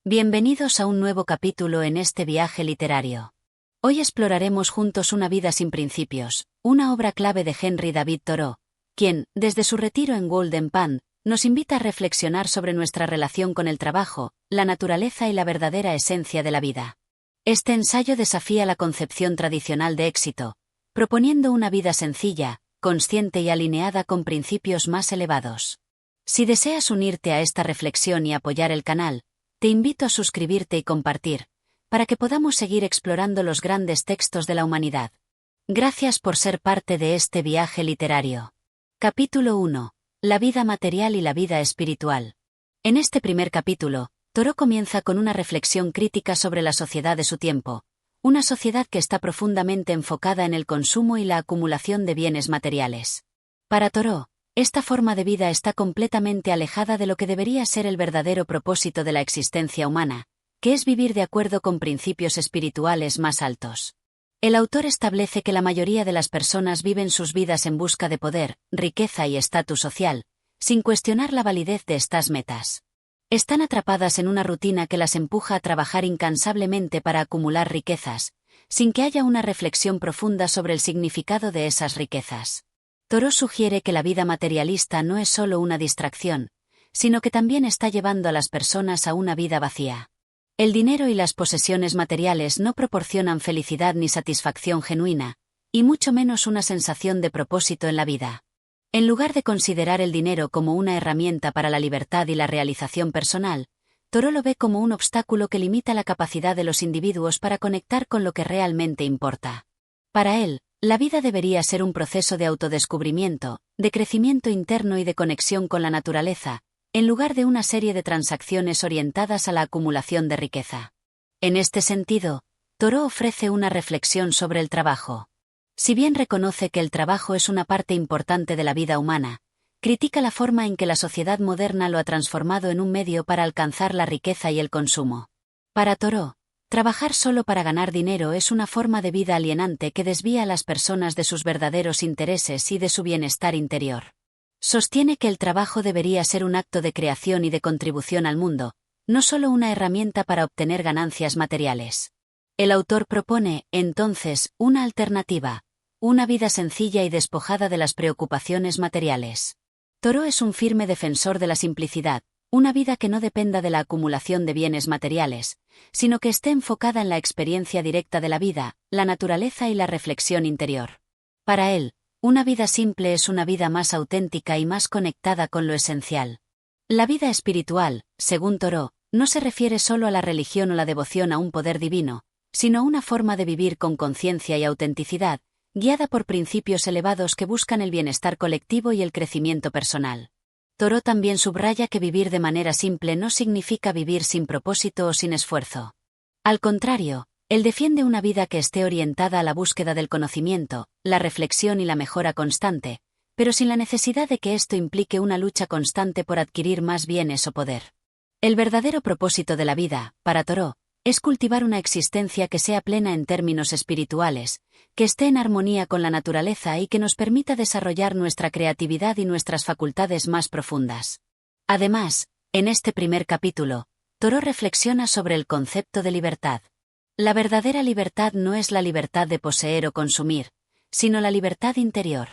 Bienvenidos a un nuevo capítulo en este viaje literario. Hoy exploraremos juntos Una vida sin principios, una obra clave de Henry David Thoreau, quien, desde su retiro en Walden Pond, nos invita a reflexionar sobre nuestra relación con el trabajo, la naturaleza y la verdadera esencia de la vida. Este ensayo desafía la concepción tradicional de éxito, proponiendo una vida sencilla, consciente y alineada con principios más elevados. Si deseas unirte a esta reflexión y apoyar el canal, te invito a suscribirte y compartir, para que podamos seguir explorando los grandes textos de la humanidad. Gracias por ser parte de este viaje literario. Capítulo 1. La vida material y la vida espiritual. En este primer capítulo, Thoreau comienza con una reflexión crítica sobre la sociedad de su tiempo, una sociedad que está profundamente enfocada en el consumo y la acumulación de bienes materiales. Para Thoreau, esta forma de vida está completamente alejada de lo que debería ser el verdadero propósito de la existencia humana, que es vivir de acuerdo con principios espirituales más altos. El autor establece que la mayoría de las personas viven sus vidas en busca de poder, riqueza y estatus social, sin cuestionar la validez de estas metas. Están atrapadas en una rutina que las empuja a trabajar incansablemente para acumular riquezas, sin que haya una reflexión profunda sobre el significado de esas riquezas. Thoreau sugiere que la vida materialista no es solo una distracción, sino que también está llevando a las personas a una vida vacía. El dinero y las posesiones materiales no proporcionan felicidad ni satisfacción genuina, y mucho menos una sensación de propósito en la vida. En lugar de considerar el dinero como una herramienta para la libertad y la realización personal, Thoreau lo ve como un obstáculo que limita la capacidad de los individuos para conectar con lo que realmente importa. Para él, la vida debería ser un proceso de autodescubrimiento, de crecimiento interno y de conexión con la naturaleza, en lugar de una serie de transacciones orientadas a la acumulación de riqueza. En este sentido, Thoreau ofrece una reflexión sobre el trabajo. Si bien reconoce que el trabajo es una parte importante de la vida humana, critica la forma en que la sociedad moderna lo ha transformado en un medio para alcanzar la riqueza y el consumo. Para Thoreau, trabajar solo para ganar dinero es una forma de vida alienante que desvía a las personas de sus verdaderos intereses y de su bienestar interior. Sostiene que el trabajo debería ser un acto de creación y de contribución al mundo, no solo una herramienta para obtener ganancias materiales. El autor propone, entonces, una alternativa, una vida sencilla y despojada de las preocupaciones materiales. Thoreau es un firme defensor de la simplicidad, una vida que no dependa de la acumulación de bienes materiales, sino que esté enfocada en la experiencia directa de la vida, la naturaleza y la reflexión interior. Para él, una vida simple es una vida más auténtica y más conectada con lo esencial. La vida espiritual, según Thoreau, no se refiere solo a la religión o la devoción a un poder divino, sino a una forma de vivir con conciencia y autenticidad, guiada por principios elevados que buscan el bienestar colectivo y el crecimiento personal. Thoreau también subraya que vivir de manera simple no significa vivir sin propósito o sin esfuerzo. Al contrario, él defiende una vida que esté orientada a la búsqueda del conocimiento, la reflexión y la mejora constante, pero sin la necesidad de que esto implique una lucha constante por adquirir más bienes o poder. El verdadero propósito de la vida, para Thoreau, es cultivar una existencia que sea plena en términos espirituales, que esté en armonía con la naturaleza y que nos permita desarrollar nuestra creatividad y nuestras facultades más profundas. Además, en este primer capítulo, Thoreau reflexiona sobre el concepto de libertad. La verdadera libertad no es la libertad de poseer o consumir, sino la libertad interior.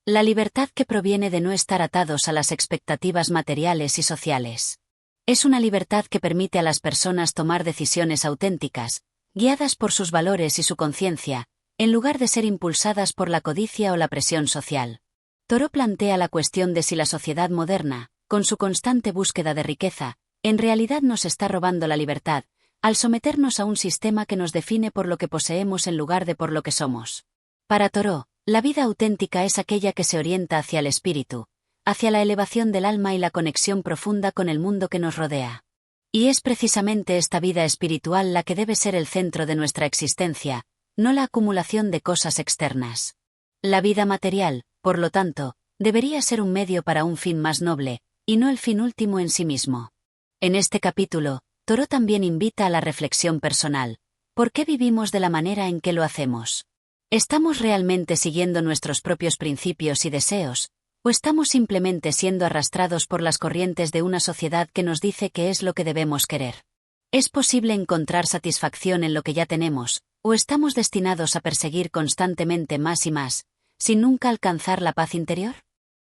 La libertad que proviene de no estar atados a las expectativas materiales y sociales. Es una libertad que permite a las personas tomar decisiones auténticas, guiadas por sus valores y su conciencia, en lugar de ser impulsadas por la codicia o la presión social. Thoreau plantea la cuestión de si la sociedad moderna, con su constante búsqueda de riqueza, en realidad nos está robando la libertad, al someternos a un sistema que nos define por lo que poseemos en lugar de por lo que somos. Para Thoreau, la vida auténtica es aquella que se orienta hacia el espíritu, hacia la elevación del alma y la conexión profunda con el mundo que nos rodea. Y es precisamente esta vida espiritual la que debe ser el centro de nuestra existencia, no la acumulación de cosas externas. La vida material, por lo tanto, debería ser un medio para un fin más noble, y no el fin último en sí mismo. En este capítulo, Thoreau también invita a la reflexión personal. ¿Por qué vivimos de la manera en que lo hacemos? ¿Estamos realmente siguiendo nuestros propios principios y deseos, o estamos simplemente siendo arrastrados por las corrientes de una sociedad que nos dice qué es lo que debemos querer? ¿Es posible encontrar satisfacción en lo que ya tenemos, o estamos destinados a perseguir constantemente más y más, sin nunca alcanzar la paz interior?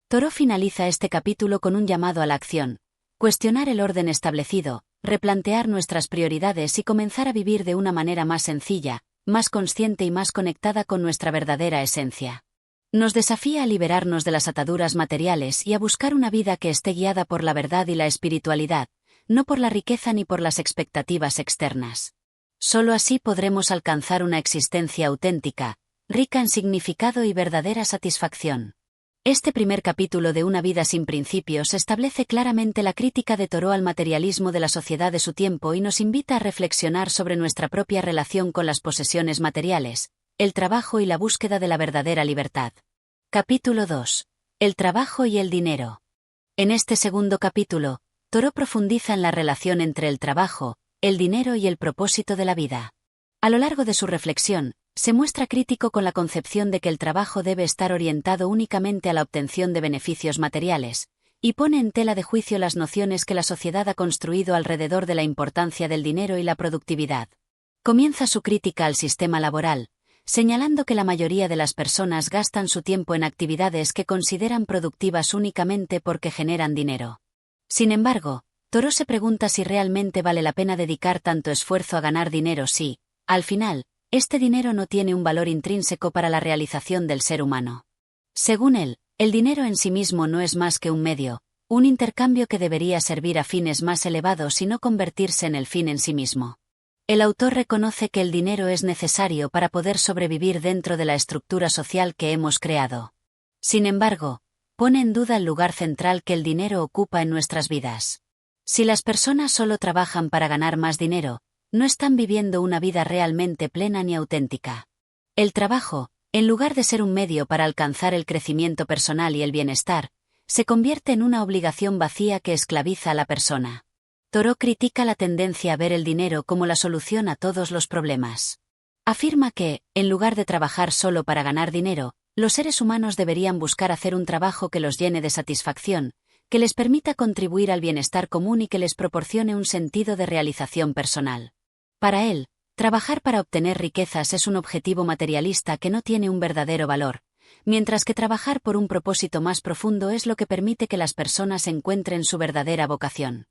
Thoreau finaliza este capítulo con un llamado a la acción: cuestionar el orden establecido, replantear nuestras prioridades y comenzar a vivir de una manera más sencilla, más consciente y más conectada con nuestra verdadera esencia. Nos desafía a liberarnos de las ataduras materiales y a buscar una vida que esté guiada por la verdad y la espiritualidad, no por la riqueza ni por las expectativas externas. Solo así podremos alcanzar una existencia auténtica, rica en significado y verdadera satisfacción. Este primer capítulo de Una vida sin principios establece claramente la crítica de Thoreau al materialismo de la sociedad de su tiempo y nos invita a reflexionar sobre nuestra propia relación con las posesiones materiales, el trabajo y la búsqueda de la verdadera libertad. Capítulo 2. El trabajo y el dinero. En este segundo capítulo, Thoreau profundiza en la relación entre el trabajo, el dinero y el propósito de la vida. A lo largo de su reflexión, se muestra crítico con la concepción de que el trabajo debe estar orientado únicamente a la obtención de beneficios materiales, y pone en tela de juicio las nociones que la sociedad ha construido alrededor de la importancia del dinero y la productividad. Comienza su crítica al sistema laboral, señalando que la mayoría de las personas gastan su tiempo en actividades que consideran productivas únicamente porque generan dinero. Sin embargo, Thoreau se pregunta si realmente vale la pena dedicar tanto esfuerzo a ganar dinero si, al final, este dinero no tiene un valor intrínseco para la realización del ser humano. Según él, el dinero en sí mismo no es más que un medio, un intercambio que debería servir a fines más elevados y no convertirse en el fin en sí mismo. El autor reconoce que el dinero es necesario para poder sobrevivir dentro de la estructura social que hemos creado. Sin embargo, pone en duda el lugar central que el dinero ocupa en nuestras vidas. Si las personas solo trabajan para ganar más dinero, no están viviendo una vida realmente plena ni auténtica. El trabajo, en lugar de ser un medio para alcanzar el crecimiento personal y el bienestar, se convierte en una obligación vacía que esclaviza a la persona. Thoreau critica la tendencia a ver el dinero como la solución a todos los problemas. Afirma que, en lugar de trabajar solo para ganar dinero, los seres humanos deberían buscar hacer un trabajo que los llene de satisfacción, que les permita contribuir al bienestar común y que les proporcione un sentido de realización personal. Para él, trabajar para obtener riquezas es un objetivo materialista que no tiene un verdadero valor, mientras que trabajar por un propósito más profundo es lo que permite que las personas encuentren su verdadera vocación.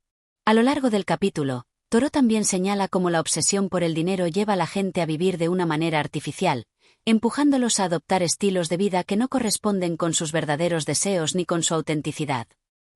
A lo largo del capítulo, Thoreau también señala cómo la obsesión por el dinero lleva a la gente a vivir de una manera artificial, empujándolos a adoptar estilos de vida que no corresponden con sus verdaderos deseos ni con su autenticidad.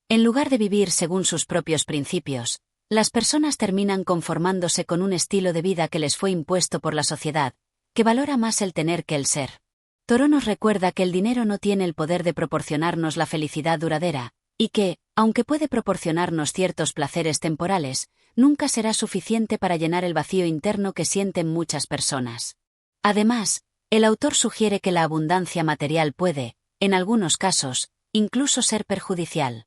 En lugar de vivir según sus propios principios, las personas terminan conformándose con un estilo de vida que les fue impuesto por la sociedad, que valora más el tener que el ser. Thoreau nos recuerda que el dinero no tiene el poder de proporcionarnos la felicidad duradera, y que, aunque puede proporcionarnos ciertos placeres temporales, nunca será suficiente para llenar el vacío interno que sienten muchas personas. Además, el autor sugiere que la abundancia material puede, en algunos casos, incluso ser perjudicial.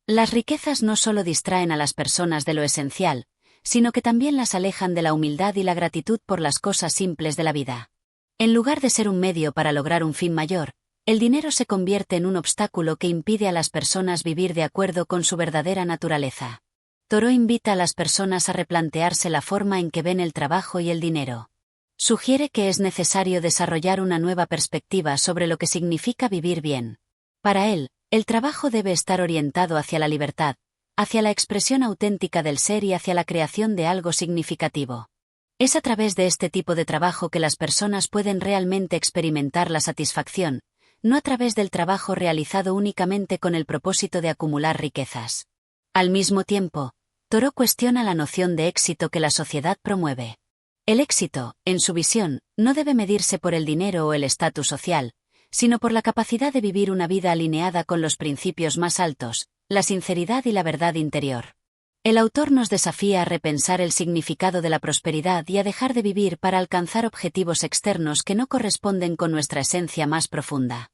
Las riquezas no solo distraen a las personas de lo esencial, sino que también las alejan de la humildad y la gratitud por las cosas simples de la vida. En lugar de ser un medio para lograr un fin mayor, el dinero se convierte en un obstáculo que impide a las personas vivir de acuerdo con su verdadera naturaleza. Thoreau invita a las personas a replantearse la forma en que ven el trabajo y el dinero. Sugiere que es necesario desarrollar una nueva perspectiva sobre lo que significa vivir bien. Para él, el trabajo debe estar orientado hacia la libertad, hacia la expresión auténtica del ser y hacia la creación de algo significativo. Es a través de este tipo de trabajo que las personas pueden realmente experimentar la satisfacción, no a través del trabajo realizado únicamente con el propósito de acumular riquezas. Al mismo tiempo, Thoreau cuestiona la noción de éxito que la sociedad promueve. El éxito, en su visión, no debe medirse por el dinero o el estatus social, sino por la capacidad de vivir una vida alineada con los principios más altos, la sinceridad y la verdad interior. El autor nos desafía a repensar el significado de la prosperidad y a dejar de vivir para alcanzar objetivos externos que no corresponden con nuestra esencia más profunda.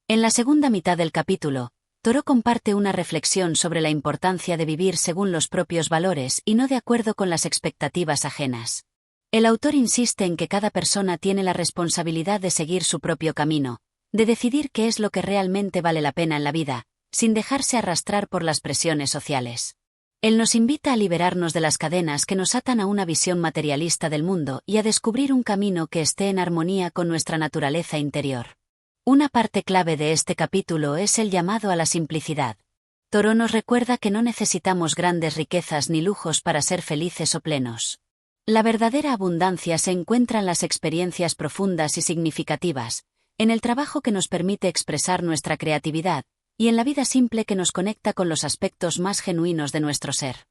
En la segunda mitad del capítulo, Thoreau comparte una reflexión sobre la importancia de vivir según los propios valores y no de acuerdo con las expectativas ajenas. El autor insiste en que cada persona tiene la responsabilidad de seguir su propio camino, de decidir qué es lo que realmente vale la pena en la vida, sin dejarse arrastrar por las presiones sociales. Él nos invita a liberarnos de las cadenas que nos atan a una visión materialista del mundo y a descubrir un camino que esté en armonía con nuestra naturaleza interior. Una parte clave de este capítulo es el llamado a la simplicidad. Thoreau nos recuerda que no necesitamos grandes riquezas ni lujos para ser felices o plenos. La verdadera abundancia se encuentra en las experiencias profundas y significativas, en el trabajo que nos permite expresar nuestra creatividad, y en la vida simple que nos conecta con los aspectos más genuinos de nuestro ser.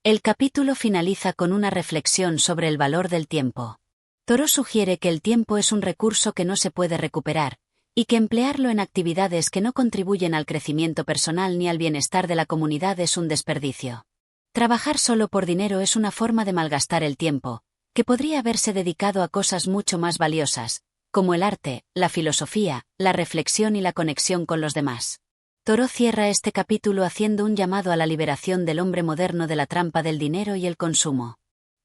El capítulo finaliza con una reflexión sobre el valor del tiempo. Thoreau sugiere que el tiempo es un recurso que no se puede recuperar, y que emplearlo en actividades que no contribuyen al crecimiento personal ni al bienestar de la comunidad es un desperdicio. Trabajar solo por dinero es una forma de malgastar el tiempo, que podría haberse dedicado a cosas mucho más valiosas, como el arte, la filosofía, la reflexión y la conexión con los demás. Thoreau cierra este capítulo haciendo un llamado a la liberación del hombre moderno de la trampa del dinero y el consumo.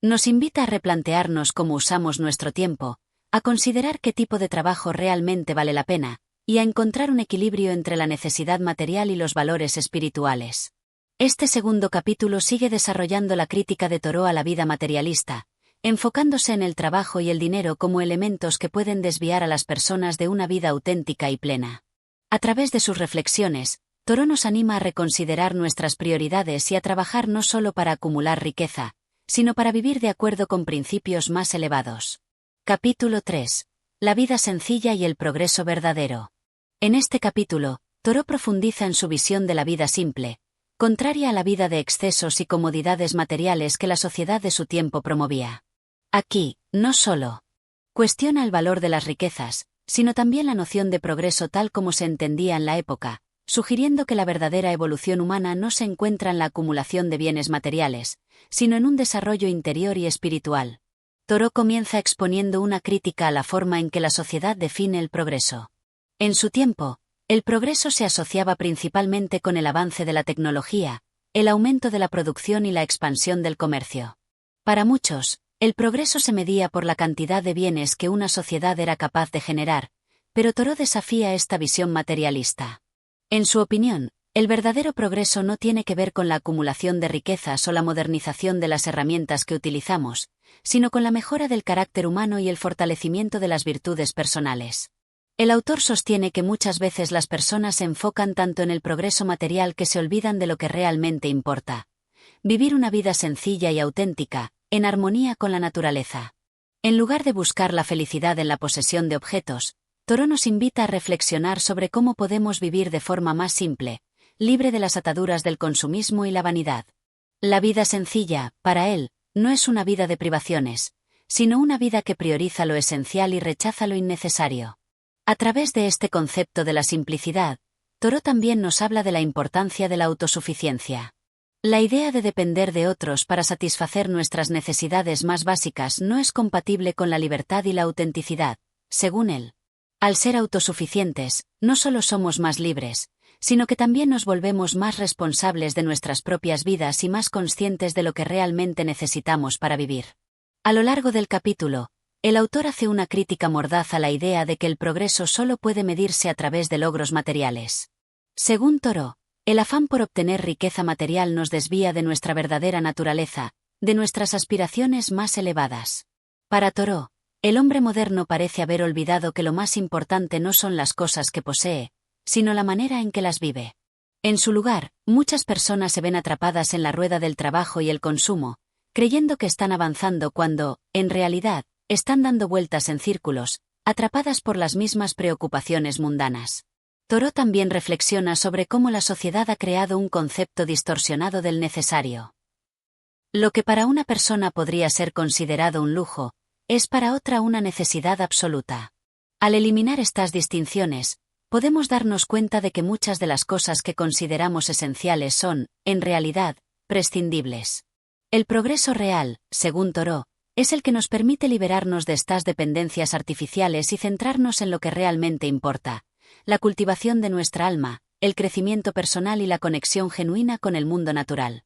Nos invita a replantearnos cómo usamos nuestro tiempo, a considerar qué tipo de trabajo realmente vale la pena, y a encontrar un equilibrio entre la necesidad material y los valores espirituales. Este segundo capítulo sigue desarrollando la crítica de Thoreau a la vida materialista, enfocándose en el trabajo y el dinero como elementos que pueden desviar a las personas de una vida auténtica y plena. A través de sus reflexiones, Thoreau nos anima a reconsiderar nuestras prioridades y a trabajar no solo para acumular riqueza, sino para vivir de acuerdo con principios más elevados. Capítulo 3. La vida sencilla y el progreso verdadero. En este capítulo, Thoreau profundiza en su visión de la vida simple, contraria a la vida de excesos y comodidades materiales que la sociedad de su tiempo promovía. Aquí, no solo cuestiona el valor de las riquezas, sino también la noción de progreso tal como se entendía en la época, sugiriendo que la verdadera evolución humana no se encuentra en la acumulación de bienes materiales, sino en un desarrollo interior y espiritual. Thoreau comienza exponiendo una crítica a la forma en que la sociedad define el progreso. En su tiempo, el progreso se asociaba principalmente con el avance de la tecnología, el aumento de la producción y la expansión del comercio. Para muchos, el progreso se medía por la cantidad de bienes que una sociedad era capaz de generar, pero Thoreau desafía esta visión materialista. En su opinión, el verdadero progreso no tiene que ver con la acumulación de riquezas o la modernización de las herramientas que utilizamos, sino con la mejora del carácter humano y el fortalecimiento de las virtudes personales. El autor sostiene que muchas veces las personas se enfocan tanto en el progreso material que se olvidan de lo que realmente importa: vivir una vida sencilla y auténtica, en armonía con la naturaleza. En lugar de buscar la felicidad en la posesión de objetos, Thoreau nos invita a reflexionar sobre cómo podemos vivir de forma más simple, libre de las ataduras del consumismo y la vanidad. La vida sencilla, para él, no es una vida de privaciones, sino una vida que prioriza lo esencial y rechaza lo innecesario. A través de este concepto de la simplicidad, Thoreau también nos habla de la importancia de la autosuficiencia. La idea de depender de otros para satisfacer nuestras necesidades más básicas no es compatible con la libertad y la autenticidad, según él. Al ser autosuficientes, no solo somos más libres, sino que también nos volvemos más responsables de nuestras propias vidas y más conscientes de lo que realmente necesitamos para vivir. A lo largo del capítulo, el autor hace una crítica mordaz a la idea de que el progreso solo puede medirse a través de logros materiales. Según Thoreau, el afán por obtener riqueza material nos desvía de nuestra verdadera naturaleza, de nuestras aspiraciones más elevadas. Para Thoreau, el hombre moderno parece haber olvidado que lo más importante no son las cosas que posee, sino la manera en que las vive. En su lugar, muchas personas se ven atrapadas en la rueda del trabajo y el consumo, creyendo que están avanzando cuando, en realidad, están dando vueltas en círculos, atrapadas por las mismas preocupaciones mundanas. Thoreau también reflexiona sobre cómo la sociedad ha creado un concepto distorsionado del necesario. Lo que para una persona podría ser considerado un lujo, es para otra una necesidad absoluta. Al eliminar estas distinciones, podemos darnos cuenta de que muchas de las cosas que consideramos esenciales son, en realidad, prescindibles. El progreso real, según Thoreau, es el que nos permite liberarnos de estas dependencias artificiales y centrarnos en lo que realmente importa: la cultivación de nuestra alma, el crecimiento personal y la conexión genuina con el mundo natural.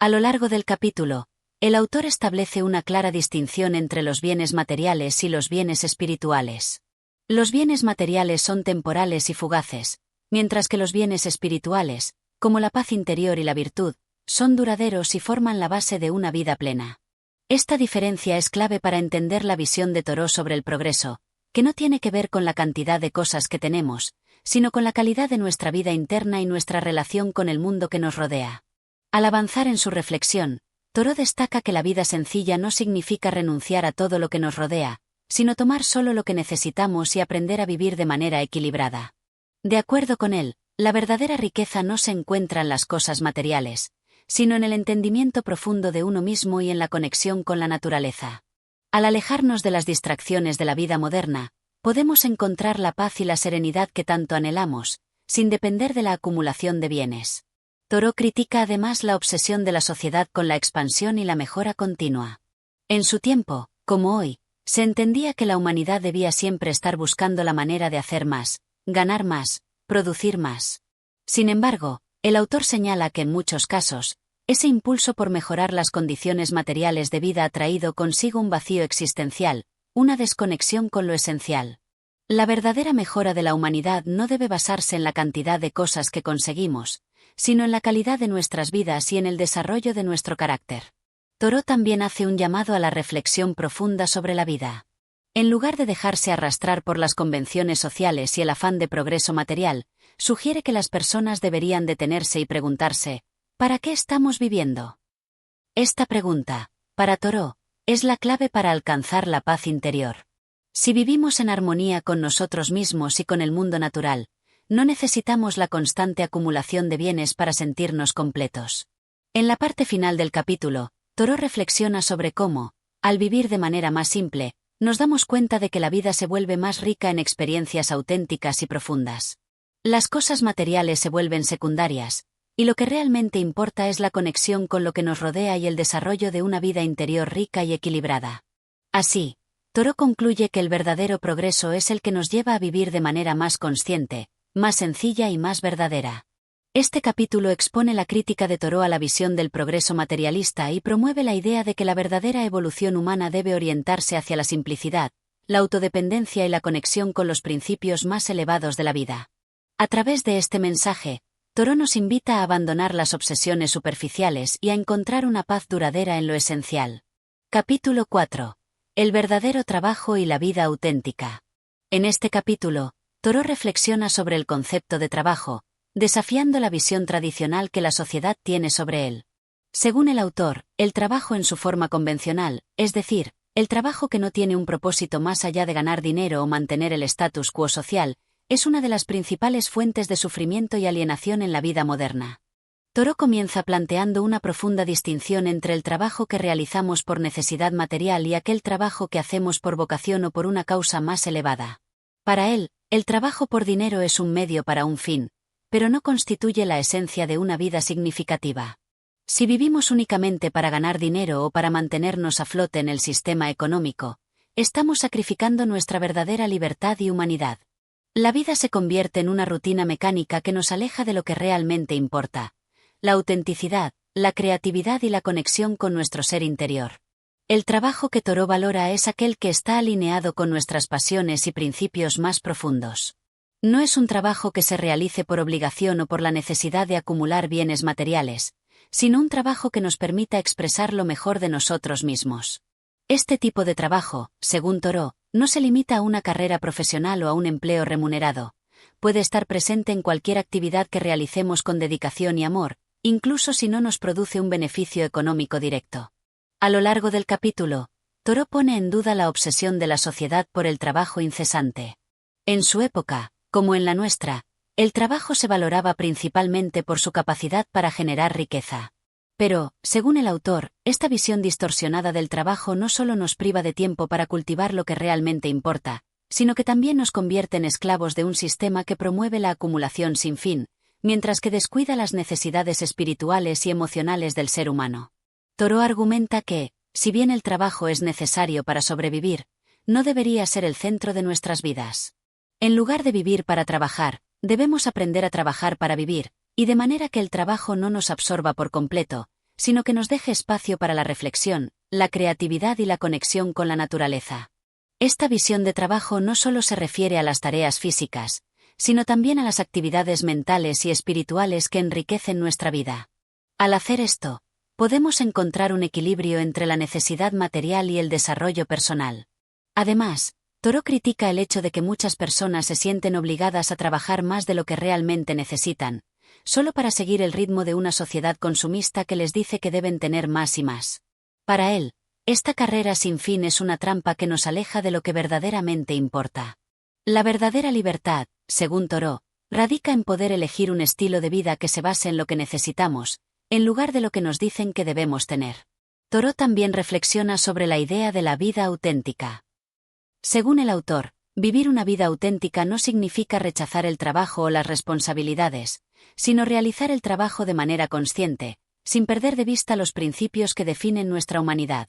A lo largo del capítulo, el autor establece una clara distinción entre los bienes materiales y los bienes espirituales. Los bienes materiales son temporales y fugaces, mientras que los bienes espirituales, como la paz interior y la virtud, son duraderos y forman la base de una vida plena. Esta diferencia es clave para entender la visión de Thoreau sobre el progreso, que no tiene que ver con la cantidad de cosas que tenemos, sino con la calidad de nuestra vida interna y nuestra relación con el mundo que nos rodea. Al avanzar en su reflexión, Thoreau destaca que la vida sencilla no significa renunciar a todo lo que nos rodea, sino tomar solo lo que necesitamos y aprender a vivir de manera equilibrada. De acuerdo con él, la verdadera riqueza no se encuentra en las cosas materiales, sino en el entendimiento profundo de uno mismo y en la conexión con la naturaleza. Al alejarnos de las distracciones de la vida moderna, podemos encontrar la paz y la serenidad que tanto anhelamos, sin depender de la acumulación de bienes. Thoreau critica además la obsesión de la sociedad con la expansión y la mejora continua. En su tiempo, como hoy, se entendía que la humanidad debía siempre estar buscando la manera de hacer más, ganar más, producir más. Sin embargo, el autor señala que en muchos casos, ese impulso por mejorar las condiciones materiales de vida ha traído consigo un vacío existencial, una desconexión con lo esencial. La verdadera mejora de la humanidad no debe basarse en la cantidad de cosas que conseguimos, sino en la calidad de nuestras vidas y en el desarrollo de nuestro carácter. Thoreau también hace un llamado a la reflexión profunda sobre la vida. En lugar de dejarse arrastrar por las convenciones sociales y el afán de progreso material, sugiere que las personas deberían detenerse y preguntarse, ¿para qué estamos viviendo? Esta pregunta, para Thoreau, es la clave para alcanzar la paz interior. Si vivimos en armonía con nosotros mismos y con el mundo natural, no necesitamos la constante acumulación de bienes para sentirnos completos. En la parte final del capítulo, Thoreau reflexiona sobre cómo, al vivir de manera más simple, nos damos cuenta de que la vida se vuelve más rica en experiencias auténticas y profundas. Las cosas materiales se vuelven secundarias, y lo que realmente importa es la conexión con lo que nos rodea y el desarrollo de una vida interior rica y equilibrada. Así, Thoreau concluye que el verdadero progreso es el que nos lleva a vivir de manera más consciente, más sencilla y más verdadera. Este capítulo expone la crítica de Thoreau a la visión del progreso materialista y promueve la idea de que la verdadera evolución humana debe orientarse hacia la simplicidad, la autodependencia y la conexión con los principios más elevados de la vida. A través de este mensaje, Thoreau nos invita a abandonar las obsesiones superficiales y a encontrar una paz duradera en lo esencial. Capítulo 4. El verdadero trabajo y la vida auténtica. En este capítulo, Thoreau reflexiona sobre el concepto de trabajo, desafiando la visión tradicional que la sociedad tiene sobre él. Según el autor, el trabajo en su forma convencional, es decir, el trabajo que no tiene un propósito más allá de ganar dinero o mantener el status quo social, es una de las principales fuentes de sufrimiento y alienación en la vida moderna. Thoreau comienza planteando una profunda distinción entre el trabajo que realizamos por necesidad material y aquel trabajo que hacemos por vocación o por una causa más elevada. Para él, el trabajo por dinero es un medio para un fin, pero no constituye la esencia de una vida significativa. Si vivimos únicamente para ganar dinero o para mantenernos a flote en el sistema económico, estamos sacrificando nuestra verdadera libertad y humanidad. La vida se convierte en una rutina mecánica que nos aleja de lo que realmente importa: la autenticidad, la creatividad y la conexión con nuestro ser interior. El trabajo que Thoreau valora es aquel que está alineado con nuestras pasiones y principios más profundos. No es un trabajo que se realice por obligación o por la necesidad de acumular bienes materiales, sino un trabajo que nos permita expresar lo mejor de nosotros mismos. Este tipo de trabajo, según Thoreau, no se limita a una carrera profesional o a un empleo remunerado. Puede estar presente en cualquier actividad que realicemos con dedicación y amor, incluso si no nos produce un beneficio económico directo. A lo largo del capítulo, Thoreau pone en duda la obsesión de la sociedad por el trabajo incesante. En su época, como en la nuestra, el trabajo se valoraba principalmente por su capacidad para generar riqueza. Pero, según el autor, esta visión distorsionada del trabajo no solo nos priva de tiempo para cultivar lo que realmente importa, sino que también nos convierte en esclavos de un sistema que promueve la acumulación sin fin, mientras que descuida las necesidades espirituales y emocionales del ser humano. Thoreau argumenta que, si bien el trabajo es necesario para sobrevivir, no debería ser el centro de nuestras vidas. En lugar de vivir para trabajar, debemos aprender a trabajar para vivir, y de manera que el trabajo no nos absorba por completo, sino que nos deje espacio para la reflexión, la creatividad y la conexión con la naturaleza. Esta visión de trabajo no solo se refiere a las tareas físicas, sino también a las actividades mentales y espirituales que enriquecen nuestra vida. Al hacer esto, podemos encontrar un equilibrio entre la necesidad material y el desarrollo personal. Además, Thoreau critica el hecho de que muchas personas se sienten obligadas a trabajar más de lo que realmente necesitan, solo para seguir el ritmo de una sociedad consumista que les dice que deben tener más y más. Para él, esta carrera sin fin es una trampa que nos aleja de lo que verdaderamente importa. La verdadera libertad, según Thoreau, radica en poder elegir un estilo de vida que se base en lo que necesitamos, en lugar de lo que nos dicen que debemos tener. Thoreau también reflexiona sobre la idea de la vida auténtica. Según el autor, vivir una vida auténtica no significa rechazar el trabajo o las responsabilidades, sino realizar el trabajo de manera consciente, sin perder de vista los principios que definen nuestra humanidad.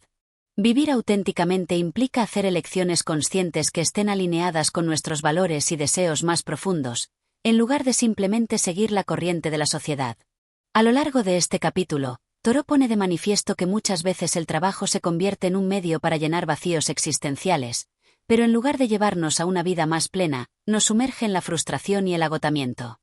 Vivir auténticamente implica hacer elecciones conscientes que estén alineadas con nuestros valores y deseos más profundos, en lugar de simplemente seguir la corriente de la sociedad. A lo largo de este capítulo, Thoreau pone de manifiesto que muchas veces el trabajo se convierte en un medio para llenar vacíos existenciales, pero en lugar de llevarnos a una vida más plena, nos sumerge en la frustración y el agotamiento.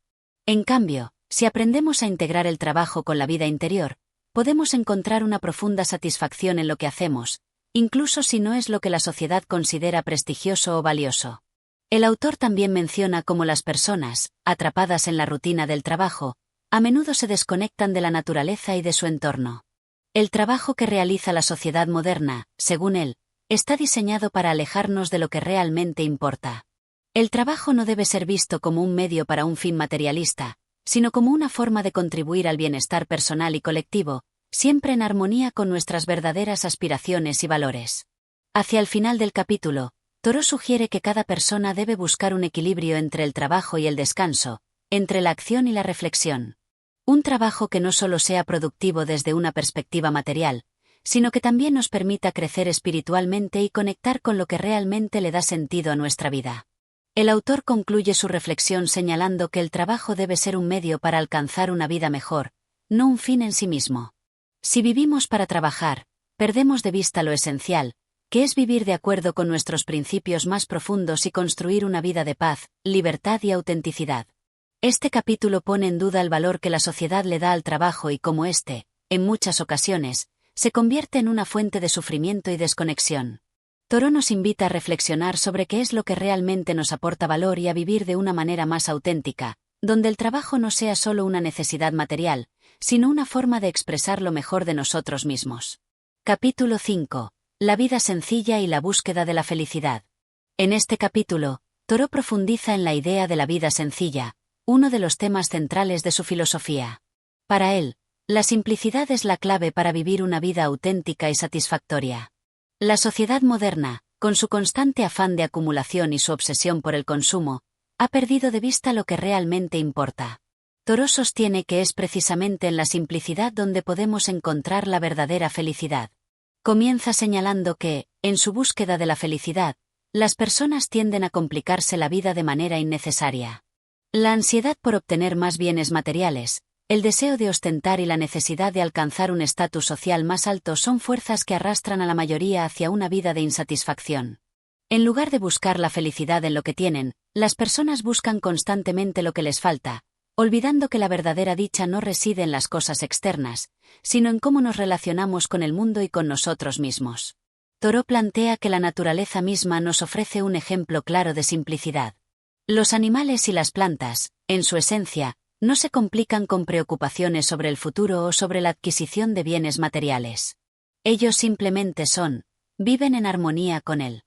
En cambio, si aprendemos a integrar el trabajo con la vida interior, podemos encontrar una profunda satisfacción en lo que hacemos, incluso si no es lo que la sociedad considera prestigioso o valioso. El autor también menciona cómo las personas, atrapadas en la rutina del trabajo, a menudo se desconectan de la naturaleza y de su entorno. El trabajo que realiza la sociedad moderna, según él, está diseñado para alejarnos de lo que realmente importa. El trabajo no debe ser visto como un medio para un fin materialista, sino como una forma de contribuir al bienestar personal y colectivo, siempre en armonía con nuestras verdaderas aspiraciones y valores. Hacia el final del capítulo, Thoreau sugiere que cada persona debe buscar un equilibrio entre el trabajo y el descanso, entre la acción y la reflexión. Un trabajo que no solo sea productivo desde una perspectiva material, sino que también nos permita crecer espiritualmente y conectar con lo que realmente le da sentido a nuestra vida. El autor concluye su reflexión señalando que el trabajo debe ser un medio para alcanzar una vida mejor, no un fin en sí mismo. Si vivimos para trabajar, perdemos de vista lo esencial, que es vivir de acuerdo con nuestros principios más profundos y construir una vida de paz, libertad y autenticidad. Este capítulo pone en duda el valor que la sociedad le da al trabajo y cómo éste, en muchas ocasiones, se convierte en una fuente de sufrimiento y desconexión. Thoreau nos invita a reflexionar sobre qué es lo que realmente nos aporta valor y a vivir de una manera más auténtica, donde el trabajo no sea solo una necesidad material, sino una forma de expresar lo mejor de nosotros mismos. Capítulo 5. La vida sencilla y la búsqueda de la felicidad. En este capítulo, Thoreau profundiza en la idea de la vida sencilla, uno de los temas centrales de su filosofía. Para él, la simplicidad es la clave para vivir una vida auténtica y satisfactoria. La sociedad moderna, con su constante afán de acumulación y su obsesión por el consumo, ha perdido de vista lo que realmente importa. Thoreau sostiene que es precisamente en la simplicidad donde podemos encontrar la verdadera felicidad. Comienza señalando que, en su búsqueda de la felicidad, las personas tienden a complicarse la vida de manera innecesaria. La ansiedad por obtener más bienes materiales, el deseo de ostentar y la necesidad de alcanzar un estatus social más alto son fuerzas que arrastran a la mayoría hacia una vida de insatisfacción. En lugar de buscar la felicidad en lo que tienen, las personas buscan constantemente lo que les falta, olvidando que la verdadera dicha no reside en las cosas externas, sino en cómo nos relacionamos con el mundo y con nosotros mismos. Thoreau plantea que la naturaleza misma nos ofrece un ejemplo claro de simplicidad. Los animales y las plantas, en su esencia, no se complican con preocupaciones sobre el futuro o sobre la adquisición de bienes materiales. Ellos simplemente son, viven en armonía con el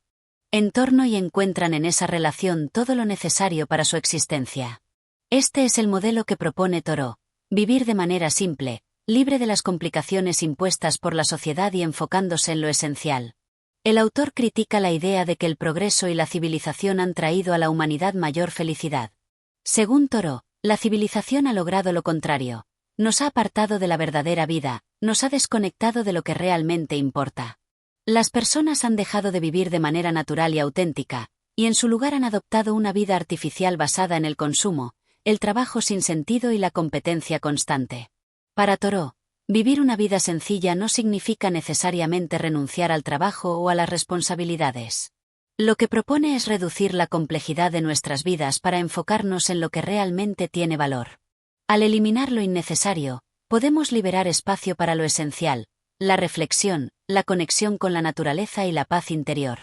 entorno y encuentran en esa relación todo lo necesario para su existencia. Este es el modelo que propone Thoreau, vivir de manera simple, libre de las complicaciones impuestas por la sociedad y enfocándose en lo esencial. El autor critica la idea de que el progreso y la civilización han traído a la humanidad mayor felicidad. Según Thoreau, la civilización ha logrado lo contrario. Nos ha apartado de la verdadera vida, nos ha desconectado de lo que realmente importa. Las personas han dejado de vivir de manera natural y auténtica, y en su lugar han adoptado una vida artificial basada en el consumo, el trabajo sin sentido y la competencia constante. Para Thoreau, vivir una vida sencilla no significa necesariamente renunciar al trabajo o a las responsabilidades. Lo que propone es reducir la complejidad de nuestras vidas para enfocarnos en lo que realmente tiene valor. Al eliminar lo innecesario, podemos liberar espacio para lo esencial, la reflexión, la conexión con la naturaleza y la paz interior.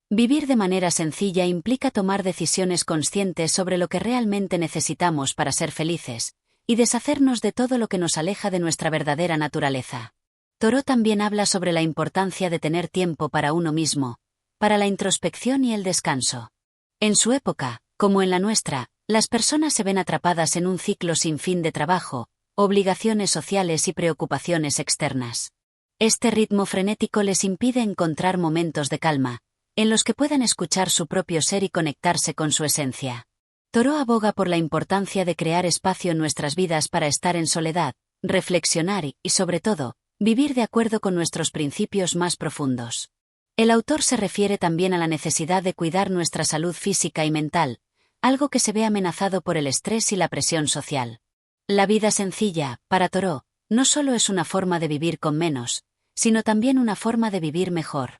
Vivir de manera sencilla implica tomar decisiones conscientes sobre lo que realmente necesitamos para ser felices, y deshacernos de todo lo que nos aleja de nuestra verdadera naturaleza. Thoreau también habla sobre la importancia de tener tiempo para uno mismo, para la introspección y el descanso. En su época, como en la nuestra, las personas se ven atrapadas en un ciclo sin fin de trabajo, obligaciones sociales y preocupaciones externas. Este ritmo frenético les impide encontrar momentos de calma, en los que puedan escuchar su propio ser y conectarse con su esencia. Thoreau aboga por la importancia de crear espacio en nuestras vidas para estar en soledad, reflexionar y, sobre todo, vivir de acuerdo con nuestros principios más profundos. El autor se refiere también a la necesidad de cuidar nuestra salud física y mental, algo que se ve amenazado por el estrés y la presión social. La vida sencilla, para Thoreau, no solo es una forma de vivir con menos, sino también una forma de vivir mejor.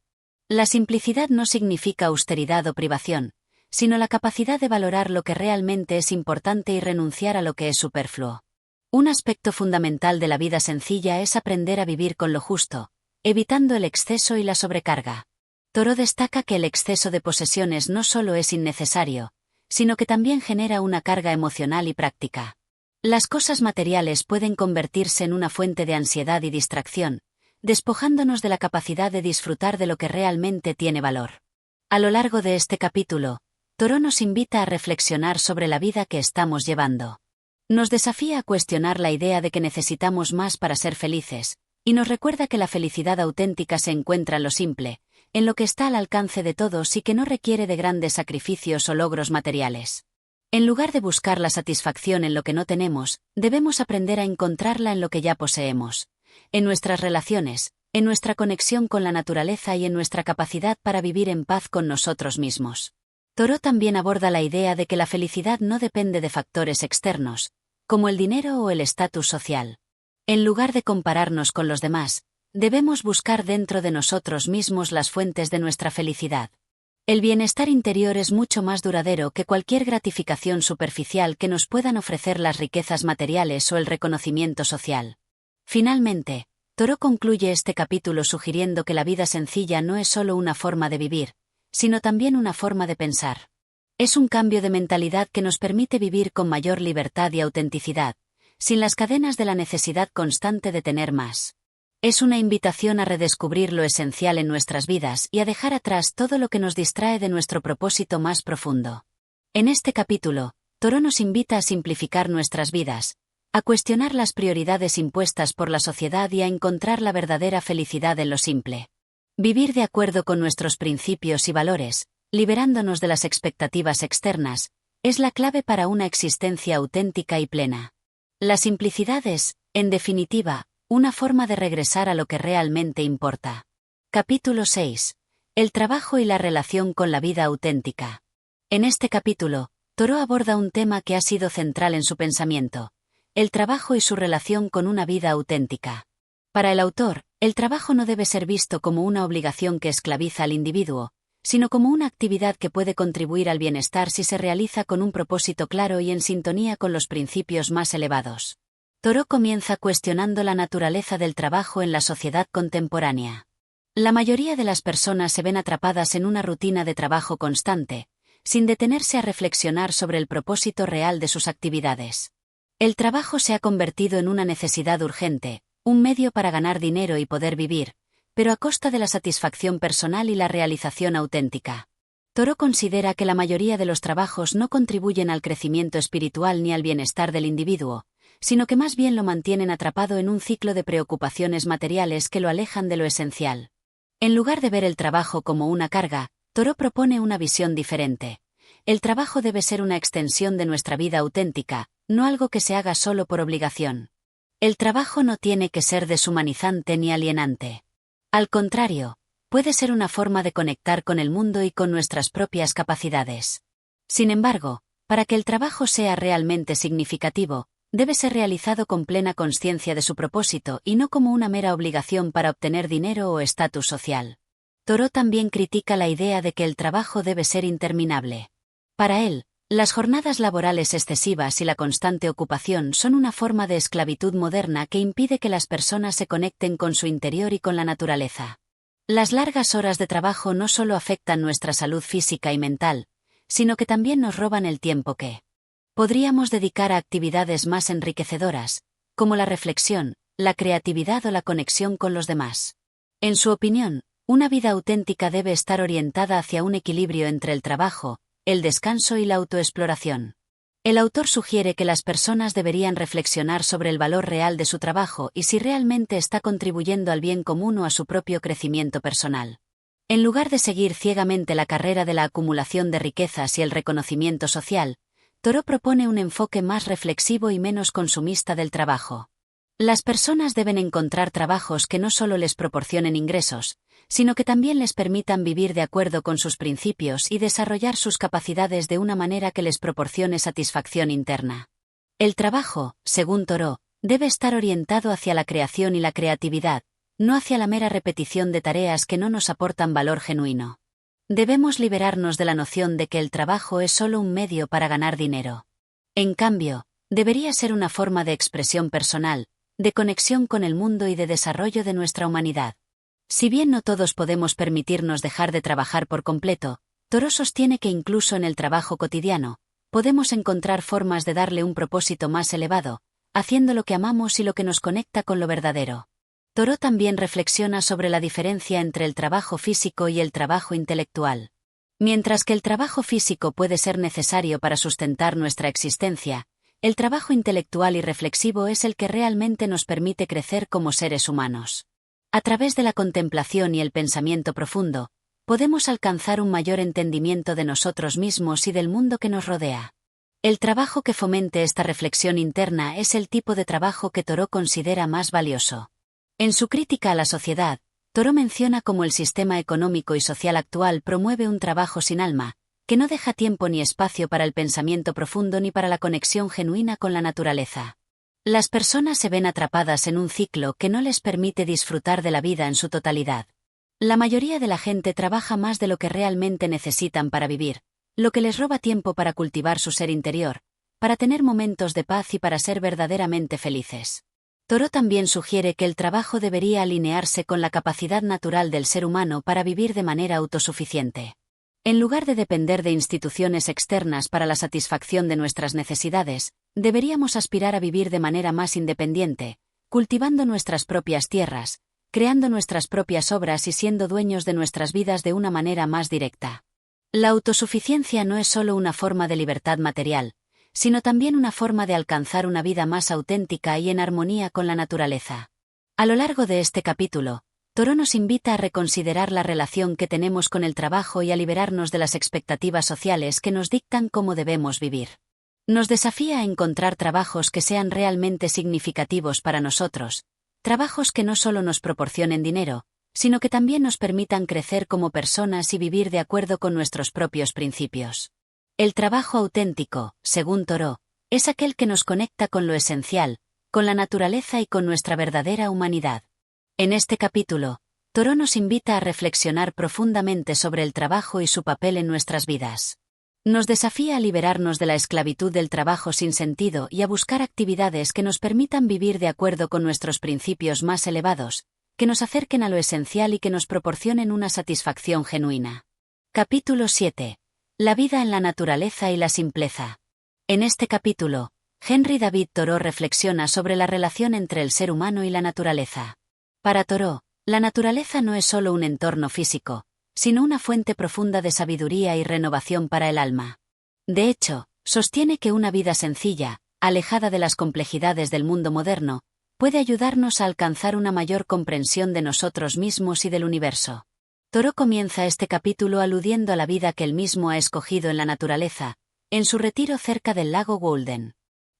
La simplicidad no significa austeridad o privación, sino la capacidad de valorar lo que realmente es importante y renunciar a lo que es superfluo. Un aspecto fundamental de la vida sencilla es aprender a vivir con lo justo, evitando el exceso y la sobrecarga. Thoreau destaca que el exceso de posesiones no solo es innecesario, sino que también genera una carga emocional y práctica. Las cosas materiales pueden convertirse en una fuente de ansiedad y distracción, despojándonos de la capacidad de disfrutar de lo que realmente tiene valor. A lo largo de este capítulo, Thoreau nos invita a reflexionar sobre la vida que estamos llevando. Nos desafía a cuestionar la idea de que necesitamos más para ser felices, y nos recuerda que la felicidad auténtica se encuentra en lo simple, en lo que está al alcance de todos y que no requiere de grandes sacrificios o logros materiales. En lugar de buscar la satisfacción en lo que no tenemos, debemos aprender a encontrarla en lo que ya poseemos, en nuestras relaciones, en nuestra conexión con la naturaleza y en nuestra capacidad para vivir en paz con nosotros mismos. Thoreau también aborda la idea de que la felicidad no depende de factores externos, como el dinero o el estatus social. En lugar de compararnos con los demás, debemos buscar dentro de nosotros mismos las fuentes de nuestra felicidad. El bienestar interior es mucho más duradero que cualquier gratificación superficial que nos puedan ofrecer las riquezas materiales o el reconocimiento social. Finalmente, Thoreau concluye este capítulo sugiriendo que la vida sencilla no es solo una forma de vivir, sino también una forma de pensar. Es un cambio de mentalidad que nos permite vivir con mayor libertad y autenticidad, sin las cadenas de la necesidad constante de tener más. Es una invitación a redescubrir lo esencial en nuestras vidas y a dejar atrás todo lo que nos distrae de nuestro propósito más profundo. En este capítulo, Thoreau nos invita a simplificar nuestras vidas, a cuestionar las prioridades impuestas por la sociedad y a encontrar la verdadera felicidad en lo simple. Vivir de acuerdo con nuestros principios y valores, liberándonos de las expectativas externas, es la clave para una existencia auténtica y plena. La simplicidad es, en definitiva, una forma de regresar a lo que realmente importa. Capítulo 6. El trabajo y la relación con la vida auténtica. En este capítulo, Thoreau aborda un tema que ha sido central en su pensamiento: el trabajo y su relación con una vida auténtica. Para el autor, el trabajo no debe ser visto como una obligación que esclaviza al individuo, sino como una actividad que puede contribuir al bienestar si se realiza con un propósito claro y en sintonía con los principios más elevados. Thoreau comienza cuestionando la naturaleza del trabajo en la sociedad contemporánea. La mayoría de las personas se ven atrapadas en una rutina de trabajo constante, sin detenerse a reflexionar sobre el propósito real de sus actividades. El trabajo se ha convertido en una necesidad urgente, un medio para ganar dinero y poder vivir, pero a costa de la satisfacción personal y la realización auténtica. Thoreau considera que la mayoría de los trabajos no contribuyen al crecimiento espiritual ni al bienestar del individuo, sino que más bien lo mantienen atrapado en un ciclo de preocupaciones materiales que lo alejan de lo esencial. En lugar de ver el trabajo como una carga, Thoreau propone una visión diferente. El trabajo debe ser una extensión de nuestra vida auténtica, no algo que se haga solo por obligación. El trabajo no tiene que ser deshumanizante ni alienante. Al contrario, puede ser una forma de conectar con el mundo y con nuestras propias capacidades. Sin embargo, para que el trabajo sea realmente significativo, debe ser realizado con plena conciencia de su propósito y no como una mera obligación para obtener dinero o estatus social. Thoreau también critica la idea de que el trabajo debe ser interminable. Para él, Las jornadas laborales excesivas y la constante ocupación son una forma de esclavitud moderna que impide que las personas se conecten con su interior y con la naturaleza. Las largas horas de trabajo no solo afectan nuestra salud física y mental, sino que también nos roban el tiempo que podríamos dedicar a actividades más enriquecedoras, como la reflexión, la creatividad o la conexión con los demás. En su opinión, una vida auténtica debe estar orientada hacia un equilibrio entre el trabajo, el descanso y la autoexploración. El autor sugiere que las personas deberían reflexionar sobre el valor real de su trabajo y si realmente está contribuyendo al bien común o a su propio crecimiento personal. En lugar de seguir ciegamente la carrera de la acumulación de riquezas y el reconocimiento social, Thoreau propone un enfoque más reflexivo y menos consumista del trabajo. Las personas deben encontrar trabajos que no solo les proporcionen ingresos, sino que también les permitan vivir de acuerdo con sus principios y desarrollar sus capacidades de una manera que les proporcione satisfacción interna. El trabajo, según Thoreau, debe estar orientado hacia la creación y la creatividad, no hacia la mera repetición de tareas que no nos aportan valor genuino. Debemos liberarnos de la noción de que el trabajo es solo un medio para ganar dinero. En cambio, debería ser una forma de expresión personal, de conexión con el mundo y de desarrollo de nuestra humanidad. Si bien no todos podemos permitirnos dejar de trabajar por completo, Thoreau sostiene que incluso en el trabajo cotidiano, podemos encontrar formas de darle un propósito más elevado, haciendo lo que amamos y lo que nos conecta con lo verdadero. Thoreau también reflexiona sobre la diferencia entre el trabajo físico y el trabajo intelectual. Mientras que el trabajo físico puede ser necesario para sustentar nuestra existencia, el trabajo intelectual y reflexivo es el que realmente nos permite crecer como seres humanos. A través de la contemplación y el pensamiento profundo, podemos alcanzar un mayor entendimiento de nosotros mismos y del mundo que nos rodea. El trabajo que fomente esta reflexión interna es el tipo de trabajo que Thoreau considera más valioso. En su crítica a la sociedad, Thoreau menciona cómo el sistema económico y social actual promueve un trabajo sin alma, que no deja tiempo ni espacio para el pensamiento profundo ni para la conexión genuina con la naturaleza. Las personas se ven atrapadas en un ciclo que no les permite disfrutar de la vida en su totalidad. La mayoría de la gente trabaja más de lo que realmente necesitan para vivir, lo que les roba tiempo para cultivar su ser interior, para tener momentos de paz y para ser verdaderamente felices. Thoreau también sugiere que el trabajo debería alinearse con la capacidad natural del ser humano para vivir de manera autosuficiente. En lugar de depender de instituciones externas para la satisfacción de nuestras necesidades, deberíamos aspirar a vivir de manera más independiente, cultivando nuestras propias tierras, creando nuestras propias obras y siendo dueños de nuestras vidas de una manera más directa. La autosuficiencia no es solo una forma de libertad material, sino también una forma de alcanzar una vida más auténtica y en armonía con la naturaleza. A lo largo de este capítulo, Thoreau nos invita a reconsiderar la relación que tenemos con el trabajo y a liberarnos de las expectativas sociales que nos dictan cómo debemos vivir. Nos desafía a encontrar trabajos que sean realmente significativos para nosotros, trabajos que no solo nos proporcionen dinero, sino que también nos permitan crecer como personas y vivir de acuerdo con nuestros propios principios. El trabajo auténtico, según Thoreau, es aquel que nos conecta con lo esencial, con la naturaleza y con nuestra verdadera humanidad. En este capítulo, Thoreau nos invita a reflexionar profundamente sobre el trabajo y su papel en nuestras vidas. Nos desafía a liberarnos de la esclavitud del trabajo sin sentido y a buscar actividades que nos permitan vivir de acuerdo con nuestros principios más elevados, que nos acerquen a lo esencial y que nos proporcionen una satisfacción genuina. Capítulo 7. La vida en la naturaleza y la simpleza. En este capítulo, Henry David Thoreau reflexiona sobre la relación entre el ser humano y la naturaleza. Para Thoreau, la naturaleza no es solo un entorno físico, sino una fuente profunda de sabiduría y renovación para el alma. De hecho, sostiene que una vida sencilla, alejada de las complejidades del mundo moderno, puede ayudarnos a alcanzar una mayor comprensión de nosotros mismos y del universo. Thoreau comienza este capítulo aludiendo a la vida que él mismo ha escogido en la naturaleza, en su retiro cerca del lago Walden.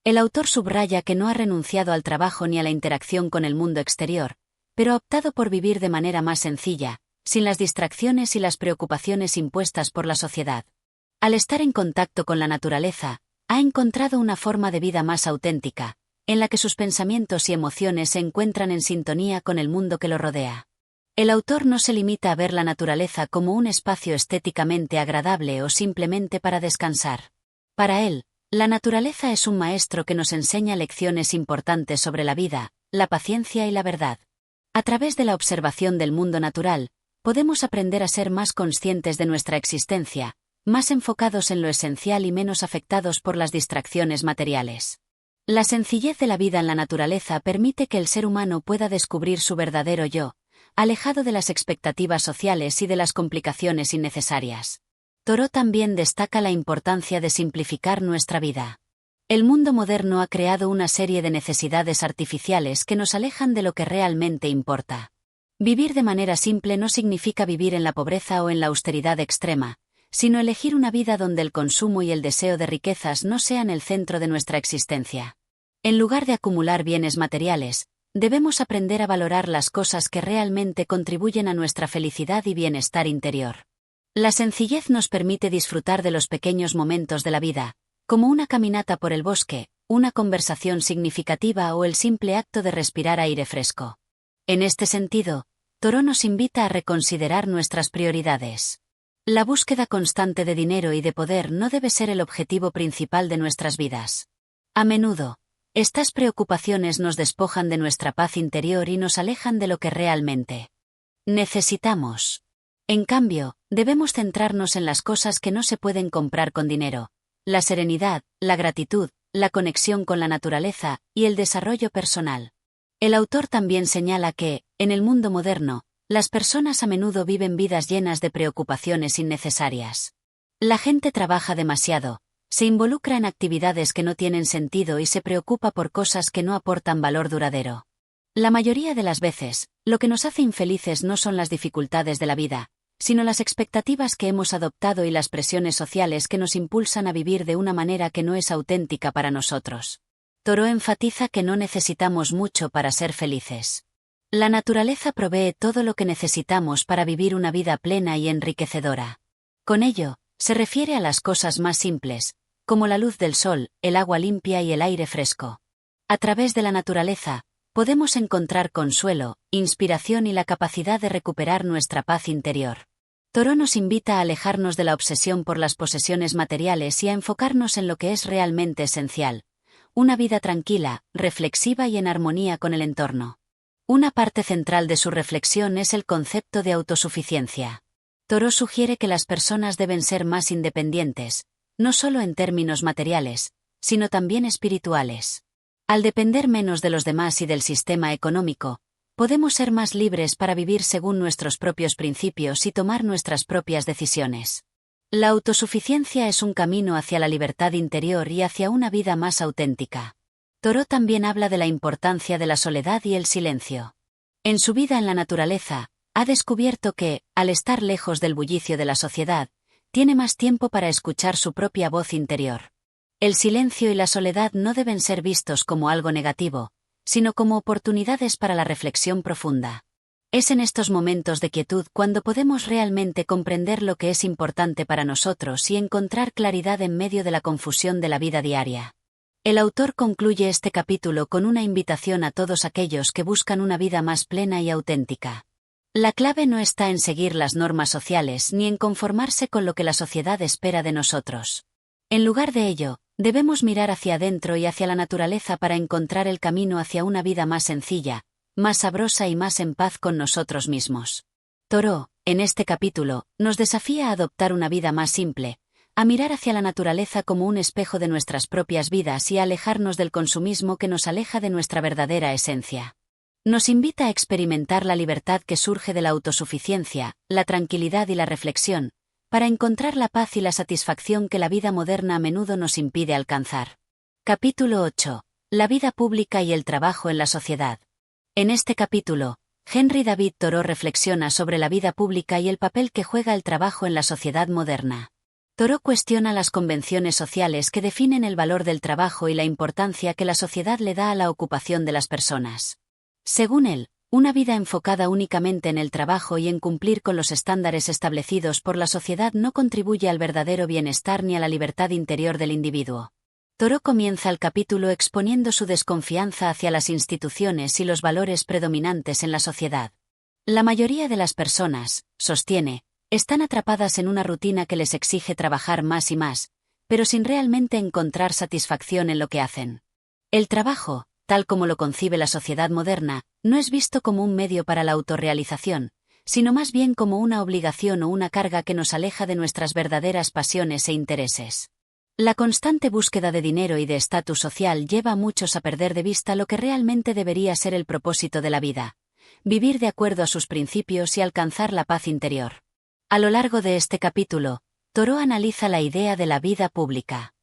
El autor subraya que no ha renunciado al trabajo ni a la interacción con el mundo exterior, pero ha optado por vivir de manera más sencilla, sin las distracciones y las preocupaciones impuestas por la sociedad. Al estar en contacto con la naturaleza, ha encontrado una forma de vida más auténtica, en la que sus pensamientos y emociones se encuentran en sintonía con el mundo que lo rodea. El autor no se limita a ver la naturaleza como un espacio estéticamente agradable o simplemente para descansar. Para él, la naturaleza es un maestro que nos enseña lecciones importantes sobre la vida, la paciencia y la verdad. A través de la observación del mundo natural, podemos aprender a ser más conscientes de nuestra existencia, más enfocados en lo esencial y menos afectados por las distracciones materiales. La sencillez de la vida en la naturaleza permite que el ser humano pueda descubrir su verdadero yo, alejado de las expectativas sociales y de las complicaciones innecesarias. Thoreau también destaca la importancia de simplificar nuestra vida. El mundo moderno ha creado una serie de necesidades artificiales que nos alejan de lo que realmente importa. Vivir de manera simple no significa vivir en la pobreza o en la austeridad extrema, sino elegir una vida donde el consumo y el deseo de riquezas no sean el centro de nuestra existencia. En lugar de acumular bienes materiales, debemos aprender a valorar las cosas que realmente contribuyen a nuestra felicidad y bienestar interior. La sencillez nos permite disfrutar de los pequeños momentos de la vida, como una caminata por el bosque, una conversación significativa o el simple acto de respirar aire fresco. En este sentido, Thoreau nos invita a reconsiderar nuestras prioridades. La búsqueda constante de dinero y de poder no debe ser el objetivo principal de nuestras vidas. A menudo, estas preocupaciones nos despojan de nuestra paz interior y nos alejan de lo que realmente necesitamos. En cambio, debemos centrarnos en las cosas que no se pueden comprar con dinero: la serenidad, la gratitud, la conexión con la naturaleza y el desarrollo personal. El autor también señala que, en el mundo moderno, las personas a menudo viven vidas llenas de preocupaciones innecesarias. La gente trabaja demasiado, se involucra en actividades que no tienen sentido y se preocupa por cosas que no aportan valor duradero. La mayoría de las veces, lo que nos hace infelices no son las dificultades de la vida, sino las expectativas que hemos adoptado y las presiones sociales que nos impulsan a vivir de una manera que no es auténtica para nosotros. Thoreau enfatiza que no necesitamos mucho para ser felices. La naturaleza provee todo lo que necesitamos para vivir una vida plena y enriquecedora. Con ello, se refiere a las cosas más simples, como la luz del sol, el agua limpia y el aire fresco. A través de la naturaleza, podemos encontrar consuelo, inspiración y la capacidad de recuperar nuestra paz interior. Thoreau nos invita a alejarnos de la obsesión por las posesiones materiales y a enfocarnos en lo que es realmente esencial: una vida tranquila, reflexiva y en armonía con el entorno. Una parte central de su reflexión es el concepto de autosuficiencia. Thoreau sugiere que las personas deben ser más independientes, no solo en términos materiales, sino también espirituales. Al depender menos de los demás y del sistema económico, podemos ser más libres para vivir según nuestros propios principios y tomar nuestras propias decisiones. La autosuficiencia es un camino hacia la libertad interior y hacia una vida más auténtica. Thoreau también habla de la importancia de la soledad y el silencio. En su vida en la naturaleza, ha descubierto que, al estar lejos del bullicio de la sociedad, tiene más tiempo para escuchar su propia voz interior. El silencio y la soledad no deben ser vistos como algo negativo, sino como oportunidades para la reflexión profunda. Es en estos momentos de quietud cuando podemos realmente comprender lo que es importante para nosotros y encontrar claridad en medio de la confusión de la vida diaria. El autor concluye este capítulo con una invitación a todos aquellos que buscan una vida más plena y auténtica. La clave no está en seguir las normas sociales ni en conformarse con lo que la sociedad espera de nosotros. En lugar de ello, debemos mirar hacia adentro y hacia la naturaleza para encontrar el camino hacia una vida más sencilla, más sabrosa y más en paz con nosotros mismos. Thoreau, en este capítulo, nos desafía a adoptar una vida más simple, a mirar hacia la naturaleza como un espejo de nuestras propias vidas y a alejarnos del consumismo que nos aleja de nuestra verdadera esencia. Nos invita a experimentar la libertad que surge de la autosuficiencia, la tranquilidad y la reflexión, para encontrar la paz y la satisfacción que la vida moderna a menudo nos impide alcanzar. Capítulo 8. La vida pública y el trabajo en la sociedad. En este capítulo, Henry David Thoreau reflexiona sobre la vida pública y el papel que juega el trabajo en la sociedad moderna. Thoreau cuestiona las convenciones sociales que definen el valor del trabajo y la importancia que la sociedad le da a la ocupación de las personas. Según él, una vida enfocada únicamente en el trabajo y en cumplir con los estándares establecidos por la sociedad no contribuye al verdadero bienestar ni a la libertad interior del individuo. Thoreau comienza el capítulo exponiendo su desconfianza hacia las instituciones y los valores predominantes en la sociedad. La mayoría de las personas, sostiene, están atrapadas en una rutina que les exige trabajar más y más, pero sin realmente encontrar satisfacción en lo que hacen. El trabajo, tal como lo concibe la sociedad moderna, no es visto como un medio para la autorrealización, sino más bien como una obligación o una carga que nos aleja de nuestras verdaderas pasiones e intereses. La constante búsqueda de dinero y de estatus social lleva a muchos a perder de vista lo que realmente debería ser el propósito de la vida: vivir de acuerdo a sus principios y alcanzar la paz interior. A lo largo de este capítulo, Thoreau analiza la idea de la vida pública.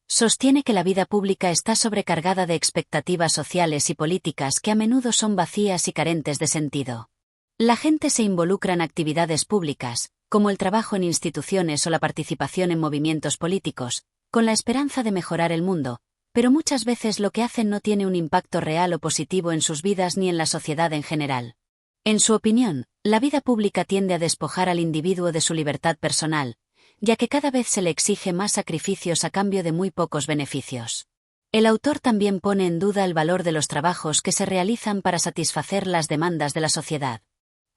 Sostiene que la vida pública está sobrecargada de expectativas sociales y políticas que a menudo son vacías y carentes de sentido. La gente se involucra en actividades públicas, como el trabajo en instituciones o la participación en movimientos políticos, con la esperanza de mejorar el mundo, pero muchas veces lo que hacen no tiene un impacto real o positivo en sus vidas ni en la sociedad en general. En su opinión, la vida pública tiende a despojar al individuo de su libertad personal, ya que cada vez se le exige más sacrificios a cambio de muy pocos beneficios. El autor también pone en duda el valor de los trabajos que se realizan para satisfacer las demandas de la sociedad.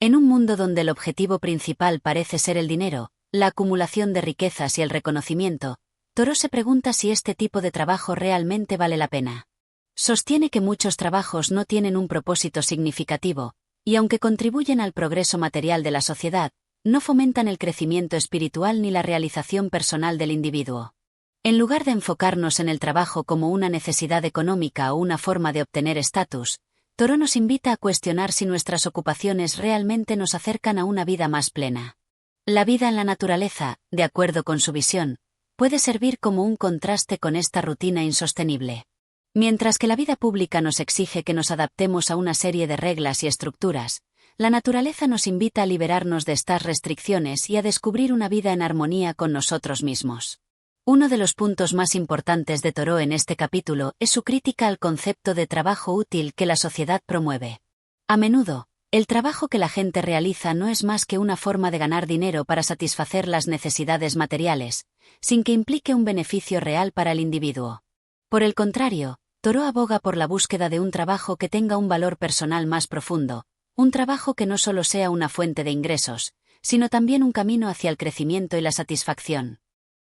En un mundo donde el objetivo principal parece ser el dinero, la acumulación de riquezas y el reconocimiento, Thoreau se pregunta si este tipo de trabajo realmente vale la pena. Sostiene que muchos trabajos no tienen un propósito significativo, y aunque contribuyen al progreso material de la sociedad, no fomentan el crecimiento espiritual ni la realización personal del individuo. En lugar de enfocarnos en el trabajo como una necesidad económica o una forma de obtener estatus, Thoreau nos invita a cuestionar si nuestras ocupaciones realmente nos acercan a una vida más plena. La vida en la naturaleza, de acuerdo con su visión, puede servir como un contraste con esta rutina insostenible. Mientras que la vida pública nos exige que nos adaptemos a una serie de reglas y estructuras, la naturaleza nos invita a liberarnos de estas restricciones y a descubrir una vida en armonía con nosotros mismos. Uno de los puntos más importantes de Thoreau en este capítulo es su crítica al concepto de trabajo útil que la sociedad promueve. A menudo, el trabajo que la gente realiza no es más que una forma de ganar dinero para satisfacer las necesidades materiales, sin que implique un beneficio real para el individuo. Por el contrario, Thoreau aboga por la búsqueda de un trabajo que tenga un valor personal más profundo, un trabajo que no solo sea una fuente de ingresos, sino también un camino hacia el crecimiento y la satisfacción.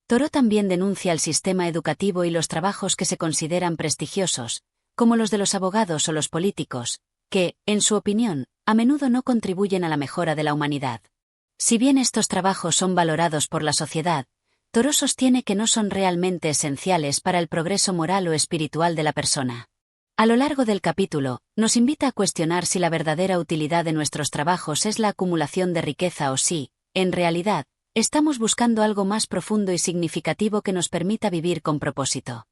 Thoreau también denuncia el sistema educativo y los trabajos que se consideran prestigiosos, como los de los abogados o los políticos, que, en su opinión, a menudo no contribuyen a la mejora de la humanidad. Si bien estos trabajos son valorados por la sociedad, Thoreau sostiene que no son realmente esenciales para el progreso moral o espiritual de la persona. A lo largo del capítulo, nos invita a cuestionar si la verdadera utilidad de nuestros trabajos es la acumulación de riqueza o si, en realidad, estamos buscando algo más profundo y significativo que nos permita vivir con propósito.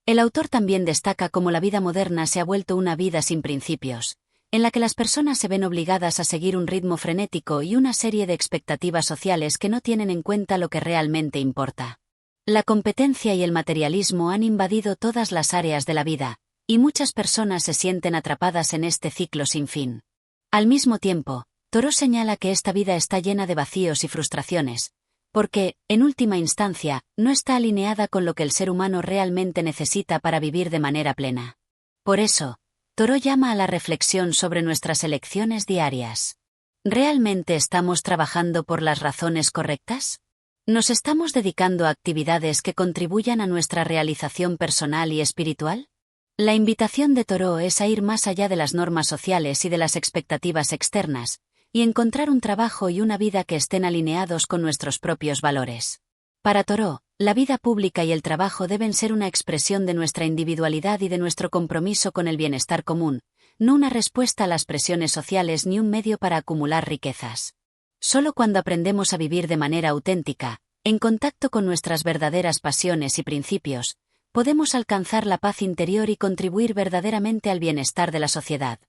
El autor también destaca cómo la vida moderna se ha vuelto una vida sin principios, en la que las personas se ven obligadas a seguir un ritmo frenético y una serie de expectativas sociales que no tienen en cuenta lo que realmente importa. La competencia y el materialismo han invadido todas las áreas de la vida, y muchas personas se sienten atrapadas en este ciclo sin fin. Al mismo tiempo, Thoreau señala que esta vida está llena de vacíos y frustraciones, porque, en última instancia, no está alineada con lo que el ser humano realmente necesita para vivir de manera plena. Por eso, Thoreau llama a la reflexión sobre nuestras elecciones diarias. ¿Realmente estamos trabajando por las razones correctas? ¿Nos estamos dedicando a actividades que contribuyan a nuestra realización personal y espiritual? La invitación de Thoreau es a ir más allá de las normas sociales y de las expectativas externas, y encontrar un trabajo y una vida que estén alineados con nuestros propios valores. Para Thoreau, la vida pública y el trabajo deben ser una expresión de nuestra individualidad y de nuestro compromiso con el bienestar común, no una respuesta a las presiones sociales ni un medio para acumular riquezas. Solo cuando aprendemos a vivir de manera auténtica, en contacto con nuestras verdaderas pasiones y principios, podemos alcanzar la paz interior y contribuir verdaderamente al bienestar de la sociedad.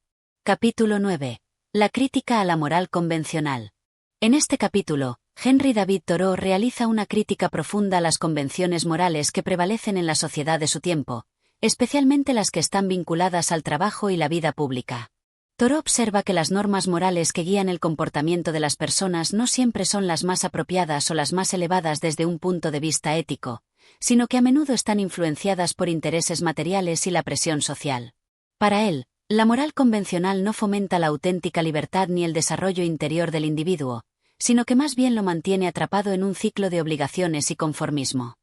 Capítulo 9. La crítica a la moral convencional. En este capítulo, Henry David Thoreau realiza una crítica profunda a las convenciones morales que prevalecen en la sociedad de su tiempo, especialmente las que están vinculadas al trabajo y la vida pública. Thoreau observa que las normas morales que guían el comportamiento de las personas no siempre son las más apropiadas o las más elevadas desde un punto de vista ético, sino que a menudo están influenciadas por intereses materiales y la presión social. Para él, la moral convencional no fomenta la auténtica libertad ni el desarrollo interior del individuo, sino que más bien lo mantiene atrapado en un ciclo de obligaciones y conformismo.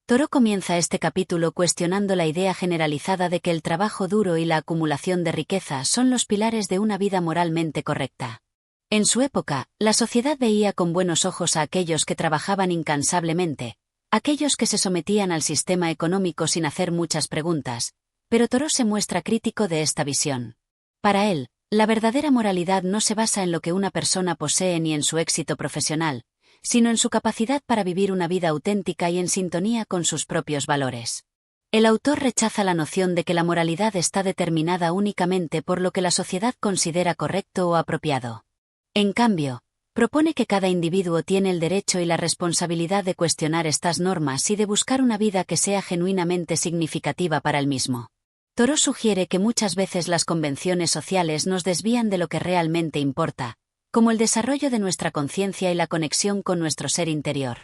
Toro comienza este capítulo cuestionando la idea generalizada de que el trabajo duro y la acumulación de riqueza son los pilares de una vida moralmente correcta. En su época, la sociedad veía con buenos ojos a aquellos que trabajaban incansablemente, aquellos que se sometían al sistema económico sin hacer muchas preguntas, pero Toro se muestra crítico de esta visión. Para él, la verdadera moralidad no se basa en lo que una persona posee ni en su éxito profesional, sino en su capacidad para vivir una vida auténtica y en sintonía con sus propios valores. El autor rechaza la noción de que la moralidad está determinada únicamente por lo que la sociedad considera correcto o apropiado. En cambio, propone que cada individuo tiene el derecho y la responsabilidad de cuestionar estas normas y de buscar una vida que sea genuinamente significativa para él mismo. Toro sugiere que muchas veces las convenciones sociales nos desvían de lo que realmente importa, como el desarrollo de nuestra conciencia y la conexión con nuestro ser interior.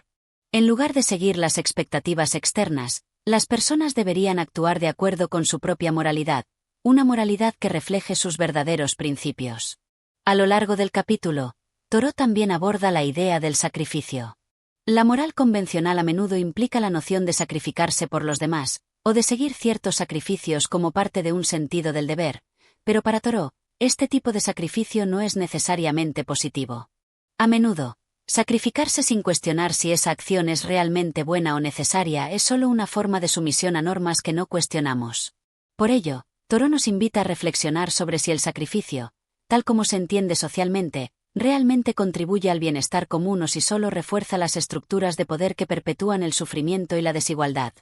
En lugar de seguir las expectativas externas, las personas deberían actuar de acuerdo con su propia moralidad, una moralidad que refleje sus verdaderos principios. A lo largo del capítulo, Toro también aborda la idea del sacrificio. La moral convencional a menudo implica la noción de sacrificarse por los demás, o de seguir ciertos sacrificios como parte de un sentido del deber, pero para Toro, este tipo de sacrificio no es necesariamente positivo. A menudo, sacrificarse sin cuestionar si esa acción es realmente buena o necesaria es solo una forma de sumisión a normas que no cuestionamos. Por ello, Toro nos invita a reflexionar sobre si el sacrificio, tal como se entiende socialmente, realmente contribuye al bienestar común o si solo refuerza las estructuras de poder que perpetúan el sufrimiento y la desigualdad.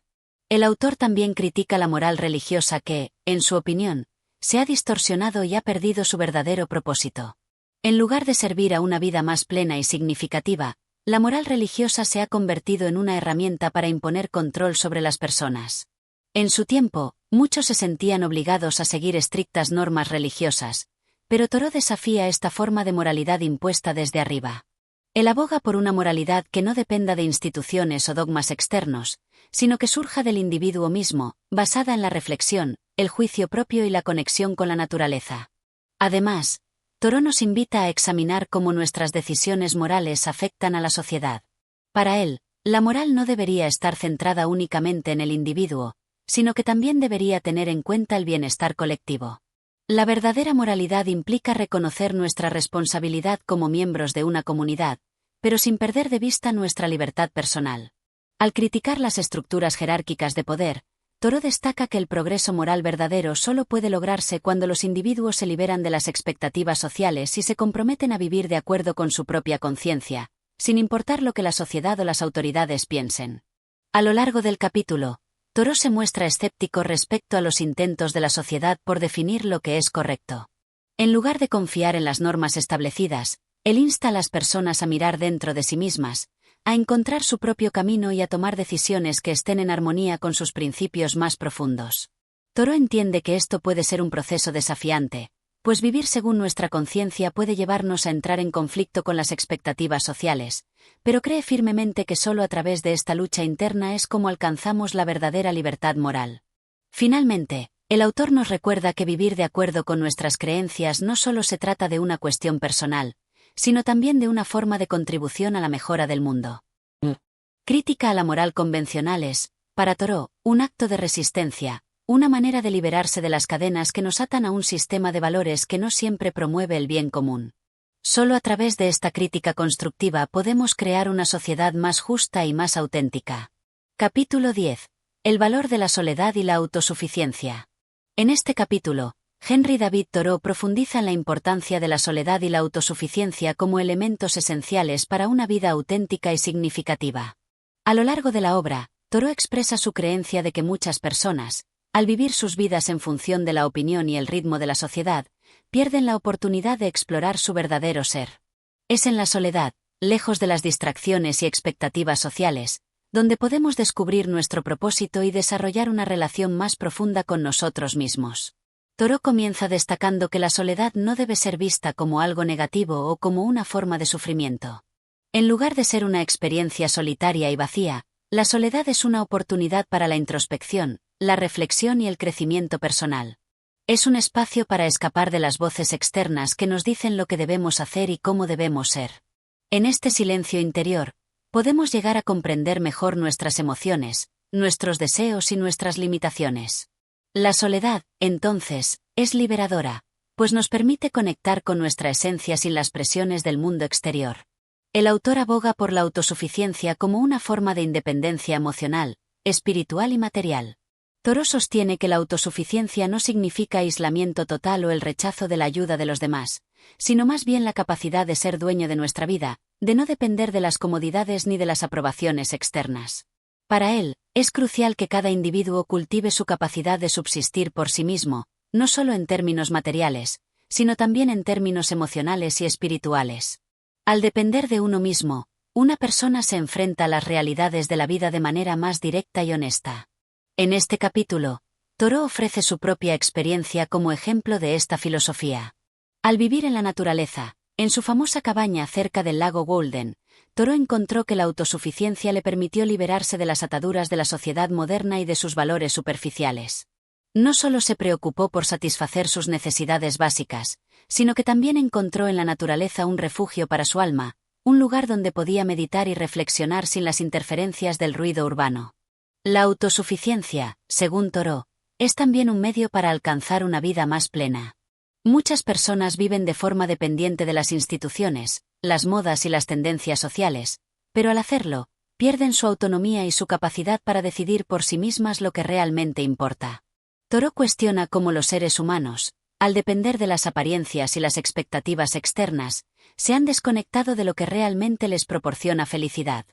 El autor también critica la moral religiosa que, en su opinión, se ha distorsionado y ha perdido su verdadero propósito. En lugar de servir a una vida más plena y significativa, la moral religiosa se ha convertido en una herramienta para imponer control sobre las personas. En su tiempo, muchos se sentían obligados a seguir estrictas normas religiosas, pero Toro desafía esta forma de moralidad impuesta desde arriba. Él aboga por una moralidad que no dependa de instituciones o dogmas externos, sino que surja del individuo mismo, basada en la reflexión, el juicio propio y la conexión con la naturaleza. Además, Toro nos invita a examinar cómo nuestras decisiones morales afectan a la sociedad. Para él, la moral no debería estar centrada únicamente en el individuo, sino que también debería tener en cuenta el bienestar colectivo. La verdadera moralidad implica reconocer nuestra responsabilidad como miembros de una comunidad, pero sin perder de vista nuestra libertad personal. Al criticar las estructuras jerárquicas de poder, Toro destaca que el progreso moral verdadero solo puede lograrse cuando los individuos se liberan de las expectativas sociales y se comprometen a vivir de acuerdo con su propia conciencia, sin importar lo que la sociedad o las autoridades piensen. A lo largo del capítulo, Toro se muestra escéptico respecto a los intentos de la sociedad por definir lo que es correcto. En lugar de confiar en las normas establecidas, él insta a las personas a mirar dentro de sí mismas, a encontrar su propio camino y a tomar decisiones que estén en armonía con sus principios más profundos. Toro entiende que esto puede ser un proceso desafiante, pues vivir según nuestra conciencia puede llevarnos a entrar en conflicto con las expectativas sociales, pero cree firmemente que solo a través de esta lucha interna es como alcanzamos la verdadera libertad moral. Finalmente, el autor nos recuerda que vivir de acuerdo con nuestras creencias no solo se trata de una cuestión personal, sino también de una forma de contribución a la mejora del mundo. Crítica a la moral convencional es, para Toro, un acto de resistencia, una manera de liberarse de las cadenas que nos atan a un sistema de valores que no siempre promueve el bien común. Solo a través de esta crítica constructiva podemos crear una sociedad más justa y más auténtica. Capítulo 10. El valor de la soledad y la autosuficiencia. En este capítulo, Henry David Thoreau profundiza en la importancia de la soledad y la autosuficiencia como elementos esenciales para una vida auténtica y significativa. A lo largo de la obra, Thoreau expresa su creencia de que muchas personas, al vivir sus vidas en función de la opinión y el ritmo de la sociedad, pierden la oportunidad de explorar su verdadero ser. Es en la soledad, lejos de las distracciones y expectativas sociales, donde podemos descubrir nuestro propósito y desarrollar una relación más profunda con nosotros mismos. Thoreau comienza destacando que la soledad no debe ser vista como algo negativo o como una forma de sufrimiento. En lugar de ser una experiencia solitaria y vacía, la soledad es una oportunidad para la introspección, la reflexión y el crecimiento personal. Es un espacio para escapar de las voces externas que nos dicen lo que debemos hacer y cómo debemos ser. En este silencio interior, podemos llegar a comprender mejor nuestras emociones, nuestros deseos y nuestras limitaciones. La soledad, entonces, es liberadora, pues nos permite conectar con nuestra esencia sin las presiones del mundo exterior. El autor aboga por la autosuficiencia como una forma de independencia emocional, espiritual y material. Thoreau sostiene que la autosuficiencia no significa aislamiento total o el rechazo de la ayuda de los demás, sino más bien la capacidad de ser dueño de nuestra vida, de no depender de las comodidades ni de las aprobaciones externas. Para él, es crucial que cada individuo cultive su capacidad de subsistir por sí mismo, no solo en términos materiales, sino también en términos emocionales y espirituales. Al depender de uno mismo, una persona se enfrenta a las realidades de la vida de manera más directa y honesta. En este capítulo, Thoreau ofrece su propia experiencia como ejemplo de esta filosofía. Al vivir en la naturaleza, en su famosa cabaña cerca del lago Golden, Thoreau encontró que la autosuficiencia le permitió liberarse de las ataduras de la sociedad moderna y de sus valores superficiales. No solo se preocupó por satisfacer sus necesidades básicas, sino que también encontró en la naturaleza un refugio para su alma, un lugar donde podía meditar y reflexionar sin las interferencias del ruido urbano. La autosuficiencia, según Thoreau, es también un medio para alcanzar una vida más plena. Muchas personas viven de forma dependiente de las instituciones, las modas y las tendencias sociales, pero al hacerlo, pierden su autonomía y su capacidad para decidir por sí mismas lo que realmente importa. Thoreau cuestiona cómo los seres humanos, al depender de las apariencias y las expectativas externas, se han desconectado de lo que realmente les proporciona felicidad.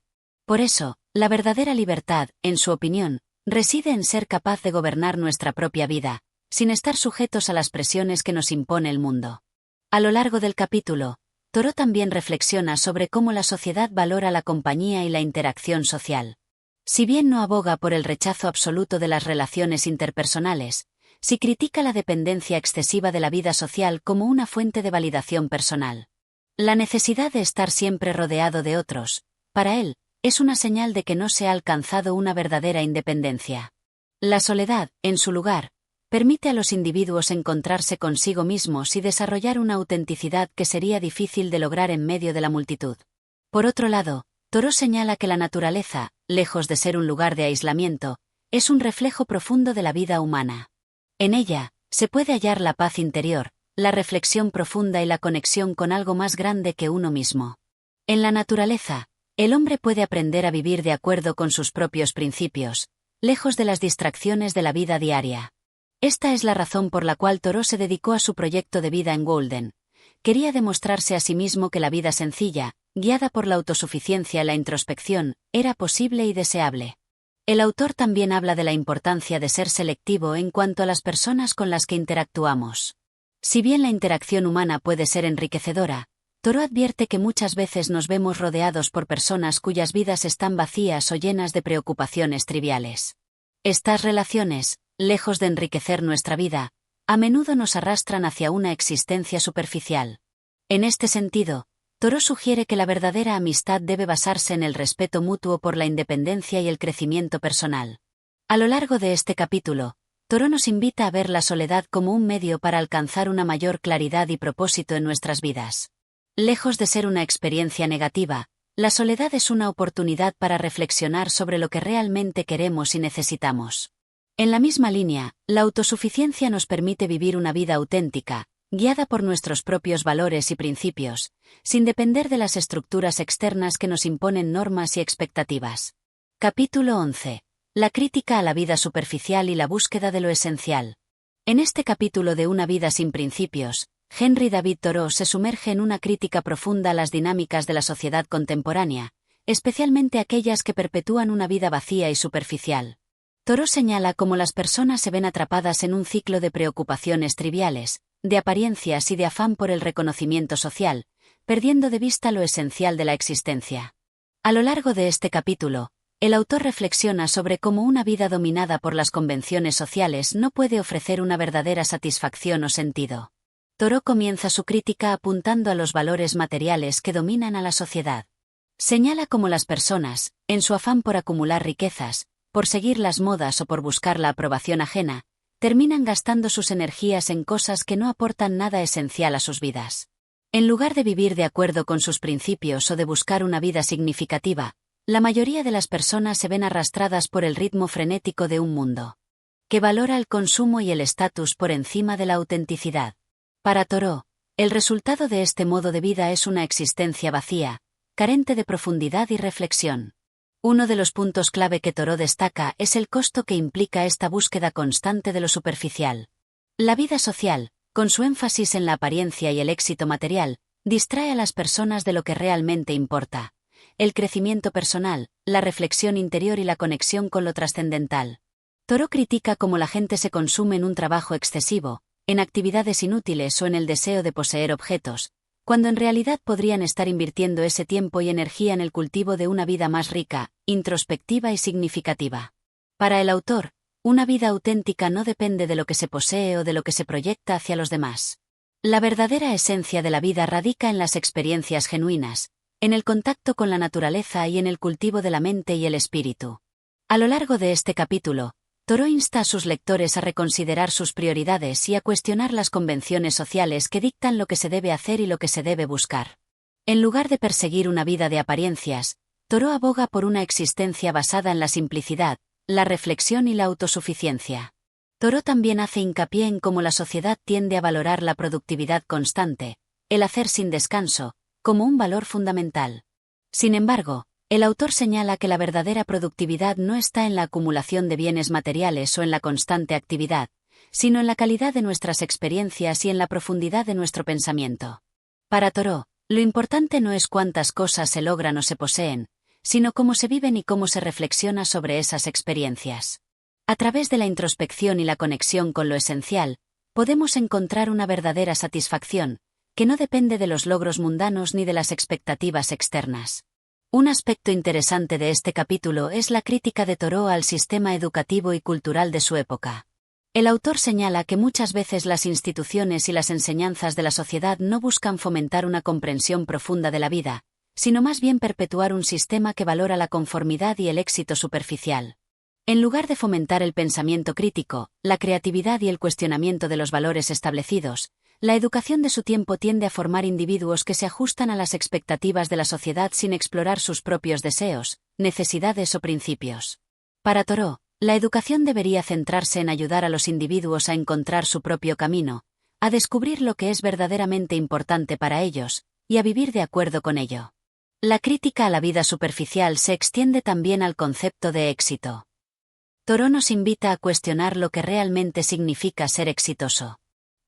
Por eso, la verdadera libertad, en su opinión, reside en ser capaz de gobernar nuestra propia vida, sin estar sujetos a las presiones que nos impone el mundo. A lo largo del capítulo, Thoreau también reflexiona sobre cómo la sociedad valora la compañía y la interacción social. Si bien no aboga por el rechazo absoluto de las relaciones interpersonales, sí critica la dependencia excesiva de la vida social como una fuente de validación personal. La necesidad de estar siempre rodeado de otros, para él, es una señal de que no se ha alcanzado una verdadera independencia. La soledad, en su lugar, permite a los individuos encontrarse consigo mismos y desarrollar una autenticidad que sería difícil de lograr en medio de la multitud. Por otro lado, Thoreau señala que la naturaleza, lejos de ser un lugar de aislamiento, es un reflejo profundo de la vida humana. En ella, se puede hallar la paz interior, la reflexión profunda y la conexión con algo más grande que uno mismo. En la naturaleza, el hombre puede aprender a vivir de acuerdo con sus propios principios, lejos de las distracciones de la vida diaria. Esta es la razón por la cual Thoreau se dedicó a su proyecto de vida en Golden. Quería demostrarse a sí mismo que la vida sencilla, guiada por la autosuficiencia y la introspección, era posible y deseable. El autor también habla de la importancia de ser selectivo en cuanto a las personas con las que interactuamos. Si bien la interacción humana puede ser enriquecedora, Thoreau advierte que muchas veces nos vemos rodeados por personas cuyas vidas están vacías o llenas de preocupaciones triviales. Estas relaciones, lejos de enriquecer nuestra vida, a menudo nos arrastran hacia una existencia superficial. En este sentido, Thoreau sugiere que la verdadera amistad debe basarse en el respeto mutuo por la independencia y el crecimiento personal. A lo largo de este capítulo, Thoreau nos invita a ver la soledad como un medio para alcanzar una mayor claridad y propósito en nuestras vidas. Lejos de ser una experiencia negativa, la soledad es una oportunidad para reflexionar sobre lo que realmente queremos y necesitamos. En la misma línea, la autosuficiencia nos permite vivir una vida auténtica, guiada por nuestros propios valores y principios, sin depender de las estructuras externas que nos imponen normas y expectativas. Capítulo 11. La crítica a la vida superficial y la búsqueda de lo esencial. En este capítulo de Una vida sin principios, Henry David Thoreau se sumerge en una crítica profunda a las dinámicas de la sociedad contemporánea, especialmente aquellas que perpetúan una vida vacía y superficial. Thoreau señala cómo las personas se ven atrapadas en un ciclo de preocupaciones triviales, de apariencias y de afán por el reconocimiento social, perdiendo de vista lo esencial de la existencia. A lo largo de este capítulo, el autor reflexiona sobre cómo una vida dominada por las convenciones sociales no puede ofrecer una verdadera satisfacción o sentido. Thoreau comienza su crítica apuntando a los valores materiales que dominan a la sociedad. Señala cómo las personas, en su afán por acumular riquezas, por seguir las modas o por buscar la aprobación ajena, terminan gastando sus energías en cosas que no aportan nada esencial a sus vidas. En lugar de vivir de acuerdo con sus principios o de buscar una vida significativa, la mayoría de las personas se ven arrastradas por el ritmo frenético de un mundo que valora el consumo y el estatus por encima de la autenticidad. Para Thoreau, el resultado de este modo de vida es una existencia vacía, carente de profundidad y reflexión. Uno de los puntos clave que Thoreau destaca es el costo que implica esta búsqueda constante de lo superficial. La vida social, con su énfasis en la apariencia y el éxito material, distrae a las personas de lo que realmente importa: el crecimiento personal, la reflexión interior y la conexión con lo trascendental. Thoreau critica cómo la gente se consume en un trabajo excesivo, en actividades inútiles o en el deseo de poseer objetos, cuando en realidad podrían estar invirtiendo ese tiempo y energía en el cultivo de una vida más rica, introspectiva y significativa. Para el autor, una vida auténtica no depende de lo que se posee o de lo que se proyecta hacia los demás. La verdadera esencia de la vida radica en las experiencias genuinas, en el contacto con la naturaleza y en el cultivo de la mente y el espíritu. A lo largo de este capítulo, Thoreau insta a sus lectores a reconsiderar sus prioridades y a cuestionar las convenciones sociales que dictan lo que se debe hacer y lo que se debe buscar. En lugar de perseguir una vida de apariencias, Thoreau aboga por una existencia basada en la simplicidad, la reflexión y la autosuficiencia. Thoreau también hace hincapié en cómo la sociedad tiende a valorar la productividad constante, el hacer sin descanso, como un valor fundamental. Sin embargo, el autor señala que la verdadera productividad no está en la acumulación de bienes materiales o en la constante actividad, sino en la calidad de nuestras experiencias y en la profundidad de nuestro pensamiento. Para Thoreau, lo importante no es cuántas cosas se logran o se poseen, sino cómo se viven y cómo se reflexiona sobre esas experiencias. A través de la introspección y la conexión con lo esencial, podemos encontrar una verdadera satisfacción, que no depende de los logros mundanos ni de las expectativas externas. Un aspecto interesante de este capítulo es la crítica de Thoreau al sistema educativo y cultural de su época. El autor señala que muchas veces las instituciones y las enseñanzas de la sociedad no buscan fomentar una comprensión profunda de la vida, sino más bien perpetuar un sistema que valora la conformidad y el éxito superficial. En lugar de fomentar el pensamiento crítico, la creatividad y el cuestionamiento de los valores establecidos, la educación de su tiempo tiende a formar individuos que se ajustan a las expectativas de la sociedad sin explorar sus propios deseos, necesidades o principios. Para Thoreau, la educación debería centrarse en ayudar a los individuos a encontrar su propio camino, a descubrir lo que es verdaderamente importante para ellos, y a vivir de acuerdo con ello. La crítica a la vida superficial se extiende también al concepto de éxito. Thoreau nos invita a cuestionar lo que realmente significa ser exitoso.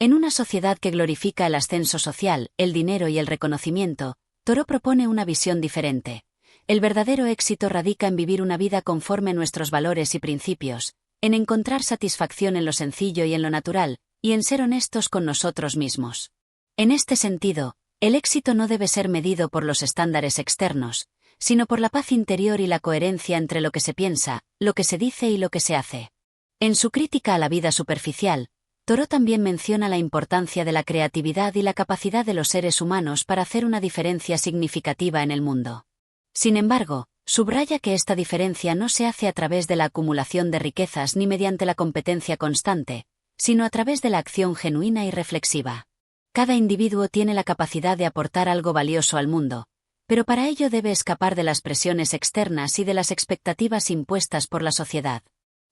En una sociedad que glorifica el ascenso social, el dinero y el reconocimiento, Thoreau propone una visión diferente. El verdadero éxito radica en vivir una vida conforme a nuestros valores y principios, en encontrar satisfacción en lo sencillo y en lo natural, y en ser honestos con nosotros mismos. En este sentido, el éxito no debe ser medido por los estándares externos, sino por la paz interior y la coherencia entre lo que se piensa, lo que se dice y lo que se hace. En su crítica a la vida superficial, Thoreau también menciona la importancia de la creatividad y la capacidad de los seres humanos para hacer una diferencia significativa en el mundo. Sin embargo, subraya que esta diferencia no se hace a través de la acumulación de riquezas ni mediante la competencia constante, sino a través de la acción genuina y reflexiva. Cada individuo tiene la capacidad de aportar algo valioso al mundo, pero para ello debe escapar de las presiones externas y de las expectativas impuestas por la sociedad.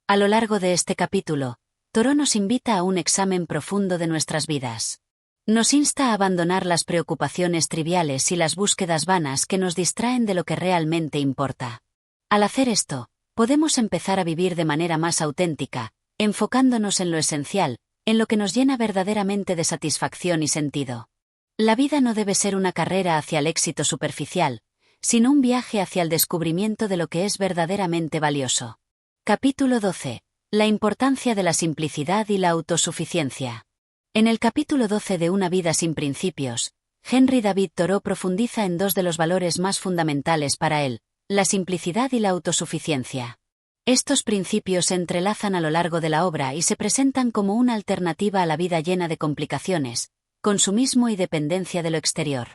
A lo largo de este capítulo, Thoreau nos invita a un examen profundo de nuestras vidas. Nos insta a abandonar las preocupaciones triviales y las búsquedas vanas que nos distraen de lo que realmente importa. Al hacer esto, podemos empezar a vivir de manera más auténtica, enfocándonos en lo esencial, en lo que nos llena verdaderamente de satisfacción y sentido. La vida no debe ser una carrera hacia el éxito superficial, sino un viaje hacia el descubrimiento de lo que es verdaderamente valioso. Capítulo 12. La importancia de la simplicidad y la autosuficiencia. En el capítulo 12 de Una vida sin principios, Henry David Thoreau profundiza en dos de los valores más fundamentales para él, la simplicidad y la autosuficiencia. Estos principios se entrelazan a lo largo de la obra y se presentan como una alternativa a la vida llena de complicaciones, consumismo y dependencia de lo exterior.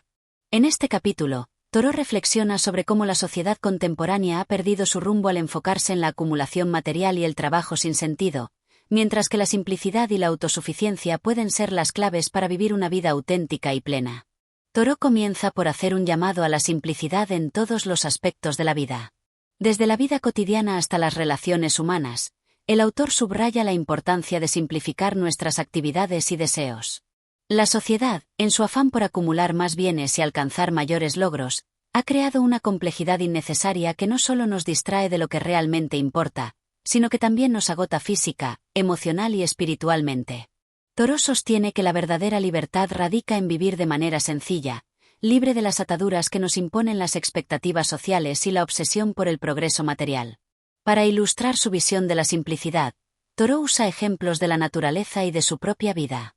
En este capítulo, Thoreau reflexiona sobre cómo la sociedad contemporánea ha perdido su rumbo al enfocarse en la acumulación material y el trabajo sin sentido, mientras que la simplicidad y la autosuficiencia pueden ser las claves para vivir una vida auténtica y plena. Thoreau comienza por hacer un llamado a la simplicidad en todos los aspectos de la vida. Desde la vida cotidiana hasta las relaciones humanas, el autor subraya la importancia de simplificar nuestras actividades y deseos. La sociedad, en su afán por acumular más bienes y alcanzar mayores logros, ha creado una complejidad innecesaria que no solo nos distrae de lo que realmente importa, sino que también nos agota física, emocional y espiritualmente. Thoreau sostiene que la verdadera libertad radica en vivir de manera sencilla, libre de las ataduras que nos imponen las expectativas sociales y la obsesión por el progreso material. Para ilustrar su visión de la simplicidad, Thoreau usa ejemplos de la naturaleza y de su propia vida.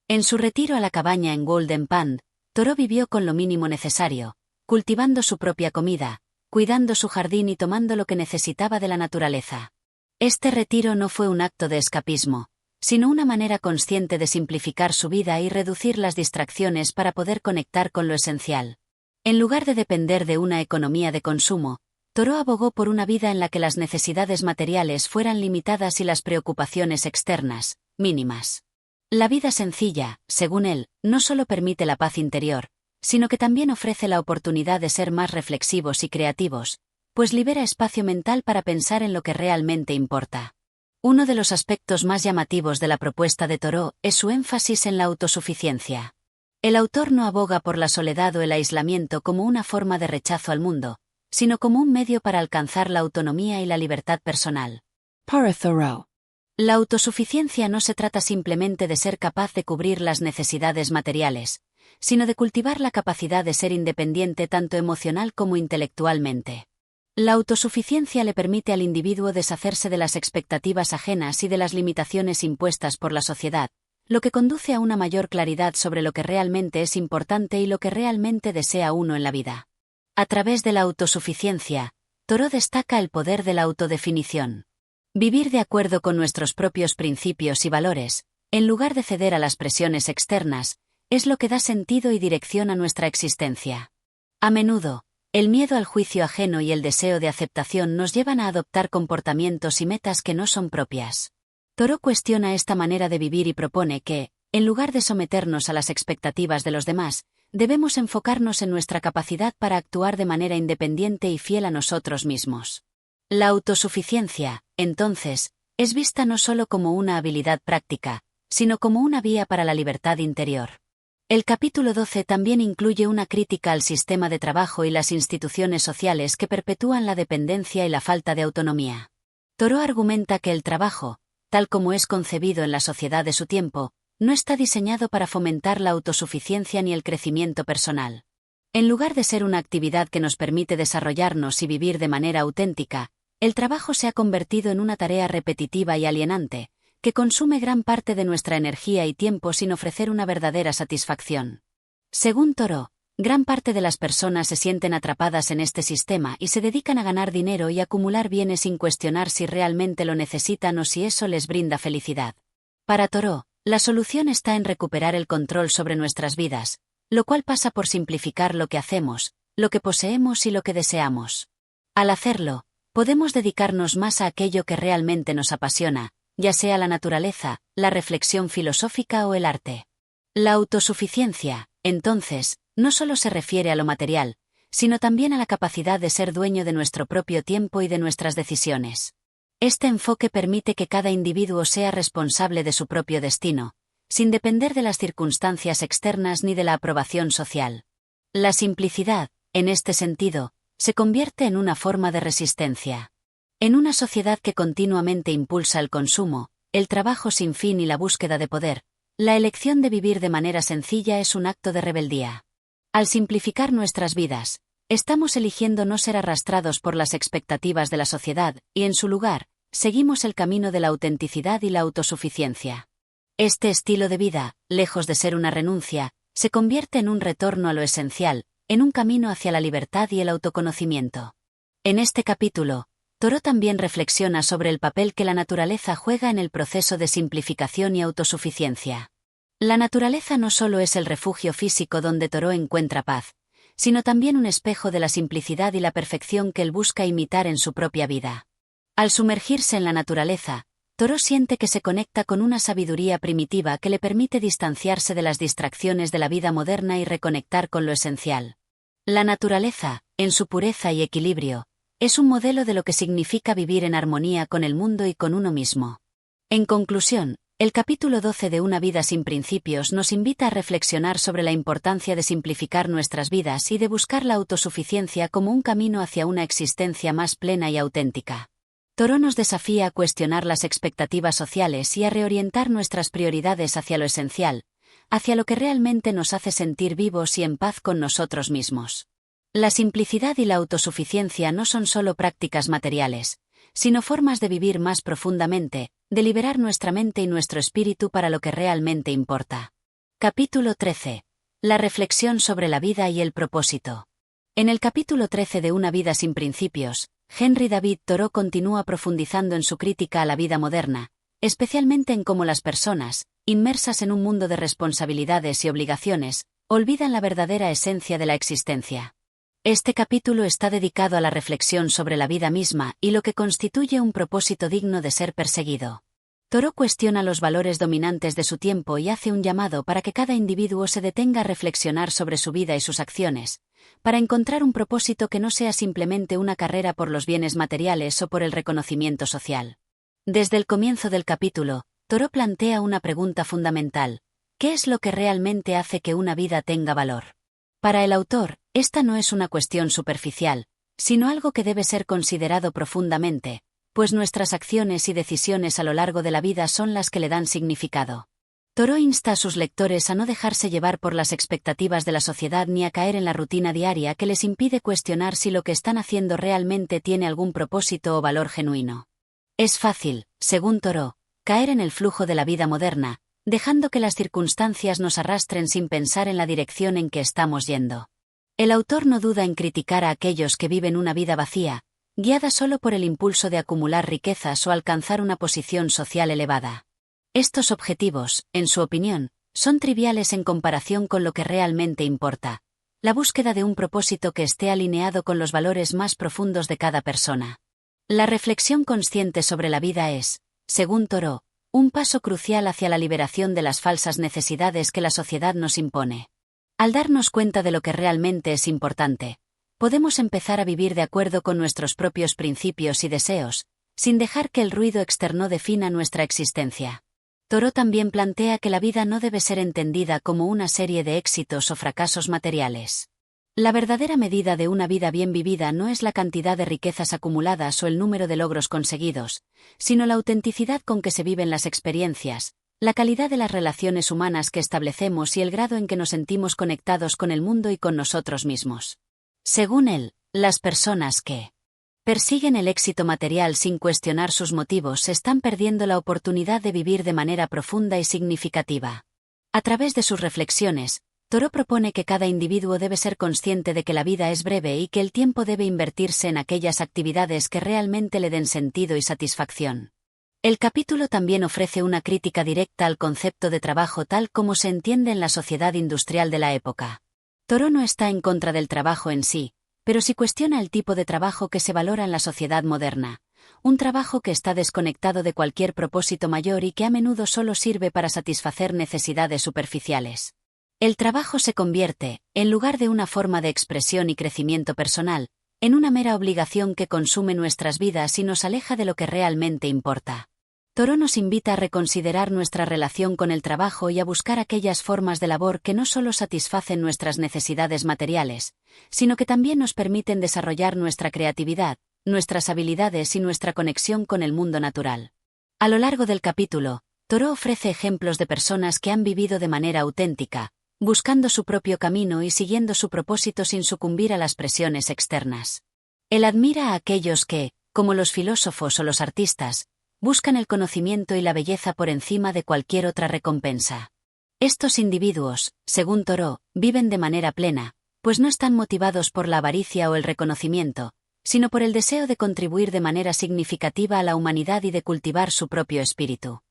En su retiro a la cabaña en Golden Pond, Thoreau vivió con lo mínimo necesario, cultivando su propia comida, cuidando su jardín y tomando lo que necesitaba de la naturaleza. Este retiro no fue un acto de escapismo, sino una manera consciente de simplificar su vida y reducir las distracciones para poder conectar con lo esencial. En lugar de depender de una economía de consumo, Thoreau abogó por una vida en la que las necesidades materiales fueran limitadas y las preocupaciones externas, mínimas. La vida sencilla, según él, no solo permite la paz interior, sino que también ofrece la oportunidad de ser más reflexivos y creativos, pues libera espacio mental para pensar en lo que realmente importa. Uno de los aspectos más llamativos de la propuesta de Thoreau es su énfasis en la autosuficiencia. El autor no aboga por la soledad o el aislamiento como una forma de rechazo al mundo, sino como un medio para alcanzar la autonomía y la libertad personal. Para Thoreau, La autosuficiencia no se trata simplemente de ser capaz de cubrir las necesidades materiales, sino de cultivar la capacidad de ser independiente tanto emocional como intelectualmente. La autosuficiencia le permite al individuo deshacerse de las expectativas ajenas y de las limitaciones impuestas por la sociedad, lo que conduce a una mayor claridad sobre lo que realmente es importante y lo que realmente desea uno en la vida. A través de la autosuficiencia, Thoreau destaca el poder de la autodefinición. Vivir de acuerdo con nuestros propios principios y valores, en lugar de ceder a las presiones externas, es lo que da sentido y dirección a nuestra existencia. A menudo, el miedo al juicio ajeno y el deseo de aceptación nos llevan a adoptar comportamientos y metas que no son propias. Thoreau cuestiona esta manera de vivir y propone que, en lugar de someternos a las expectativas de los demás, debemos enfocarnos en nuestra capacidad para actuar de manera independiente y fiel a nosotros mismos. La autosuficiencia, entonces, es vista no solo como una habilidad práctica, sino como una vía para la libertad interior. El capítulo 12 también incluye una crítica al sistema de trabajo y las instituciones sociales que perpetúan la dependencia y la falta de autonomía. Thoreau argumenta que el trabajo, tal como es concebido en la sociedad de su tiempo, no está diseñado para fomentar la autosuficiencia ni el crecimiento personal. En lugar de ser una actividad que nos permite desarrollarnos y vivir de manera auténtica, el trabajo se ha convertido en una tarea repetitiva y alienante, que consume gran parte de nuestra energía y tiempo sin ofrecer una verdadera satisfacción. Según Thoreau, gran parte de las personas se sienten atrapadas en este sistema y se dedican a ganar dinero y acumular bienes sin cuestionar si realmente lo necesitan o si eso les brinda felicidad. Para Thoreau, la solución está en recuperar el control sobre nuestras vidas, lo cual pasa por simplificar lo que hacemos, lo que poseemos y lo que deseamos. Al hacerlo, podemos dedicarnos más a aquello que realmente nos apasiona, ya sea la naturaleza, la reflexión filosófica o el arte. La autosuficiencia, entonces, no solo se refiere a lo material, sino también a la capacidad de ser dueño de nuestro propio tiempo y de nuestras decisiones. Este enfoque permite que cada individuo sea responsable de su propio destino, sin depender de las circunstancias externas ni de la aprobación social. La simplicidad, en este sentido, se convierte en una forma de resistencia. En una sociedad que continuamente impulsa el consumo, el trabajo sin fin y la búsqueda de poder, la elección de vivir de manera sencilla es un acto de rebeldía. Al simplificar nuestras vidas, estamos eligiendo no ser arrastrados por las expectativas de la sociedad, y en su lugar, seguimos el camino de la autenticidad y la autosuficiencia. Este estilo de vida, lejos de ser una renuncia, se convierte en un retorno a lo esencial, en un camino hacia la libertad y el autoconocimiento. En este capítulo, Thoreau también reflexiona sobre el papel que la naturaleza juega en el proceso de simplificación y autosuficiencia. La naturaleza no solo es el refugio físico donde Thoreau encuentra paz, sino también un espejo de la simplicidad y la perfección que él busca imitar en su propia vida. Al sumergirse en la naturaleza, Thoreau siente que se conecta con una sabiduría primitiva que le permite distanciarse de las distracciones de la vida moderna y reconectar con lo esencial. La naturaleza, en su pureza y equilibrio, Es un modelo de lo que significa vivir en armonía con el mundo y con uno mismo. En conclusión, el capítulo 12 de Una vida sin principios nos invita a reflexionar sobre la importancia de simplificar nuestras vidas y de buscar la autosuficiencia como un camino hacia una existencia más plena y auténtica. Thoreau nos desafía a cuestionar las expectativas sociales y a reorientar nuestras prioridades hacia lo esencial, hacia lo que realmente nos hace sentir vivos y en paz con nosotros mismos. La simplicidad y la autosuficiencia no son solo prácticas materiales, sino formas de vivir más profundamente, de liberar nuestra mente y nuestro espíritu para lo que realmente importa. Capítulo 13. La reflexión sobre la vida y el propósito. En el capítulo 13 de Una vida sin principios, Henry David Thoreau continúa profundizando en su crítica a la vida moderna, especialmente en cómo las personas, inmersas en un mundo de responsabilidades y obligaciones, olvidan la verdadera esencia de la existencia. Este capítulo está dedicado a la reflexión sobre la vida misma y lo que constituye un propósito digno de ser perseguido. Thoreau cuestiona los valores dominantes de su tiempo y hace un llamado para que cada individuo se detenga a reflexionar sobre su vida y sus acciones, para encontrar un propósito que no sea simplemente una carrera por los bienes materiales o por el reconocimiento social. Desde el comienzo del capítulo, Thoreau plantea una pregunta fundamental: ¿qué es lo que realmente hace que una vida tenga valor? Para el autor, esta no es una cuestión superficial, sino algo que debe ser considerado profundamente, pues nuestras acciones y decisiones a lo largo de la vida son las que le dan significado. Thoreau insta a sus lectores a no dejarse llevar por las expectativas de la sociedad ni a caer en la rutina diaria que les impide cuestionar si lo que están haciendo realmente tiene algún propósito o valor genuino. Es fácil, según Thoreau, caer en el flujo de la vida moderna, dejando que las circunstancias nos arrastren sin pensar en la dirección en que estamos yendo. El autor no duda en criticar a aquellos que viven una vida vacía, guiada solo por el impulso de acumular riquezas o alcanzar una posición social elevada. Estos objetivos, en su opinión, son triviales en comparación con lo que realmente importa: la búsqueda de un propósito que esté alineado con los valores más profundos de cada persona. La reflexión consciente sobre la vida es, según Thoreau, un paso crucial hacia la liberación de las falsas necesidades que la sociedad nos impone. Al darnos cuenta de lo que realmente es importante, podemos empezar a vivir de acuerdo con nuestros propios principios y deseos, sin dejar que el ruido externo defina nuestra existencia. Thoreau también plantea que la vida no debe ser entendida como una serie de éxitos o fracasos materiales. La verdadera medida de una vida bien vivida no es la cantidad de riquezas acumuladas o el número de logros conseguidos, sino la autenticidad con que se viven las experiencias, la calidad de las relaciones humanas que establecemos y el grado en que nos sentimos conectados con el mundo y con nosotros mismos. Según él, las personas que persiguen el éxito material sin cuestionar sus motivos están perdiendo la oportunidad de vivir de manera profunda y significativa. A través de sus reflexiones, Thoreau propone que cada individuo debe ser consciente de que la vida es breve y que el tiempo debe invertirse en aquellas actividades que realmente le den sentido y satisfacción. El capítulo también ofrece una crítica directa al concepto de trabajo tal como se entiende en la sociedad industrial de la época. Thoreau no está en contra del trabajo en sí, pero sí cuestiona el tipo de trabajo que se valora en la sociedad moderna, un trabajo que está desconectado de cualquier propósito mayor y que a menudo solo sirve para satisfacer necesidades superficiales. El trabajo se convierte, en lugar de una forma de expresión y crecimiento personal, en una mera obligación que consume nuestras vidas y nos aleja de lo que realmente importa. Thoreau nos invita a reconsiderar nuestra relación con el trabajo y a buscar aquellas formas de labor que no solo satisfacen nuestras necesidades materiales, sino que también nos permiten desarrollar nuestra creatividad, nuestras habilidades y nuestra conexión con el mundo natural. A lo largo del capítulo, Thoreau ofrece ejemplos de personas que han vivido de manera auténtica, buscando su propio camino y siguiendo su propósito sin sucumbir a las presiones externas. Él admira a aquellos que, como los filósofos o los artistas, buscan el conocimiento y la belleza por encima de cualquier otra recompensa. Estos individuos, según Thoreau, viven de manera plena, pues no están motivados por la avaricia o el reconocimiento, sino por el deseo de contribuir de manera significativa a la humanidad y de cultivar su propio espíritu.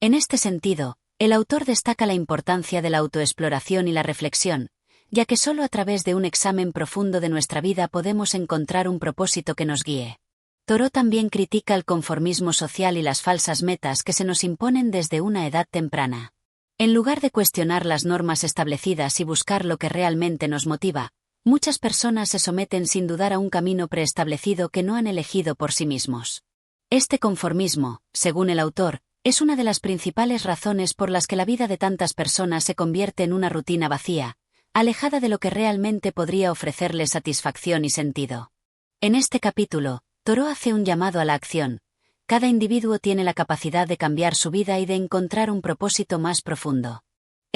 En este sentido, el autor destaca la importancia de la autoexploración y la reflexión, ya que solo a través de un examen profundo de nuestra vida podemos encontrar un propósito que nos guíe. Thoreau también critica el conformismo social y las falsas metas que se nos imponen desde una edad temprana. En lugar de cuestionar las normas establecidas y buscar lo que realmente nos motiva, muchas personas se someten sin dudar a un camino preestablecido que no han elegido por sí mismos. Este conformismo, según el autor, es una de las principales razones por las que la vida de tantas personas se convierte en una rutina vacía, alejada de lo que realmente podría ofrecerles satisfacción y sentido. En este capítulo, Thoreau hace un llamado a la acción. Cada individuo tiene la capacidad de cambiar su vida y de encontrar un propósito más profundo.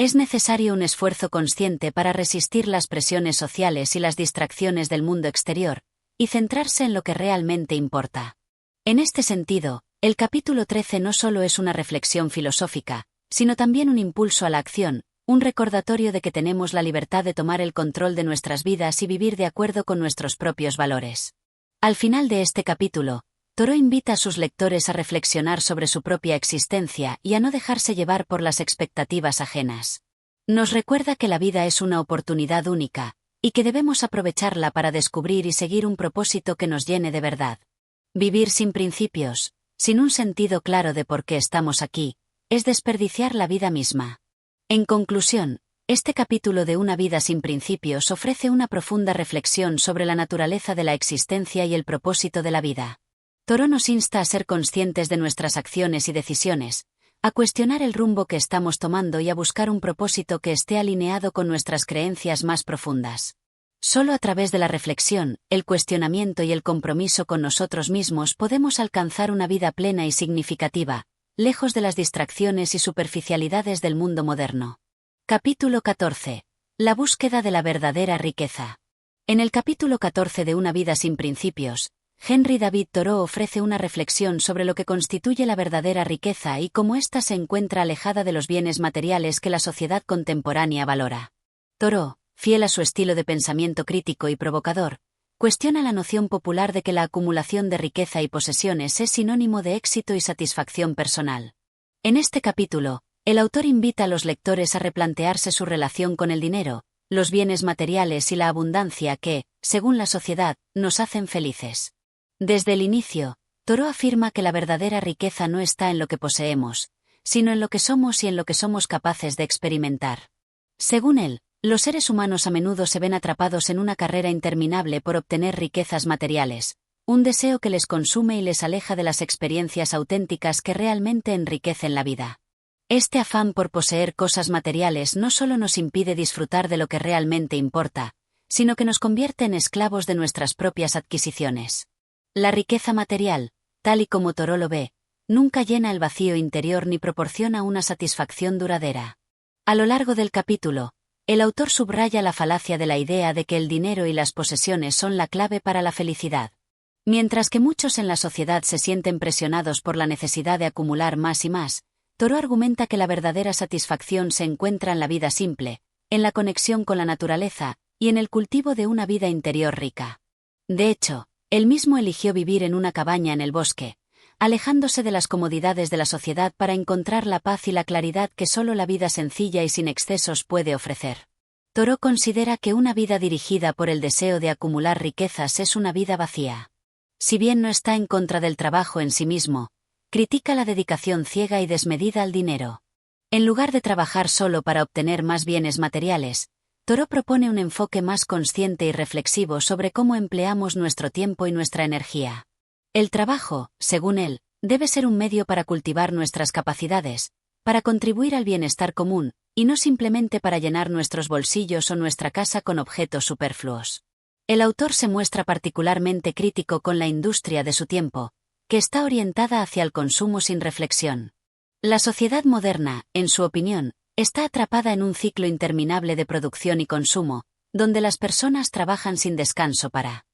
Es necesario un esfuerzo consciente para resistir las presiones sociales y las distracciones del mundo exterior, y centrarse en lo que realmente importa. En este sentido, el capítulo 13 no solo es una reflexión filosófica, sino también un impulso a la acción, un recordatorio de que tenemos la libertad de tomar el control de nuestras vidas y vivir de acuerdo con nuestros propios valores. Al final de este capítulo, Thoreau invita a sus lectores a reflexionar sobre su propia existencia y a no dejarse llevar por las expectativas ajenas. Nos recuerda que la vida es una oportunidad única, y que debemos aprovecharla para descubrir y seguir un propósito que nos llene de verdad. Vivir sin principios, sin un sentido claro de por qué estamos aquí, es desperdiciar la vida misma. En conclusión, este capítulo de Una vida sin principios ofrece una profunda reflexión sobre la naturaleza de la existencia y el propósito de la vida. Thoreau nos insta a ser conscientes de nuestras acciones y decisiones, a cuestionar el rumbo que estamos tomando y a buscar un propósito que esté alineado con nuestras creencias más profundas. Solo a través de la reflexión, el cuestionamiento y el compromiso con nosotros mismos podemos alcanzar una vida plena y significativa, lejos de las distracciones y superficialidades del mundo moderno. Capítulo 14. La búsqueda de la verdadera riqueza. En el capítulo 14 de Una vida sin principios, Henry David Thoreau ofrece una reflexión sobre lo que constituye la verdadera riqueza y cómo ésta se encuentra alejada de los bienes materiales que la sociedad contemporánea valora. Thoreau, fiel a su estilo de pensamiento crítico y provocador, cuestiona la noción popular de que la acumulación de riqueza y posesiones es sinónimo de éxito y satisfacción personal. En este capítulo, el autor invita a los lectores a replantearse su relación con el dinero, los bienes materiales y la abundancia que, según la sociedad, nos hacen felices. Desde el inicio, Thoreau afirma que la verdadera riqueza no está en lo que poseemos, sino en lo que somos y en lo que somos capaces de experimentar. Según él, los seres humanos a menudo se ven atrapados en una carrera interminable por obtener riquezas materiales, un deseo que les consume y les aleja de las experiencias auténticas que realmente enriquecen la vida. Este afán por poseer cosas materiales no solo nos impide disfrutar de lo que realmente importa, sino que nos convierte en esclavos de nuestras propias adquisiciones. La riqueza material, tal y como Thoreau lo ve, nunca llena el vacío interior ni proporciona una satisfacción duradera. A lo largo del capítulo, el autor subraya la falacia de la idea de que el dinero y las posesiones son la clave para la felicidad. Mientras que muchos en la sociedad se sienten presionados por la necesidad de acumular más y más, Thoreau argumenta que la verdadera satisfacción se encuentra en la vida simple, en la conexión con la naturaleza, y en el cultivo de una vida interior rica. De hecho, él mismo eligió vivir en una cabaña en el bosque, alejándose de las comodidades de la sociedad para encontrar la paz y la claridad que solo la vida sencilla y sin excesos puede ofrecer. Thoreau considera que una vida dirigida por el deseo de acumular riquezas es una vida vacía. Si bien no está en contra del trabajo en sí mismo, critica la dedicación ciega y desmedida al dinero. En lugar de trabajar solo para obtener más bienes materiales, Thoreau propone un enfoque más consciente y reflexivo sobre cómo empleamos nuestro tiempo y nuestra energía. El trabajo, según él, debe ser un medio para cultivar nuestras capacidades, para contribuir al bienestar común, y no simplemente para llenar nuestros bolsillos o nuestra casa con objetos superfluos. El autor se muestra particularmente crítico con la industria de su tiempo, que está orientada hacia el consumo sin reflexión. La sociedad moderna, en su opinión, está atrapada en un ciclo interminable de producción y consumo, donde las personas trabajan sin descanso para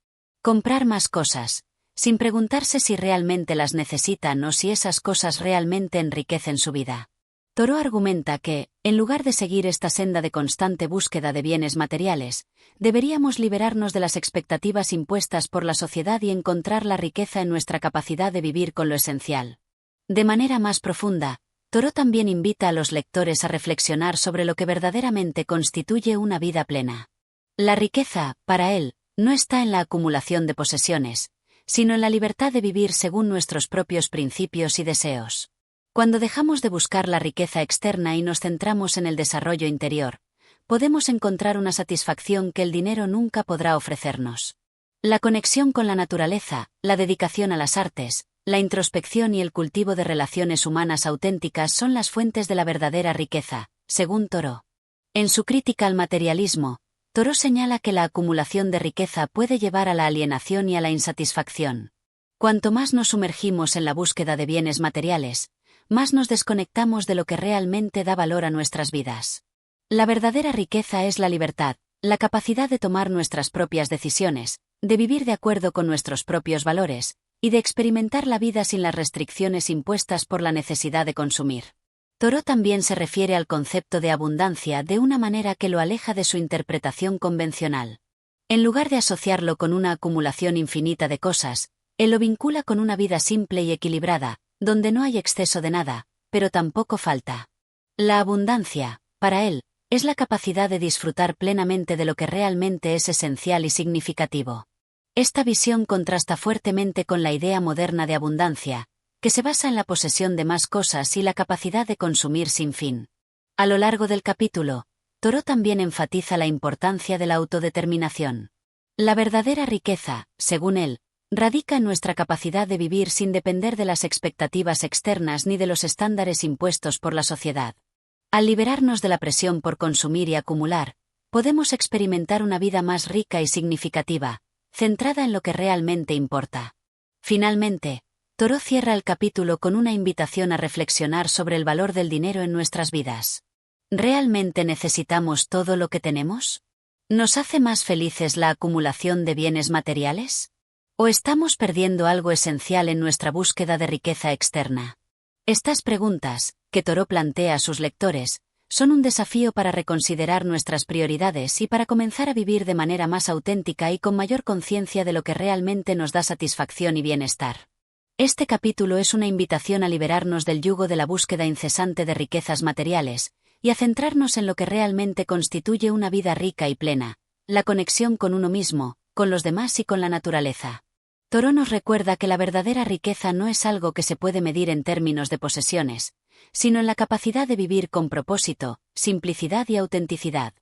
comprar más cosas, sin preguntarse si realmente las necesitan o si esas cosas realmente enriquecen su vida. Thoreau argumenta que, en lugar de seguir esta senda de constante búsqueda de bienes materiales, deberíamos liberarnos de las expectativas impuestas por la sociedad y encontrar la riqueza en nuestra capacidad de vivir con lo esencial. De manera más profunda, Thoreau también invita a los lectores a reflexionar sobre lo que verdaderamente constituye una vida plena. La riqueza, para él, no está en la acumulación de posesiones, sino en la libertad de vivir según nuestros propios principios y deseos. Cuando dejamos de buscar la riqueza externa y nos centramos en el desarrollo interior, podemos encontrar una satisfacción que el dinero nunca podrá ofrecernos. La conexión con la naturaleza, la dedicación a las artes, la introspección y el cultivo de relaciones humanas auténticas son las fuentes de la verdadera riqueza, según Thoreau. En su crítica al materialismo, Thoreau señala que la acumulación de riqueza puede llevar a la alienación y a la insatisfacción. Cuanto más nos sumergimos en la búsqueda de bienes materiales, más nos desconectamos de lo que realmente da valor a nuestras vidas. La verdadera riqueza es la libertad, la capacidad de tomar nuestras propias decisiones, de vivir de acuerdo con nuestros propios valores, y de experimentar la vida sin las restricciones impuestas por la necesidad de consumir. Thoreau también se refiere al concepto de abundancia de una manera que lo aleja de su interpretación convencional. En lugar de asociarlo con una acumulación infinita de cosas, él lo vincula con una vida simple y equilibrada, donde no hay exceso de nada, pero tampoco falta. La abundancia, para él, es la capacidad de disfrutar plenamente de lo que realmente es esencial y significativo. Esta visión contrasta fuertemente con la idea moderna de abundancia, que se basa en la posesión de más cosas y la capacidad de consumir sin fin. A lo largo del capítulo, Thoreau también enfatiza la importancia de la autodeterminación. La verdadera riqueza, según él, radica en nuestra capacidad de vivir sin depender de las expectativas externas ni de los estándares impuestos por la sociedad. Al liberarnos de la presión por consumir y acumular, podemos experimentar una vida más rica y significativa, centrada en lo que realmente importa. Finalmente, Thoreau cierra el capítulo con una invitación a reflexionar sobre el valor del dinero en nuestras vidas. ¿Realmente necesitamos todo lo que tenemos? ¿Nos hace más felices la acumulación de bienes materiales? ¿O estamos perdiendo algo esencial en nuestra búsqueda de riqueza externa? Estas preguntas, que Thoreau plantea a sus lectores, son un desafío para reconsiderar nuestras prioridades y para comenzar a vivir de manera más auténtica y con mayor conciencia de lo que realmente nos da satisfacción y bienestar. Este capítulo es una invitación a liberarnos del yugo de la búsqueda incesante de riquezas materiales, y a centrarnos en lo que realmente constituye una vida rica y plena, la conexión con uno mismo, con los demás y con la naturaleza. Thoreau nos recuerda que la verdadera riqueza no es algo que se puede medir en términos de posesiones, sino en la capacidad de vivir con propósito, simplicidad y autenticidad.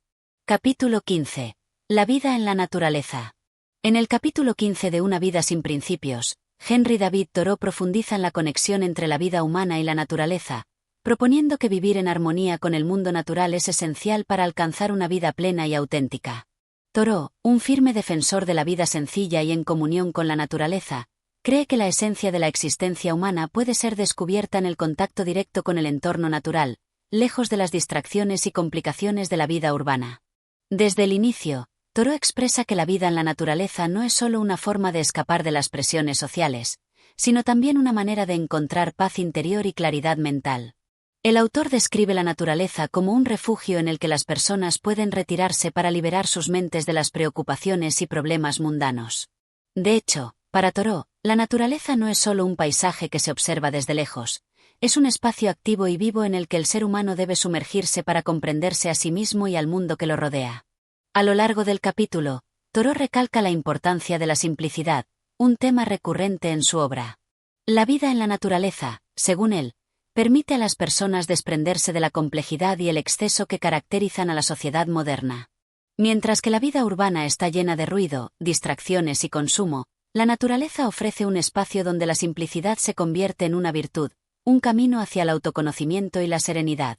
Capítulo 15. La vida en la naturaleza. En el capítulo 15 de Una vida sin principios, Henry David Thoreau profundiza en la conexión entre la vida humana y la naturaleza, proponiendo que vivir en armonía con el mundo natural es esencial para alcanzar una vida plena y auténtica. Thoreau, un firme defensor de la vida sencilla y en comunión con la naturaleza, cree que la esencia de la existencia humana puede ser descubierta en el contacto directo con el entorno natural, lejos de las distracciones y complicaciones de la vida urbana. Desde el inicio, Thoreau expresa que la vida en la naturaleza no es solo una forma de escapar de las presiones sociales, sino también una manera de encontrar paz interior y claridad mental. El autor describe la naturaleza como un refugio en el que las personas pueden retirarse para liberar sus mentes de las preocupaciones y problemas mundanos. De hecho, para Thoreau, la naturaleza no es solo un paisaje que se observa desde lejos, es un espacio activo y vivo en el que el ser humano debe sumergirse para comprenderse a sí mismo y al mundo que lo rodea. A lo largo del capítulo, Thoreau recalca la importancia de la simplicidad, un tema recurrente en su obra. La vida en la naturaleza, según él, permite a las personas desprenderse de la complejidad y el exceso que caracterizan a la sociedad moderna. Mientras que la vida urbana está llena de ruido, distracciones y consumo, la naturaleza ofrece un espacio donde la simplicidad se convierte en una virtud, un camino hacia el autoconocimiento y la serenidad.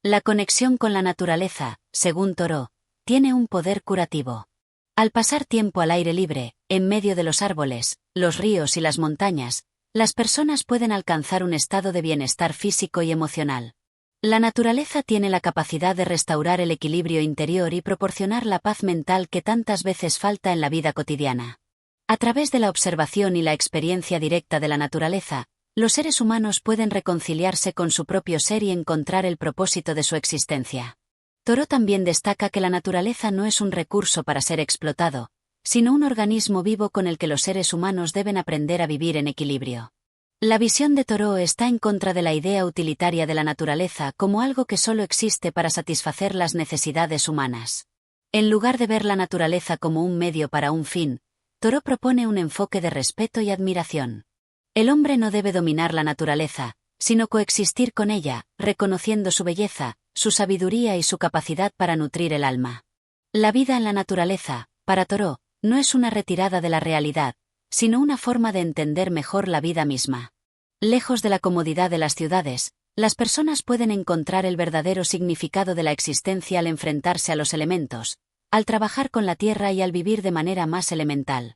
La conexión con la naturaleza, según Thoreau, tiene un poder curativo. Al pasar tiempo al aire libre, en medio de los árboles, los ríos y las montañas, las personas pueden alcanzar un estado de bienestar físico y emocional. La naturaleza tiene la capacidad de restaurar el equilibrio interior y proporcionar la paz mental que tantas veces falta en la vida cotidiana. A través de la observación y la experiencia directa de la naturaleza, los seres humanos pueden reconciliarse con su propio ser y encontrar el propósito de su existencia. Thoreau también destaca que la naturaleza no es un recurso para ser explotado, sino un organismo vivo con el que los seres humanos deben aprender a vivir en equilibrio. La visión de Thoreau está en contra de la idea utilitaria de la naturaleza como algo que solo existe para satisfacer las necesidades humanas. En lugar de ver la naturaleza como un medio para un fin, Thoreau propone un enfoque de respeto y admiración. El hombre no debe dominar la naturaleza, sino coexistir con ella, reconociendo su belleza, su sabiduría y su capacidad para nutrir el alma. La vida en la naturaleza, para Thoreau, no es una retirada de la realidad, sino una forma de entender mejor la vida misma. Lejos de la comodidad de las ciudades, las personas pueden encontrar el verdadero significado de la existencia al enfrentarse a los elementos, al trabajar con la tierra y al vivir de manera más elemental.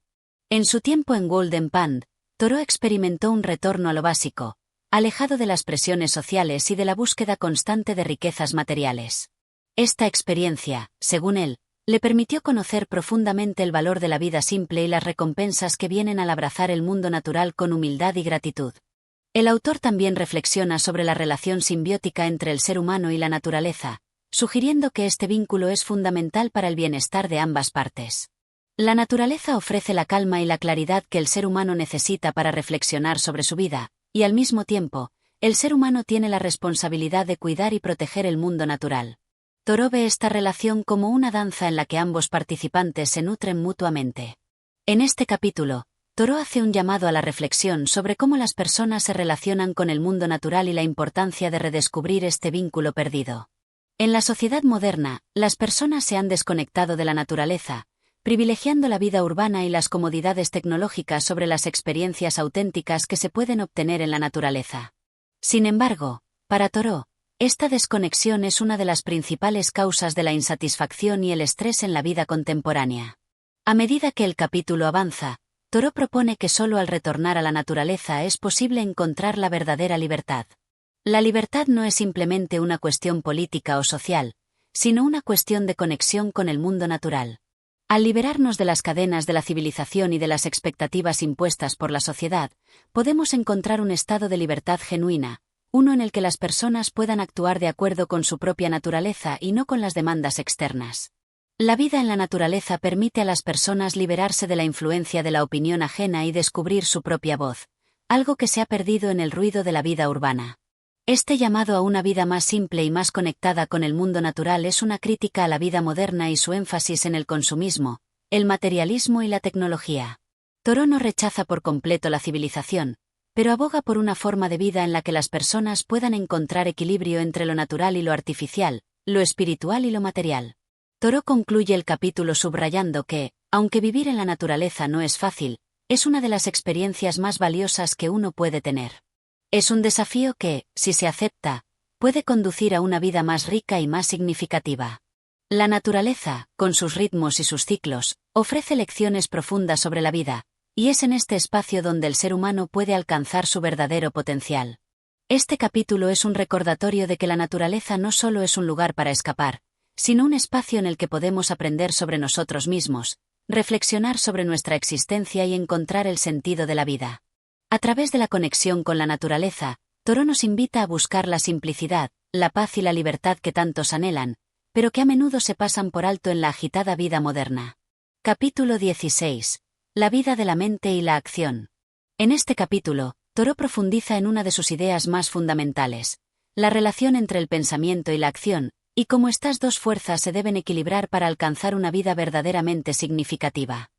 En su tiempo en Golden Pond, Thoreau experimentó un retorno a lo básico, alejado de las presiones sociales y de la búsqueda constante de riquezas materiales. Esta experiencia, según él, le permitió conocer profundamente el valor de la vida simple y las recompensas que vienen al abrazar el mundo natural con humildad y gratitud. El autor también reflexiona sobre la relación simbiótica entre el ser humano y la naturaleza, sugiriendo que este vínculo es fundamental para el bienestar de ambas partes. La naturaleza ofrece la calma y la claridad que el ser humano necesita para reflexionar sobre su vida, y al mismo tiempo, el ser humano tiene la responsabilidad de cuidar y proteger el mundo natural. Thoreau ve esta relación como una danza en la que ambos participantes se nutren mutuamente. En este capítulo, Thoreau hace un llamado a la reflexión sobre cómo las personas se relacionan con el mundo natural y la importancia de redescubrir este vínculo perdido. En la sociedad moderna, las personas se han desconectado de la naturaleza, privilegiando la vida urbana y las comodidades tecnológicas sobre las experiencias auténticas que se pueden obtener en la naturaleza. Sin embargo, para Thoreau, esta desconexión es una de las principales causas de la insatisfacción y el estrés en la vida contemporánea. A medida que el capítulo avanza, Thoreau propone que solo al retornar a la naturaleza es posible encontrar la verdadera libertad. La libertad no es simplemente una cuestión política o social, sino una cuestión de conexión con el mundo natural. Al liberarnos de las cadenas de la civilización y de las expectativas impuestas por la sociedad, podemos encontrar un estado de libertad genuina, uno en el que las personas puedan actuar de acuerdo con su propia naturaleza y no con las demandas externas. La vida en la naturaleza permite a las personas liberarse de la influencia de la opinión ajena y descubrir su propia voz, algo que se ha perdido en el ruido de la vida urbana. Este llamado a una vida más simple y más conectada con el mundo natural es una crítica a la vida moderna y su énfasis en el consumismo, el materialismo y la tecnología. Thoreau no rechaza por completo la civilización, pero aboga por una forma de vida en la que las personas puedan encontrar equilibrio entre lo natural y lo artificial, lo espiritual y lo material. Thoreau concluye el capítulo subrayando que, aunque vivir en la naturaleza no es fácil, es una de las experiencias más valiosas que uno puede tener. Es un desafío que, si se acepta, puede conducir a una vida más rica y más significativa. La naturaleza, con sus ritmos y sus ciclos, ofrece lecciones profundas sobre la vida, y es en este espacio donde el ser humano puede alcanzar su verdadero potencial. Este capítulo es un recordatorio de que la naturaleza no solo es un lugar para escapar, sino un espacio en el que podemos aprender sobre nosotros mismos, reflexionar sobre nuestra existencia y encontrar el sentido de la vida. A través de la conexión con la naturaleza, Thoreau nos invita a buscar la simplicidad, la paz y la libertad que tantos anhelan, pero que a menudo se pasan por alto en la agitada vida moderna. Capítulo 16. La vida de la mente y la acción. En este capítulo, Thoreau profundiza en una de sus ideas más fundamentales, la relación entre el pensamiento y la acción, y cómo estas dos fuerzas se deben equilibrar para alcanzar una vida verdaderamente significativa.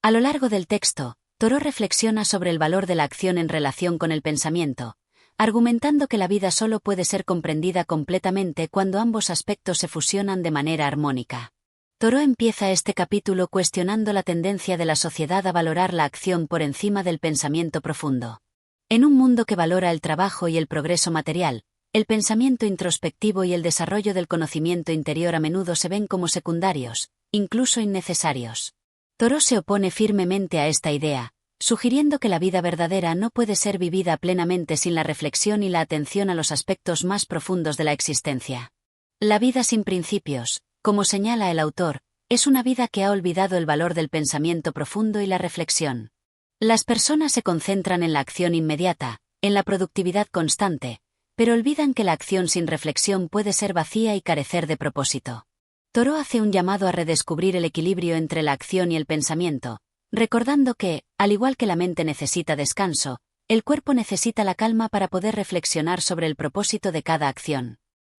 A lo largo del texto, Thoreau reflexiona sobre el valor de la acción en relación con el pensamiento, argumentando que la vida solo puede ser comprendida completamente cuando ambos aspectos se fusionan de manera armónica. Thoreau empieza este capítulo cuestionando la tendencia de la sociedad a valorar la acción por encima del pensamiento profundo. En un mundo que valora el trabajo y el progreso material, el pensamiento introspectivo y el desarrollo del conocimiento interior a menudo se ven como secundarios, incluso innecesarios. Thoreau se opone firmemente a esta idea, sugiriendo que la vida verdadera no puede ser vivida plenamente sin la reflexión y la atención a los aspectos más profundos de la existencia. La vida sin principios, como señala el autor, es una vida que ha olvidado el valor del pensamiento profundo y la reflexión. Las personas se concentran en la acción inmediata, en la productividad constante, pero olvidan que la acción sin reflexión puede ser vacía y carecer de propósito. Thoreau hace un llamado a redescubrir el equilibrio entre la acción y el pensamiento, recordando que, al igual que la mente necesita descanso, el cuerpo necesita la calma para poder reflexionar sobre el propósito de cada acción.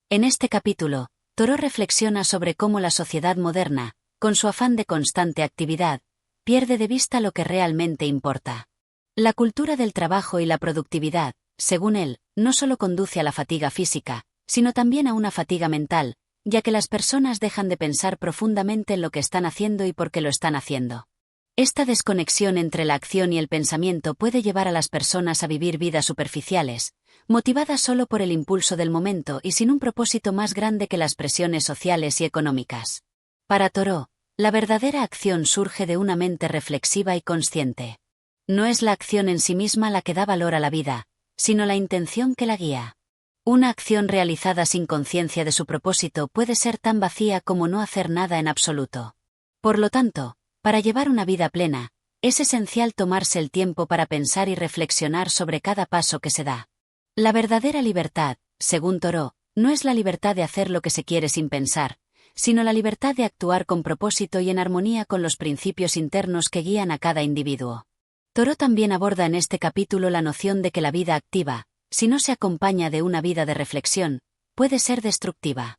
En este capítulo, Thoreau reflexiona sobre cómo la sociedad moderna, con su afán de constante actividad, pierde de vista lo que realmente importa. La cultura del trabajo y la productividad, según él, no solo conduce a la fatiga física, sino también a una fatiga mental, ya que las personas dejan de pensar profundamente en lo que están haciendo y por qué lo están haciendo. Esta desconexión entre la acción y el pensamiento puede llevar a las personas a vivir vidas superficiales, motivadas solo por el impulso del momento y sin un propósito más grande que las presiones sociales y económicas. Para Thoreau, la verdadera acción surge de una mente reflexiva y consciente. No es la acción en sí misma la que da valor a la vida, sino la intención que la guía. Una acción realizada sin conciencia de su propósito puede ser tan vacía como no hacer nada en absoluto. Por lo tanto, para llevar una vida plena, es esencial tomarse el tiempo para pensar y reflexionar sobre cada paso que se da. La verdadera libertad, según Thoreau, no es la libertad de hacer lo que se quiere sin pensar, sino la libertad de actuar con propósito y en armonía con los principios internos que guían a cada individuo. Thoreau también aborda en este capítulo la noción de que la vida activa, si no se acompaña de una vida de reflexión, puede ser destructiva.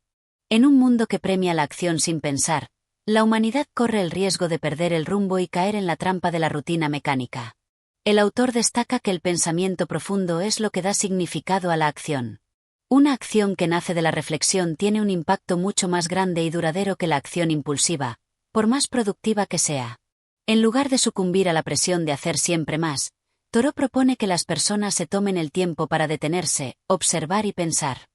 En un mundo que premia la acción sin pensar, la humanidad corre el riesgo de perder el rumbo y caer en la trampa de la rutina mecánica. El autor destaca que el pensamiento profundo es lo que da significado a la acción. Una acción que nace de la reflexión tiene un impacto mucho más grande y duradero que la acción impulsiva, por más productiva que sea. En lugar de sucumbir a la presión de hacer siempre más, Thoreau propone que las personas se tomen el tiempo para detenerse, observar y pensar.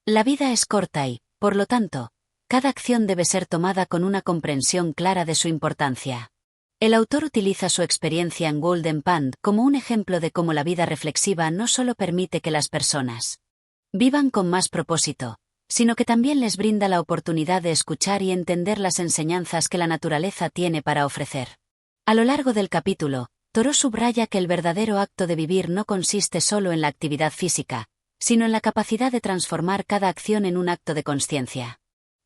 La vida es corta y, por lo tanto, cada acción debe ser tomada con una comprensión clara de su importancia. El autor utiliza su experiencia en Golden Pond como un ejemplo de cómo la vida reflexiva no solo permite que las personas vivan con más propósito, sino que también les brinda la oportunidad de escuchar y entender las enseñanzas que la naturaleza tiene para ofrecer. A lo largo del capítulo, Thoreau subraya que el verdadero acto de vivir no consiste solo en la actividad física, sino en la capacidad de transformar cada acción en un acto de conciencia.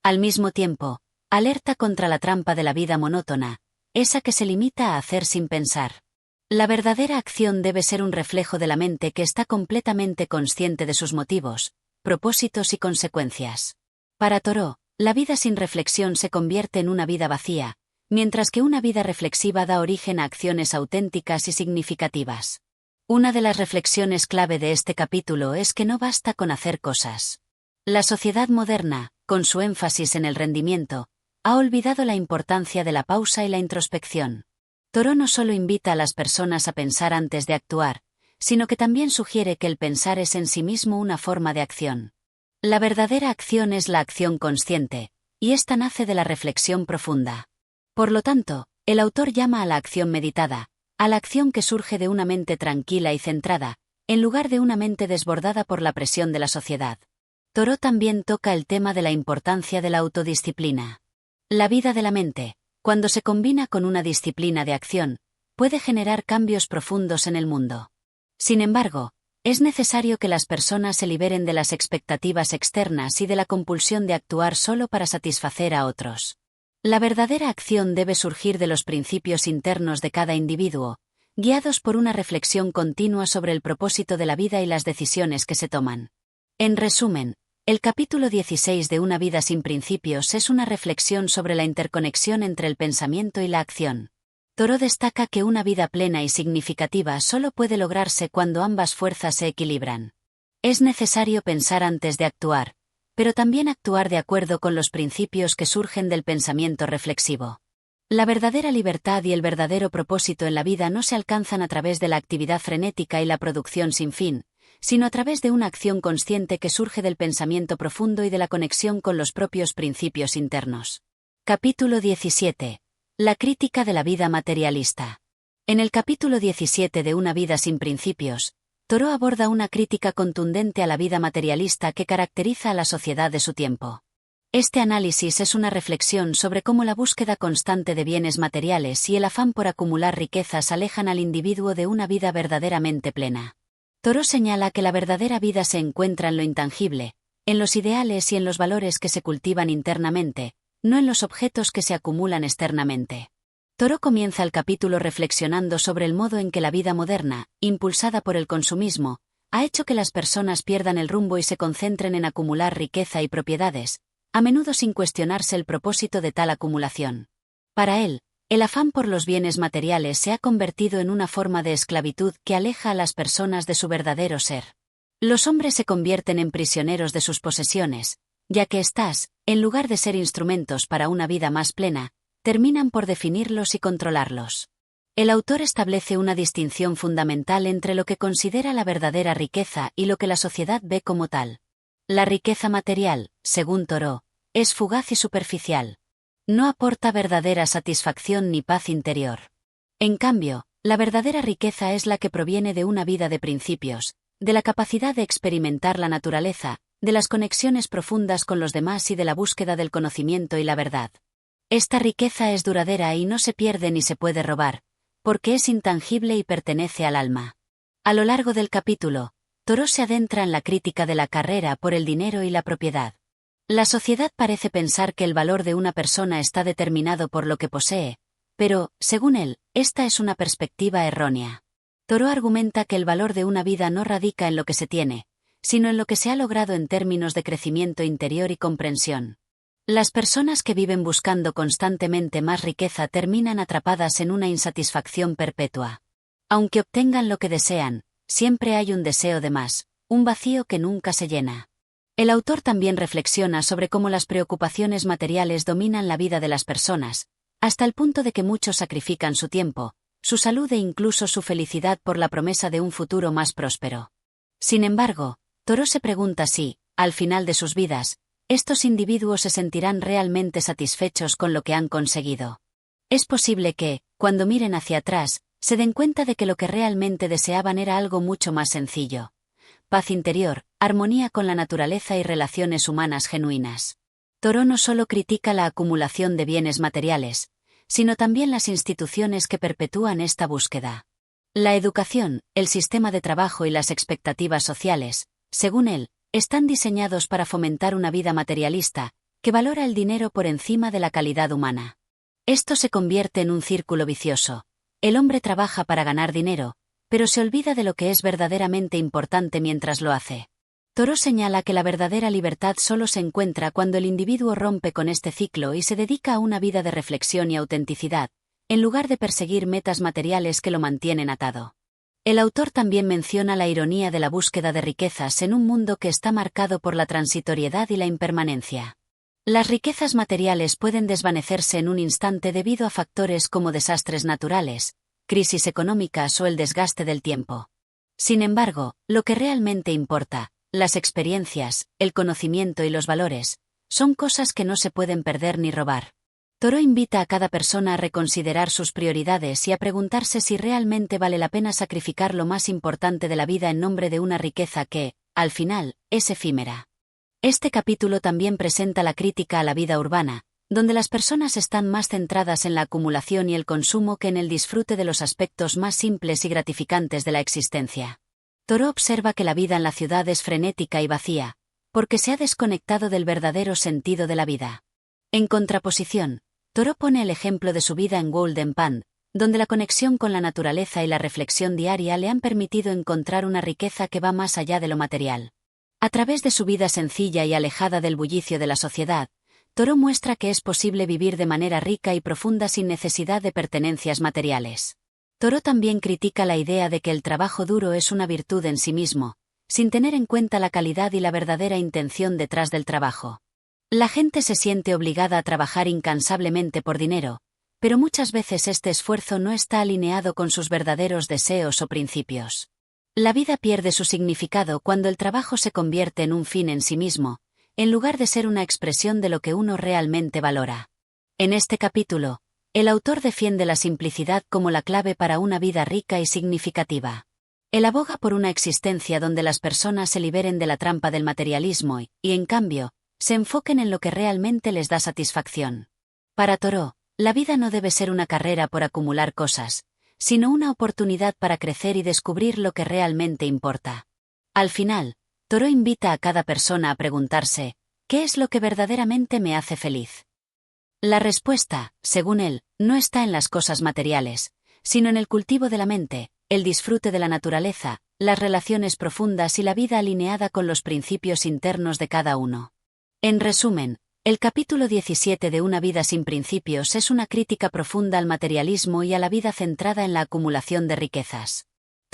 Al mismo tiempo, alerta contra la trampa de la vida monótona, esa que se limita a hacer sin pensar. La verdadera acción debe ser un reflejo de la mente que está completamente consciente de sus motivos, propósitos y consecuencias. Para Thoreau, la vida sin reflexión se convierte en una vida vacía, mientras que una vida reflexiva da origen a acciones auténticas y significativas. Una de las reflexiones clave de este capítulo es que no basta con hacer cosas. La sociedad moderna, con su énfasis en el rendimiento, ha olvidado la importancia de la pausa y la introspección. Thoreau no solo invita a las personas a pensar antes de actuar, sino que también sugiere que el pensar es en sí mismo una forma de acción. La verdadera acción es la acción consciente, y esta nace de la reflexión profunda. Por lo tanto, el autor llama a la acción meditada, a la acción que surge de una mente tranquila y centrada, en lugar de una mente desbordada por la presión de la sociedad. Thoreau también toca el tema de la importancia de la autodisciplina. La vida de la mente, cuando se combina con una disciplina de acción, puede generar cambios profundos en el mundo. Sin embargo, es necesario que las personas se liberen de las expectativas externas y de la compulsión de actuar solo para satisfacer a otros. La verdadera acción debe surgir de los principios internos de cada individuo, guiados por una reflexión continua sobre el propósito de la vida y las decisiones que se toman. En resumen, el capítulo 16 de Una vida sin principios es una reflexión sobre la interconexión entre el pensamiento y la acción. Thoreau destaca que una vida plena y significativa solo puede lograrse cuando ambas fuerzas se equilibran. Es necesario pensar antes de actuar, pero también actuar de acuerdo con los principios que surgen del pensamiento reflexivo. La verdadera libertad y el verdadero propósito en la vida no se alcanzan a través de la actividad frenética y la producción sin fin, sino a través de una acción consciente que surge del pensamiento profundo y de la conexión con los propios principios internos. Capítulo 17. La crítica de la vida materialista. En el capítulo 17 de Una vida sin principios, Thoreau aborda una crítica contundente a la vida materialista que caracteriza a la sociedad de su tiempo. Este análisis es una reflexión sobre cómo la búsqueda constante de bienes materiales y el afán por acumular riquezas alejan al individuo de una vida verdaderamente plena. Thoreau señala que la verdadera vida se encuentra en lo intangible, en los ideales y en los valores que se cultivan internamente, no en los objetos que se acumulan externamente. Thoreau comienza el capítulo reflexionando sobre el modo en que la vida moderna, impulsada por el consumismo, ha hecho que las personas pierdan el rumbo y se concentren en acumular riqueza y propiedades, a menudo sin cuestionarse el propósito de tal acumulación. Para él, el afán por los bienes materiales se ha convertido en una forma de esclavitud que aleja a las personas de su verdadero ser. Los hombres se convierten en prisioneros de sus posesiones, ya que éstas, en lugar de ser instrumentos para una vida más plena, terminan por definirlos y controlarlos. El autor establece una distinción fundamental entre lo que considera la verdadera riqueza y lo que la sociedad ve como tal. La riqueza material, según Thoreau, es fugaz y superficial. No aporta verdadera satisfacción ni paz interior. En cambio, la verdadera riqueza es la que proviene de una vida de principios, de la capacidad de experimentar la naturaleza, de las conexiones profundas con los demás y de la búsqueda del conocimiento y la verdad. Esta riqueza es duradera y no se pierde ni se puede robar, porque es intangible y pertenece al alma. A lo largo del capítulo, Thoreau se adentra en la crítica de la carrera por el dinero y la propiedad. La sociedad parece pensar que el valor de una persona está determinado por lo que posee, pero, según él, esta es una perspectiva errónea. Thoreau argumenta que el valor de una vida no radica en lo que se tiene, sino en lo que se ha logrado en términos de crecimiento interior y comprensión. Las personas que viven buscando constantemente más riqueza terminan atrapadas en una insatisfacción perpetua. Aunque obtengan lo que desean, siempre hay un deseo de más, un vacío que nunca se llena. El autor también reflexiona sobre cómo las preocupaciones materiales dominan la vida de las personas, hasta el punto de que muchos sacrifican su tiempo, su salud e incluso su felicidad por la promesa de un futuro más próspero. Sin embargo, Thoreau se pregunta si, al final de sus vidas, estos individuos se sentirán realmente satisfechos con lo que han conseguido. Es posible que, cuando miren hacia atrás, se den cuenta de que lo que realmente deseaban era algo mucho más sencillo. Paz interior, armonía con la naturaleza y relaciones humanas genuinas. Thoreau no solo critica la acumulación de bienes materiales, sino también las instituciones que perpetúan esta búsqueda. La educación, el sistema de trabajo y las expectativas sociales, según él, están diseñados para fomentar una vida materialista, que valora el dinero por encima de la calidad humana. Esto se convierte en un círculo vicioso. El hombre trabaja para ganar dinero, pero se olvida de lo que es verdaderamente importante mientras lo hace. Thoreau señala que la verdadera libertad solo se encuentra cuando el individuo rompe con este ciclo y se dedica a una vida de reflexión y autenticidad, en lugar de perseguir metas materiales que lo mantienen atado. El autor también menciona la ironía de la búsqueda de riquezas en un mundo que está marcado por la transitoriedad y la impermanencia. Las riquezas materiales pueden desvanecerse en un instante debido a factores como desastres naturales, crisis económicas o el desgaste del tiempo. Sin embargo, lo que realmente importa, las experiencias, el conocimiento y los valores, son cosas que no se pueden perder ni robar. Thoreau invita a cada persona a reconsiderar sus prioridades y a preguntarse si realmente vale la pena sacrificar lo más importante de la vida en nombre de una riqueza que, al final, es efímera. Este capítulo también presenta la crítica a la vida urbana, donde las personas están más centradas en la acumulación y el consumo que en el disfrute de los aspectos más simples y gratificantes de la existencia. Thoreau observa que la vida en la ciudad es frenética y vacía, porque se ha desconectado del verdadero sentido de la vida. En contraposición, Thoreau pone el ejemplo de su vida en Golden Pond, donde la conexión con la naturaleza y la reflexión diaria le han permitido encontrar una riqueza que va más allá de lo material. A través de su vida sencilla y alejada del bullicio de la sociedad, Thoreau muestra que es posible vivir de manera rica y profunda sin necesidad de pertenencias materiales. Thoreau también critica la idea de que el trabajo duro es una virtud en sí mismo, sin tener en cuenta la calidad y la verdadera intención detrás del trabajo. La gente se siente obligada a trabajar incansablemente por dinero, pero muchas veces este esfuerzo no está alineado con sus verdaderos deseos o principios. La vida pierde su significado cuando el trabajo se convierte en un fin en sí mismo, en lugar de ser una expresión de lo que uno realmente valora. En este capítulo, el autor defiende la simplicidad como la clave para una vida rica y significativa. Él aboga por una existencia donde las personas se liberen de la trampa del materialismo y, en cambio, se enfoquen en lo que realmente les da satisfacción. Para Thoreau, la vida no debe ser una carrera por acumular cosas, sino una oportunidad para crecer y descubrir lo que realmente importa. Al final, Thoreau invita a cada persona a preguntarse, ¿qué es lo que verdaderamente me hace feliz? La respuesta, según él, no está en las cosas materiales, sino en el cultivo de la mente, el disfrute de la naturaleza, las relaciones profundas y la vida alineada con los principios internos de cada uno. En resumen, el capítulo 17 de Una vida sin principios es una crítica profunda al materialismo y a la vida centrada en la acumulación de riquezas.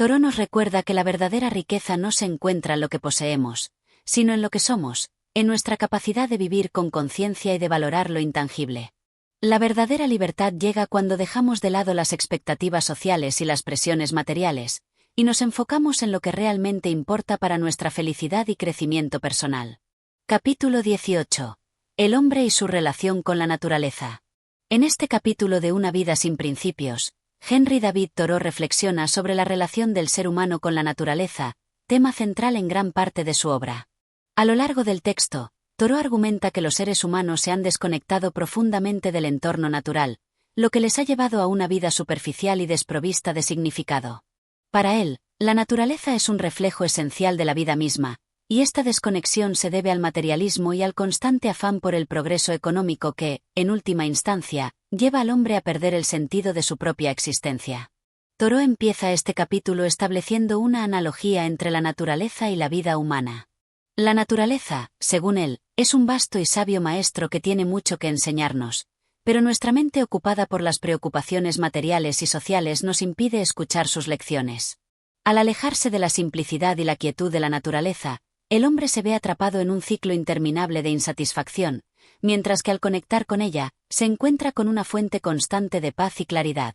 Thoreau nos recuerda que la verdadera riqueza no se encuentra en lo que poseemos, sino en lo que somos, en nuestra capacidad de vivir con conciencia y de valorar lo intangible. La verdadera libertad llega cuando dejamos de lado las expectativas sociales y las presiones materiales, y nos enfocamos en lo que realmente importa para nuestra felicidad y crecimiento personal. Capítulo 18. El hombre y su relación con la naturaleza. En este capítulo de Una vida sin principios, Henry David Thoreau reflexiona sobre la relación del ser humano con la naturaleza, tema central en gran parte de su obra. A lo largo del texto, Thoreau argumenta que los seres humanos se han desconectado profundamente del entorno natural, lo que les ha llevado a una vida superficial y desprovista de significado. Para él, la naturaleza es un reflejo esencial de la vida misma, y esta desconexión se debe al materialismo y al constante afán por el progreso económico que, en última instancia, lleva al hombre a perder el sentido de su propia existencia. Thoreau empieza este capítulo estableciendo una analogía entre la naturaleza y la vida humana. La naturaleza, según él, es un vasto y sabio maestro que tiene mucho que enseñarnos, pero nuestra mente ocupada por las preocupaciones materiales y sociales nos impide escuchar sus lecciones. Al alejarse de la simplicidad y la quietud de la naturaleza, el hombre se ve atrapado en un ciclo interminable de insatisfacción, mientras que al conectar con ella, se encuentra con una fuente constante de paz y claridad.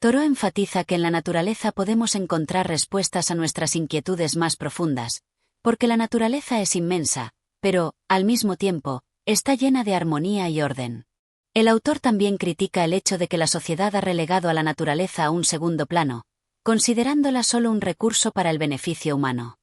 Thoreau enfatiza que en la naturaleza podemos encontrar respuestas a nuestras inquietudes más profundas, porque la naturaleza es inmensa, pero, al mismo tiempo, está llena de armonía y orden. El autor también critica el hecho de que la sociedad ha relegado a la naturaleza a un segundo plano, considerándola solo un recurso para el beneficio humano.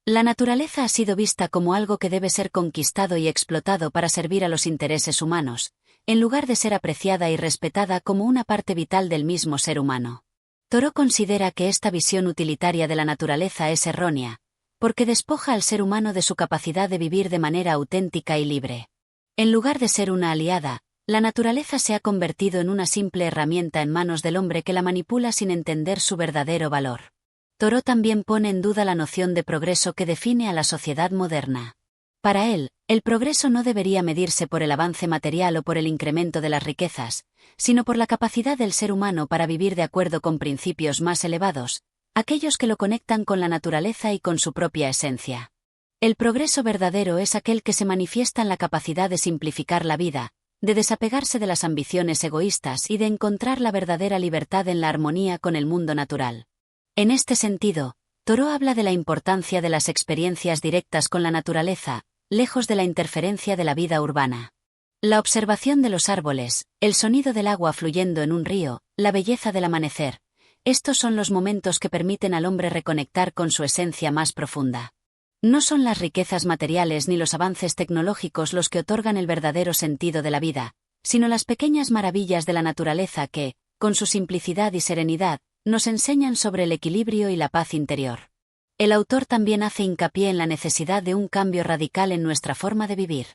La naturaleza ha sido vista como algo que debe ser conquistado y explotado para servir a los intereses humanos, en lugar de ser apreciada y respetada como una parte vital del mismo ser humano. Thoreau considera que esta visión utilitaria de la naturaleza es errónea, porque despoja al ser humano de su capacidad de vivir de manera auténtica y libre. En lugar de ser una aliada, la naturaleza se ha convertido en una simple herramienta en manos del hombre que la manipula sin entender su verdadero valor. Thoreau también pone en duda la noción de progreso que define a la sociedad moderna. Para él, el progreso no debería medirse por el avance material o por el incremento de las riquezas, sino por la capacidad del ser humano para vivir de acuerdo con principios más elevados, aquellos que lo conectan con la naturaleza y con su propia esencia. El progreso verdadero es aquel que se manifiesta en la capacidad de simplificar la vida, de desapegarse de las ambiciones egoístas y de encontrar la verdadera libertad en la armonía con el mundo natural. En este sentido, Thoreau habla de la importancia de las experiencias directas con la naturaleza, lejos de la interferencia de la vida urbana. La observación de los árboles, el sonido del agua fluyendo en un río, la belleza del amanecer, estos son los momentos que permiten al hombre reconectar con su esencia más profunda. No son las riquezas materiales ni los avances tecnológicos los que otorgan el verdadero sentido de la vida, sino las pequeñas maravillas de la naturaleza que, con su simplicidad y serenidad, nos enseñan sobre el equilibrio y la paz interior. El autor también hace hincapié en la necesidad de un cambio radical en nuestra forma de vivir.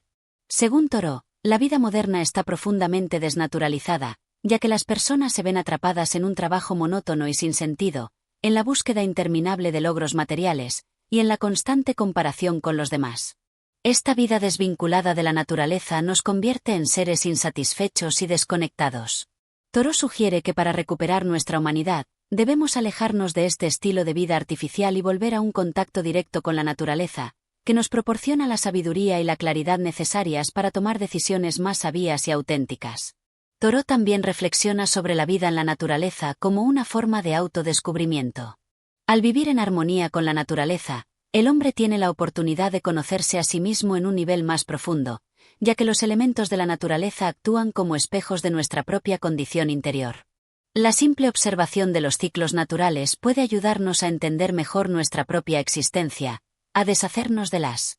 Según Thoreau, la vida moderna está profundamente desnaturalizada, ya que las personas se ven atrapadas en un trabajo monótono y sin sentido, en la búsqueda interminable de logros materiales, y en la constante comparación con los demás. Esta vida desvinculada de la naturaleza nos convierte en seres insatisfechos y desconectados. Thoreau sugiere que para recuperar nuestra humanidad, debemos alejarnos de este estilo de vida artificial y volver a un contacto directo con la naturaleza, que nos proporciona la sabiduría y la claridad necesarias para tomar decisiones más sabias y auténticas. Thoreau también reflexiona sobre la vida en la naturaleza como una forma de autodescubrimiento. Al vivir en armonía con la naturaleza, el hombre tiene la oportunidad de conocerse a sí mismo en un nivel más profundo, ya que los elementos de la naturaleza actúan como espejos de nuestra propia condición interior. La simple observación de los ciclos naturales puede ayudarnos a entender mejor nuestra propia existencia, a deshacernos de las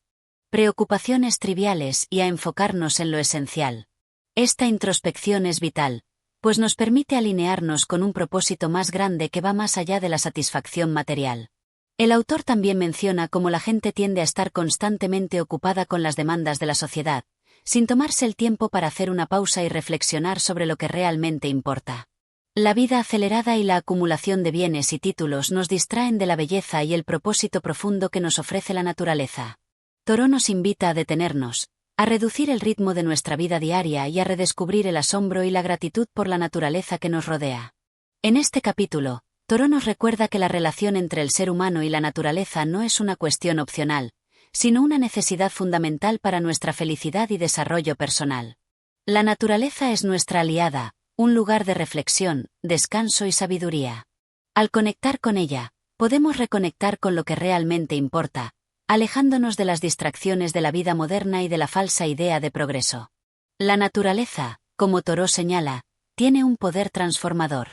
preocupaciones triviales y a enfocarnos en lo esencial. Esta introspección es vital, pues nos permite alinearnos con un propósito más grande que va más allá de la satisfacción material. El autor también menciona cómo la gente tiende a estar constantemente ocupada con las demandas de la sociedad, sin tomarse el tiempo para hacer una pausa y reflexionar sobre lo que realmente importa. La vida acelerada y la acumulación de bienes y títulos nos distraen de la belleza y el propósito profundo que nos ofrece la naturaleza. Thoreau nos invita a detenernos, a reducir el ritmo de nuestra vida diaria y a redescubrir el asombro y la gratitud por la naturaleza que nos rodea. En este capítulo, Thoreau nos recuerda que la relación entre el ser humano y la naturaleza no es una cuestión opcional, sino una necesidad fundamental para nuestra felicidad y desarrollo personal. La naturaleza es nuestra aliada, un lugar de reflexión, descanso y sabiduría. Al conectar con ella, podemos reconectar con lo que realmente importa, alejándonos de las distracciones de la vida moderna y de la falsa idea de progreso. La naturaleza, como Thoreau señala, tiene un poder transformador.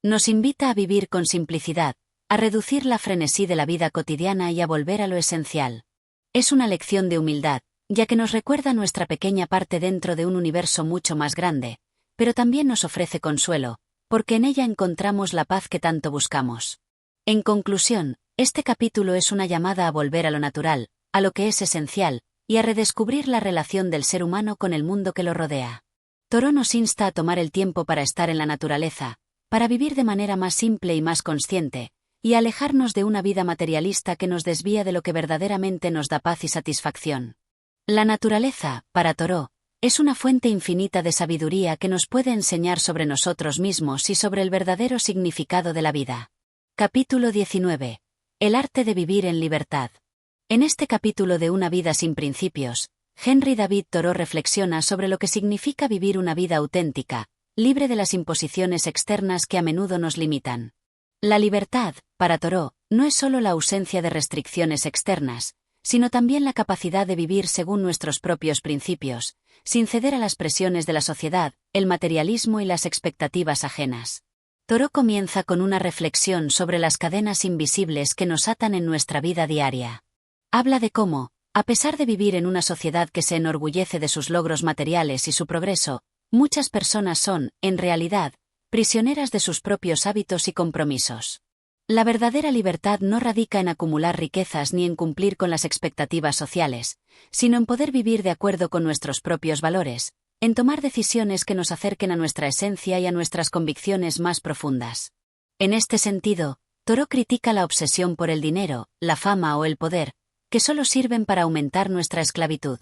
Nos invita a vivir con simplicidad, a reducir la frenesí de la vida cotidiana y a volver a lo esencial. Es una lección de humildad, ya que nos recuerda nuestra pequeña parte dentro de un universo mucho más grande, pero también nos ofrece consuelo, porque en ella encontramos la paz que tanto buscamos. En conclusión, este capítulo es una llamada a volver a lo natural, a lo que es esencial, y a redescubrir la relación del ser humano con el mundo que lo rodea. Thoreau nos insta a tomar el tiempo para estar en la naturaleza, para vivir de manera más simple y más consciente, y a alejarnos de una vida materialista que nos desvía de lo que verdaderamente nos da paz y satisfacción. La naturaleza, para Thoreau, es una fuente infinita de sabiduría que nos puede enseñar sobre nosotros mismos y sobre el verdadero significado de la vida. Capítulo 19. El arte de vivir en libertad. En este capítulo de Una vida sin principios, Henry David Thoreau reflexiona sobre lo que significa vivir una vida auténtica, libre de las imposiciones externas que a menudo nos limitan. La libertad, para Thoreau, no es solo la ausencia de restricciones externas, sino también la capacidad de vivir según nuestros propios principios, sin ceder a las presiones de la sociedad, el materialismo y las expectativas ajenas. Thoreau comienza con una reflexión sobre las cadenas invisibles que nos atan en nuestra vida diaria. Habla de cómo, a pesar de vivir en una sociedad que se enorgullece de sus logros materiales y su progreso, muchas personas son, en realidad, prisioneras de sus propios hábitos y compromisos. La verdadera libertad no radica en acumular riquezas ni en cumplir con las expectativas sociales, sino en poder vivir de acuerdo con nuestros propios valores, en tomar decisiones que nos acerquen a nuestra esencia y a nuestras convicciones más profundas. En este sentido, Thoreau critica la obsesión por el dinero, la fama o el poder, que solo sirven para aumentar nuestra esclavitud.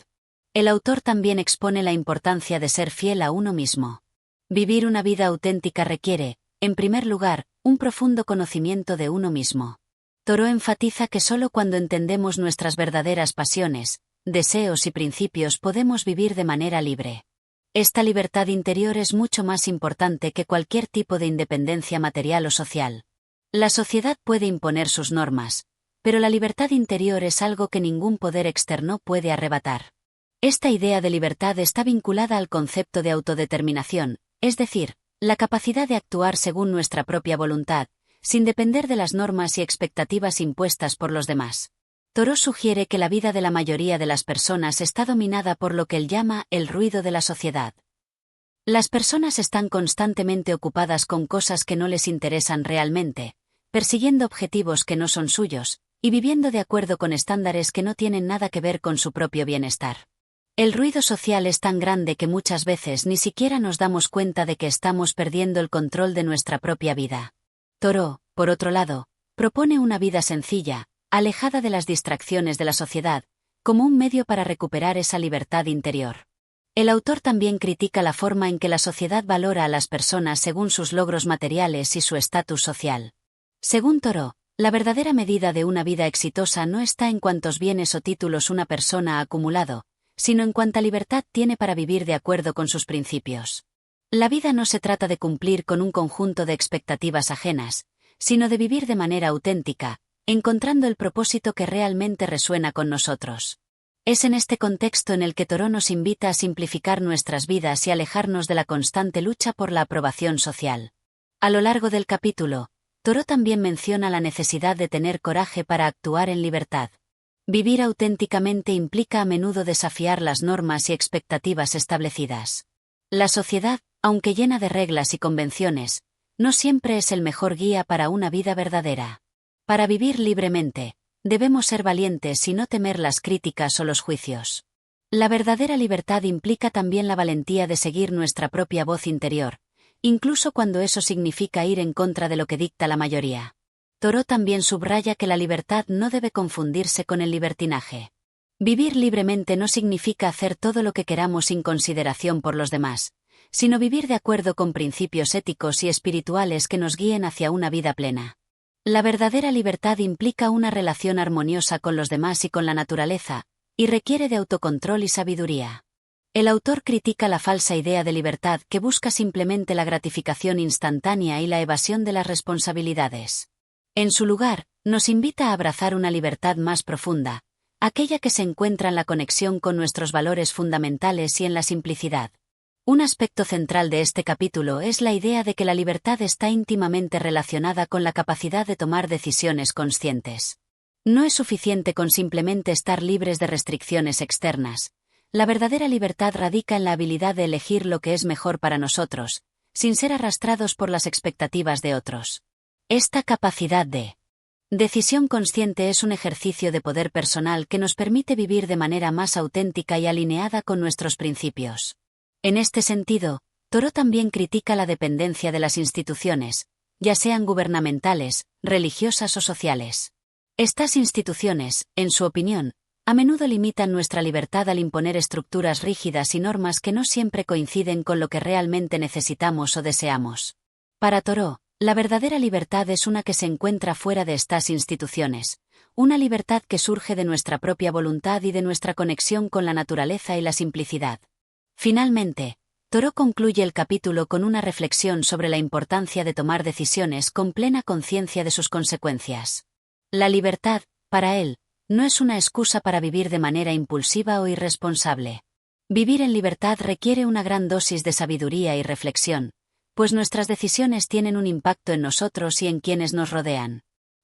El autor también expone la importancia de ser fiel a uno mismo. Vivir una vida auténtica requiere, en primer lugar, un profundo conocimiento de uno mismo. Thoreau enfatiza que solo cuando entendemos nuestras verdaderas pasiones, deseos y principios podemos vivir de manera libre. Esta libertad interior es mucho más importante que cualquier tipo de independencia material o social. La sociedad puede imponer sus normas, pero la libertad interior es algo que ningún poder externo puede arrebatar. Esta idea de libertad está vinculada al concepto de autodeterminación, es decir, la capacidad de actuar según nuestra propia voluntad, sin depender de las normas y expectativas impuestas por los demás. Thoreau sugiere que la vida de la mayoría de las personas está dominada por lo que él llama el ruido de la sociedad. Las personas están constantemente ocupadas con cosas que no les interesan realmente, persiguiendo objetivos que no son suyos, y viviendo de acuerdo con estándares que no tienen nada que ver con su propio bienestar. El ruido social es tan grande que muchas veces ni siquiera nos damos cuenta de que estamos perdiendo el control de nuestra propia vida. Thoreau, por otro lado, propone una vida sencilla, alejada de las distracciones de la sociedad, como un medio para recuperar esa libertad interior. El autor también critica la forma en que la sociedad valora a las personas según sus logros materiales y su estatus social. Según Thoreau, la verdadera medida de una vida exitosa no está en cuántos bienes o títulos una persona ha acumulado, sino en cuánta libertad tiene para vivir de acuerdo con sus principios. La vida no se trata de cumplir con un conjunto de expectativas ajenas, sino de vivir de manera auténtica, encontrando el propósito que realmente resuena con nosotros. Es en este contexto en el que Thoreau nos invita a simplificar nuestras vidas y alejarnos de la constante lucha por la aprobación social. A lo largo del capítulo, Thoreau también menciona la necesidad de tener coraje para actuar en libertad. Vivir auténticamente implica a menudo desafiar las normas y expectativas establecidas. La sociedad, aunque llena de reglas y convenciones, no siempre es el mejor guía para una vida verdadera. Para vivir libremente, debemos ser valientes y no temer las críticas o los juicios. La verdadera libertad implica también la valentía de seguir nuestra propia voz interior, incluso cuando eso significa ir en contra de lo que dicta la mayoría. Thoreau también subraya que la libertad no debe confundirse con el libertinaje. Vivir libremente no significa hacer todo lo que queramos sin consideración por los demás, sino vivir de acuerdo con principios éticos y espirituales que nos guíen hacia una vida plena. La verdadera libertad implica una relación armoniosa con los demás y con la naturaleza, y requiere de autocontrol y sabiduría. El autor critica la falsa idea de libertad que busca simplemente la gratificación instantánea y la evasión de las responsabilidades. En su lugar, nos invita a abrazar una libertad más profunda, aquella que se encuentra en la conexión con nuestros valores fundamentales y en la simplicidad. Un aspecto central de este capítulo es la idea de que la libertad está íntimamente relacionada con la capacidad de tomar decisiones conscientes. No es suficiente con simplemente estar libres de restricciones externas. La verdadera libertad radica en la habilidad de elegir lo que es mejor para nosotros, sin ser arrastrados por las expectativas de otros. Esta capacidad de decisión consciente es un ejercicio de poder personal que nos permite vivir de manera más auténtica y alineada con nuestros principios. En este sentido, Thoreau también critica la dependencia de las instituciones, ya sean gubernamentales, religiosas o sociales. Estas instituciones, en su opinión, a menudo limitan nuestra libertad al imponer estructuras rígidas y normas que no siempre coinciden con lo que realmente necesitamos o deseamos. Para Thoreau, la verdadera libertad es una que se encuentra fuera de estas instituciones, una libertad que surge de nuestra propia voluntad y de nuestra conexión con la naturaleza y la simplicidad. Finalmente, Thoreau concluye el capítulo con una reflexión sobre la importancia de tomar decisiones con plena conciencia de sus consecuencias. La libertad, para él, no es una excusa para vivir de manera impulsiva o irresponsable. Vivir en libertad requiere una gran dosis de sabiduría y reflexión, pues nuestras decisiones tienen un impacto en nosotros y en quienes nos rodean.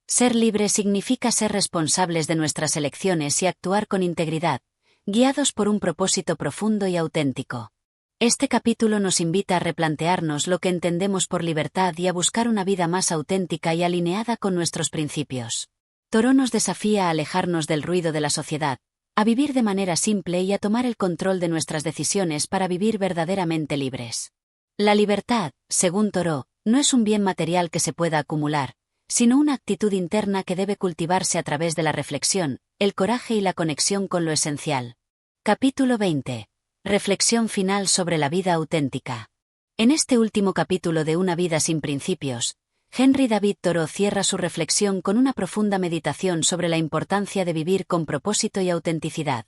Ser libre significa ser responsables de nuestras elecciones y actuar con integridad, guiados por un propósito profundo y auténtico. Este capítulo nos invita a replantearnos lo que entendemos por libertad y a buscar una vida más auténtica y alineada con nuestros principios. Thoreau nos desafía a alejarnos del ruido de la sociedad, a vivir de manera simple y a tomar el control de nuestras decisiones para vivir verdaderamente libres. La libertad, según Thoreau, no es un bien material que se pueda acumular, sino una actitud interna que debe cultivarse a través de la reflexión, el coraje y la conexión con lo esencial. Capítulo 20. Reflexión final sobre la vida auténtica. En este último capítulo de Una vida sin principios, Henry David Thoreau cierra su reflexión con una profunda meditación sobre la importancia de vivir con propósito y autenticidad.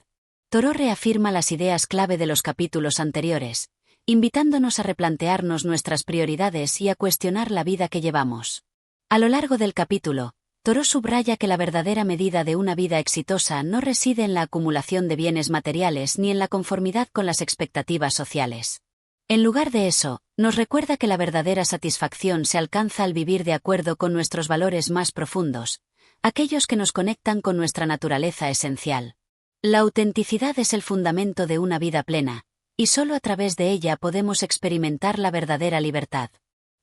Thoreau reafirma las ideas clave de los capítulos anteriores, invitándonos a replantearnos nuestras prioridades y a cuestionar la vida que llevamos. A lo largo del capítulo, Thoreau subraya que la verdadera medida de una vida exitosa no reside en la acumulación de bienes materiales ni en la conformidad con las expectativas sociales. En lugar de eso, nos recuerda que la verdadera satisfacción se alcanza al vivir de acuerdo con nuestros valores más profundos, aquellos que nos conectan con nuestra naturaleza esencial. La autenticidad es el fundamento de una vida plena, y solo a través de ella podemos experimentar la verdadera libertad.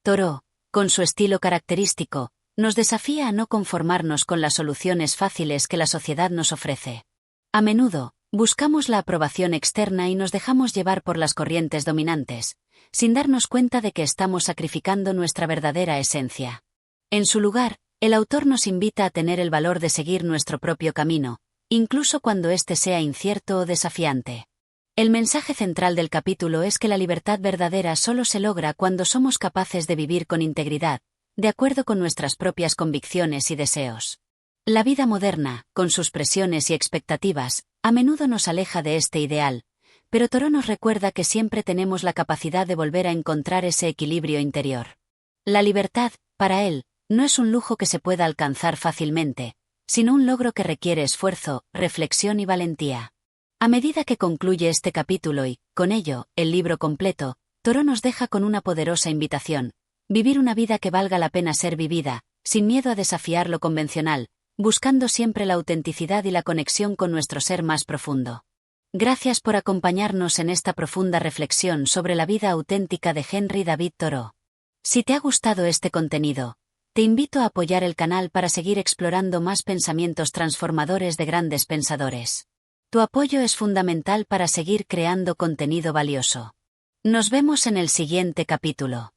Thoreau, con su estilo característico, nos desafía a no conformarnos con las soluciones fáciles que la sociedad nos ofrece. A menudo, buscamos la aprobación externa y nos dejamos llevar por las corrientes dominantes, sin darnos cuenta de que estamos sacrificando nuestra verdadera esencia. En su lugar, el autor nos invita a tener el valor de seguir nuestro propio camino, incluso cuando éste sea incierto o desafiante. El mensaje central del capítulo es que la libertad verdadera solo se logra cuando somos capaces de vivir con integridad, de acuerdo con nuestras propias convicciones y deseos. La vida moderna, con sus presiones y expectativas, a menudo nos aleja de este ideal, pero Thoreau nos recuerda que siempre tenemos la capacidad de volver a encontrar ese equilibrio interior. La libertad, para él, no es un lujo que se pueda alcanzar fácilmente, sino un logro que requiere esfuerzo, reflexión y valentía. A medida que concluye este capítulo y, con ello, el libro completo, Thoreau nos deja con una poderosa invitación: vivir una vida que valga la pena ser vivida, sin miedo a desafiar lo convencional, buscando siempre la autenticidad y la conexión con nuestro ser más profundo. Gracias por acompañarnos en esta profunda reflexión sobre la vida auténtica de Henry David Thoreau. Si te ha gustado este contenido, te invito a apoyar el canal para seguir explorando más pensamientos transformadores de grandes pensadores. Tu apoyo es fundamental para seguir creando contenido valioso. Nos vemos en el siguiente capítulo.